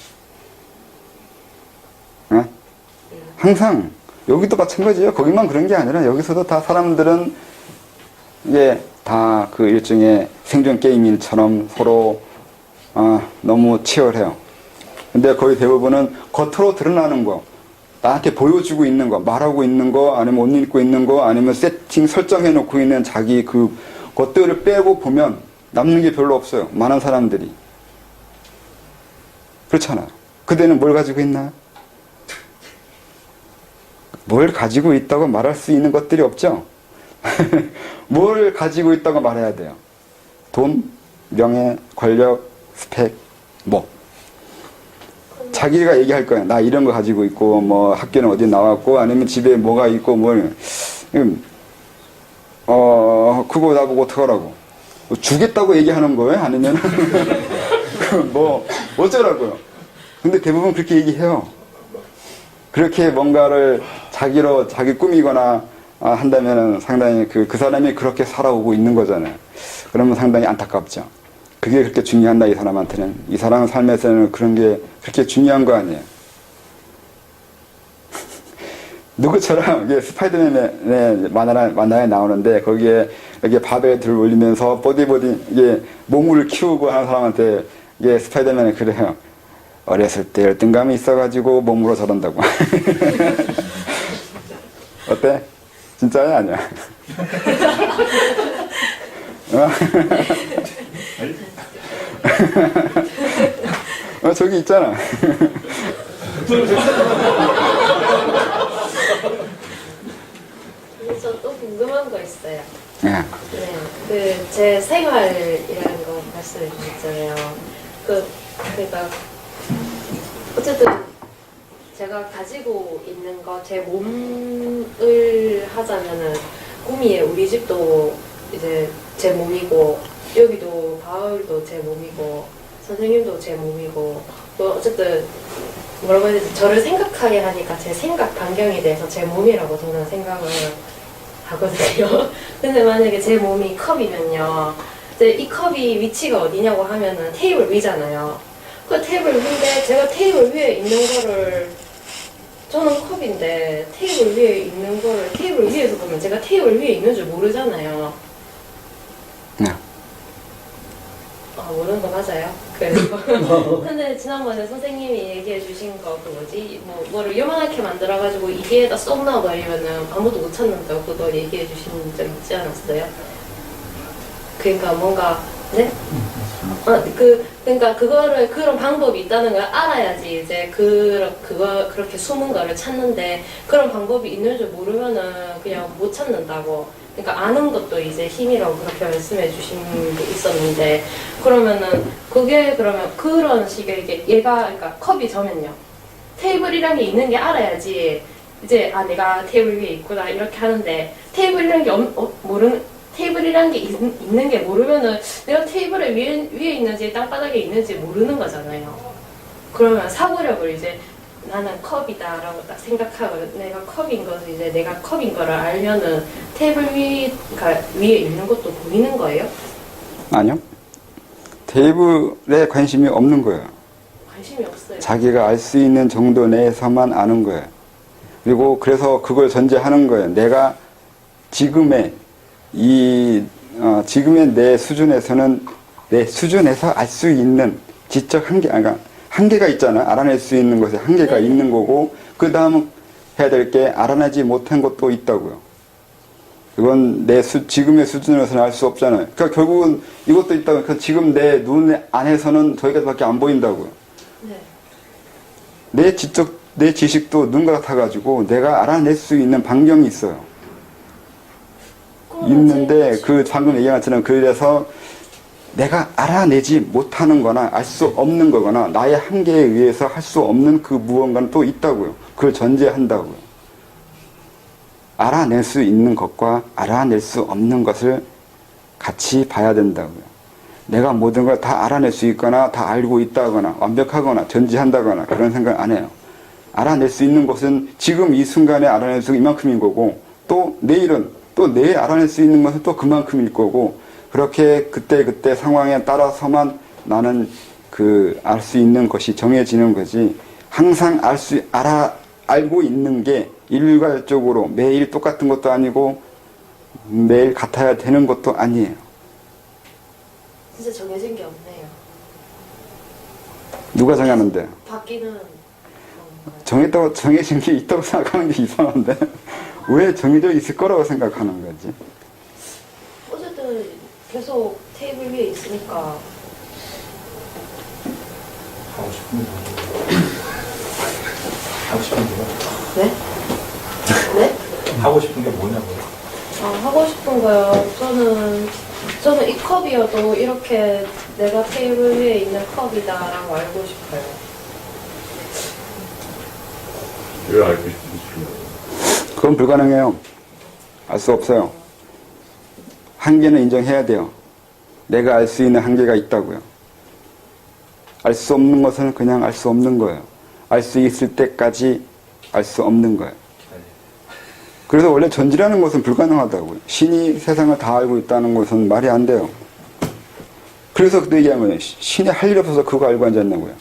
네? 항상 여기도 마찬가지예요. 거기만 그런 게 아니라 여기서도 다 사람들은 이게 다 그 일종의 생존 게임일처럼 서로 너무 치열해요. 근데 거의 대부분은 겉으로 드러나는 거, 나한테 보여주고 있는 거, 말하고 있는 거, 아니면 옷 입고 있는 거, 아니면 세팅 설정해 놓고 있는 자기 그 것들을 빼고 보면 남는 게 별로 없어요. 많은 사람들이. 그렇잖아요. 그대는 뭘 가지고 있나요? 뭘 가지고 있다고 말할 수 있는 것들이 없죠? 뭘 가지고 있다고 말해야 돼요? 돈, 명예, 권력, 스펙, 뭐. 자기가 얘기할 거야. 나 이런 거 가지고 있고, 뭐, 학교는 어디 나왔고, 아니면 집에 뭐가 있고, 뭘. 그거 나보고 어떡하라고. 뭐 주겠다고 얘기하는 거예요? 아니면, 뭐, 어쩌라고요? 근데 대부분 그렇게 얘기해요. 그렇게 뭔가를 자기 꾸미거나 한다면 상당히 그 사람이 그렇게 살아오고 있는 거잖아요. 그러면 상당히 안타깝죠. 그게 그렇게 중요한다, 이 사람한테는. 이 사람 삶에서는 그런 게 그렇게 중요한 거 아니에요. 누구처럼 이게 스파이더맨의 만화에 나오는데 거기에 이렇게 밥에 들 올리면서 보디보디 이게 몸을 키우고 하는 사람한테 이게 스파이더맨이 그래요. 어렸을 때 열등감이 있어가지고 몸으로 저런다고. 어때? 진짜야 아니야? 저기 있잖아. 그래서 또 궁금한 거 있어요. 예. 네, 그 제 생활이라는 거 말씀해 주셨잖아요. 그러니까 어쨌든 제가 가지고 있는 거, 제 몸을 하자면은 구미에 우리 집도 이제 제 몸이고, 여기도 바울도 제 몸이고, 선생님도 제 몸이고, 뭐 어쨌든 뭐라고 해야 되지? 저를 생각하게 하니까 제 생각 반경에 대해서 제 몸이라고 저는 생각을 하거든요. 근데 만약에 제 몸이 컵이면요, 이제 이 컵이 위치가 어디냐고 하면은 테이블 위잖아요. 그 테이블 위인데 제가 테이블 위에 있는 거를, 저는 컵인데 테이블 위에 있는 거를 테이블 위에서 보면 제가 테이블 위에 있는 줄 모르잖아요. 네. 아, 모르는 거 맞아요. 그래서 근데 지난번에 선생님이 얘기해 주신 거 그 뭐지, 뭐를 요만하게 만들어가지고 이게에다 쏙 넣어버리면은 아무도 못 찾는다고 그거 얘기해 주신 적 있지 않았어요? 그러니까 뭔가, 네? 그러니까 그거를, 그런 방법이 있다는 걸 알아야지 이제 그렇게 숨은 거를 찾는데, 그런 방법이 있는 줄 모르면은 그냥 못 찾는다고. 그러니까 아는 것도 이제 힘이라고 그렇게 말씀해 주신 게 있었는데, 그러면은 그게 그러면 그런 식의 얘가, 그러니까 컵이 저면요, 테이블이란 게 있는 게 알아야지 이제 내가 테이블 위에 있구나 이렇게 하는데, 테이블이란 게 테이블이란 게 있는 게 모르면은 내가 테이블에 위에 있는지 땅바닥에 있는지 모르는 거잖아요. 그러면 사고력을 이제 나는 컵이다라고 딱 생각하고 내가 컵인 것을 이제 내가 컵인 거를 알면은 테이블 위에 있는 것도 보이는 거예요? 아니요. 테이블에 관심이 없는 거예요. 관심이 없어요. 자기가 알 수 있는 정도 내에서만 아는 거예요. 그리고 그래서 그걸 전제하는 거예요. 내가 지금의 지금의 내 수준에서는, 내 수준에서 알 수 있는 지적 한계, 그러니까 한계가 있잖아. 알아낼 수 있는 것에 한계가 네. 있는 거고, 그 다음 해야 될 게 알아내지 못한 것도 있다고요. 그건 지금의 수준에서는 알 수 없잖아요. 그러니까 결국은 이것도 있다고. 그러니까 지금 내 눈 안에서는 저기까지밖에 안 보인다고요. 네. 내 지식도 눈 같아가지고 내가 알아낼 수 있는 반경이 있어요. 있는데, 방금 얘기한 것처럼, 그래서 내가 알아내지 못하는 거나 알 수 없는 거거나 나의 한계에 의해서 할 수 없는 그 무언가는 또 있다고요. 그걸 전제한다고요. 알아낼 수 있는 것과 알아낼 수 없는 것을 같이 봐야 된다고요. 내가 모든 걸 다 알아낼 수 있거나 다 알고 있다거나 완벽하거나 전지한다거나 그런 생각 안 해요. 알아낼 수 있는 것은 지금 이 순간에 알아낼 수 이만큼인 거고, 또 내일은 또 내일 알아낼 수 있는 것은 또 그만큼일 거고, 그렇게 그때 상황에 따라서만 나는 알 수 있는 것이 정해지는 거지, 항상 알고 있는 게 일괄적으로 매일 똑같은 것도 아니고 매일 같아야 되는 것도 아니에요. 진짜 정해진 게 없네요. 누가 정하는데? 바뀌는 정해진 게 있다고 생각하는 게 이상한데 왜 정해져 있을 거라고 생각하는 거지? 어쨌든 계속 테이블 위에 있으니까. 하고 싶은 게 하고 싶은 게 네? 네? 하고 싶은 게 뭐냐고요? 하고 싶은 거요. 저는 이 컵이어도 이렇게 내가 테이블 위에 있는 컵이다라고 알고 싶어요. 왜 알고 싶은지. 그건 불가능해요. 알 수 없어요. 한계는 인정해야 돼요. 내가 알 수 있는 한계가 있다고요. 알 수 없는 것은 그냥 알 수 없는 거예요. 알 수 있을 때까지 알 수 없는 거예요. 그래서 원래 전지라는 것은 불가능하다고요. 신이 세상을 다 알고 있다는 것은 말이 안 돼요. 그래서 그때 얘기한 거예요. 신이 할 일 없어서 그거 알고 앉았냐고요.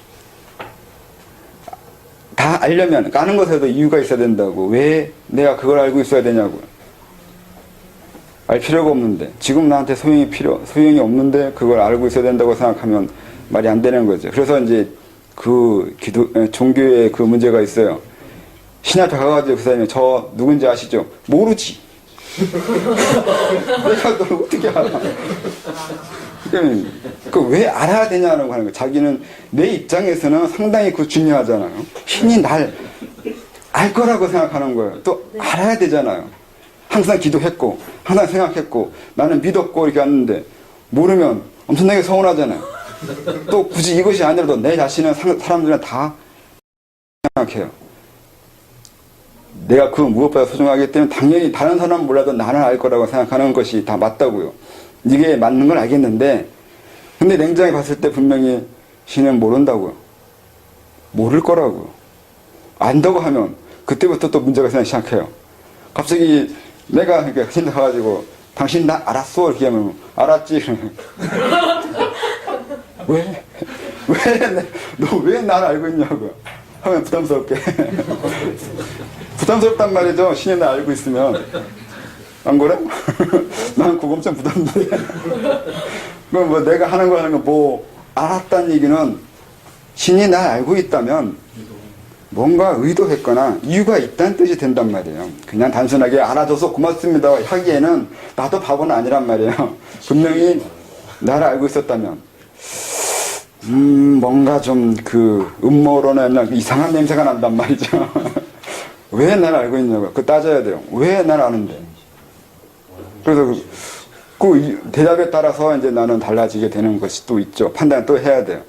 다 알려면 까는 것에도 이유가 있어야 된다고. 왜 내가 그걸 알고 있어야 되냐고요. 알 필요가 없는데, 지금 나한테 소용이 없는데 그걸 알고 있어야 된다고 생각하면 말이 안 되는 거죠. 그래서 이제 종교에 그 문제가 있어요. 신 앞에 가가지고 그 사람이 저 누군지 아시죠? 모르지. 내가 널 어떻게 알아? 그 그 왜 알아야 되냐고 하는 거예요. 자기는 내 입장에서는 상당히 그 중요하잖아요. 신이 날 알 거라고 생각하는 거예요. 또 네. 알아야 되잖아요. 항상 기도했고 항상 생각했고 나는 믿었고 이렇게 하는데 모르면 엄청나게 서운하잖아요. 또 굳이 이것이 아니라도 내 자신은 사람들은 다 생각해요. 내가 그 무엇보다 소중하기 때문에 당연히 다른 사람은 몰라도 나는 알 거라고 생각하는 것이 다 맞다고요. 이게 맞는 건 알겠는데 근데 냉정히 봤을 때 분명히 신은 모른다고요. 모를 거라고요. 안다고 하면 그때부터 또 문제가 생기기 시작해요. 갑자기 내가 그러니까 신한테 가가지고 당신 나 알았어 이렇게 하면 알았지. 왜? 너 왜 나를 알고 있냐고요. 하면 부담스럽게. 부담스럽단 말이죠. 신이 나 알고 있으면. 안 그래? 난 그거 엄청 부담돼. 그럼 뭐 내가 하는 거 뭐 알았다는 얘기는 신이 날 알고 있다면 뭔가 의도했거나 이유가 있다는 뜻이 된단 말이에요. 그냥 단순하게 알아줘서 고맙습니다 하기에는 나도 바보는 아니란 말이에요. 분명히 나를 알고 있었다면 뭔가 좀 그 음모론에 이상한 냄새가 난단 말이죠. 왜 나를 알고 있냐고. 그거 따져야 돼요. 왜 나를 아는데. 그래서 그 대답에 따라서 이제 나는 달라지게 되는 것이 또 있죠. 판단을 또 해야 돼요.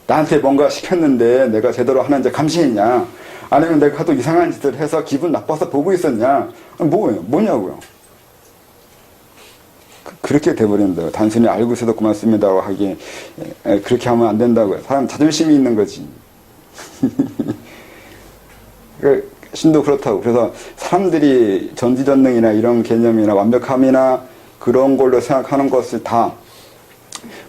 나한테 뭔가 시켰는데 내가 제대로 하는지 감시했냐? 아니면 내가 하도 이상한 짓을 해서 기분 나빠서 보고 있었냐? 뭐냐고요? 그렇게 돼버린다고요. 단순히 알고 있어도 고맙습니다 하기 그렇게 하면 안 된다고요. 사람 자존심이 있는 거지. 신도 그렇다고. 그래서 사람들이 전지전능이나 이런 개념이나 완벽함이나 그런 걸로 생각하는 것을 다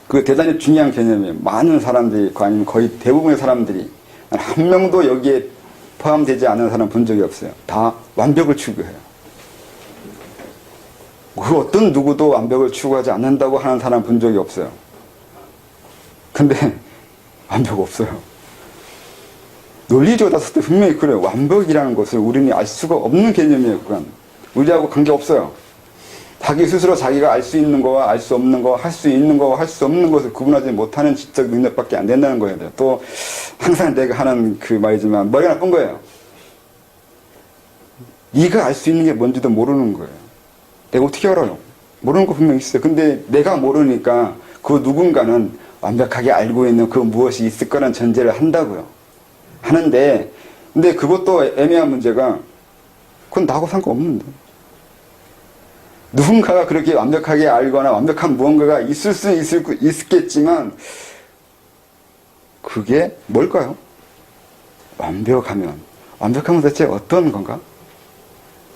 그 대단히 중요한 개념이에요. 많은 사람들이 아니면 거의 대부분의 사람들이 한 명도 여기에 포함되지 않은 사람 본 적이 없어요. 다 완벽을 추구해요. 그 어떤 누구도 완벽을 추구하지 않는다고 하는 사람 본 적이 없어요. 근데 완벽 없어요. 논리적으로 봤을 때 분명히 그래요. 완벽이라는 것을 우리는 알 수가 없는 개념이에요. 그건 우리하고 관계없어요. 자기 스스로 자기가 알 수 있는 거와 알 수 없는 거, 할 수 있는 거와 할 수 없는 것을 구분하지 못하는 지적 능력밖에 안 된다는 거예요. 또 항상 내가 하는 그 말이지만 머리가 나쁜 거예요. 네가 알 수 있는 게 뭔지도 모르는 거예요. 내가 어떻게 알아요? 모르는 거 분명히 있어요. 근데 내가 모르니까 그 누군가는 완벽하게 알고 있는 그 무엇이 있을 거라는 전제를 한다고요. 하는데 근데 그것도 애매한 문제가 그건 나하고 상관없는데. 누군가가 그렇게 완벽하게 알거나 완벽한 무언가가 있을 수는 있겠지만 그게 뭘까요? 완벽하면 대체 어떤 건가?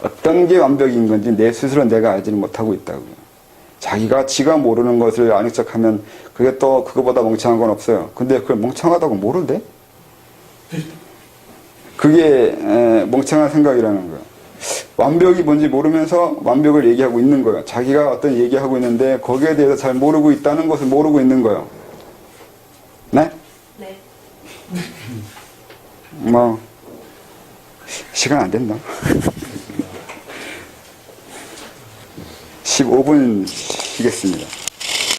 어떤 게 완벽인 건지 내 스스로 내가 알지는 못하고 있다고요. 자기가 지가 모르는 것을 아는 척하면 그게 또 그거보다 멍청한 건 없어요. 근데 그걸 멍청하다고 모른대? 그게 멍청한 생각이라는 거예요. 완벽이 뭔지 모르면서 완벽을 얘기하고 있는 거예요. 자기가 어떤 얘기하고 있는데 거기에 대해서 잘 모르고 있다는 것을 모르고 있는 거예요. 네? 네. 뭐 시간 안 된다. 15분 쉬겠습니다.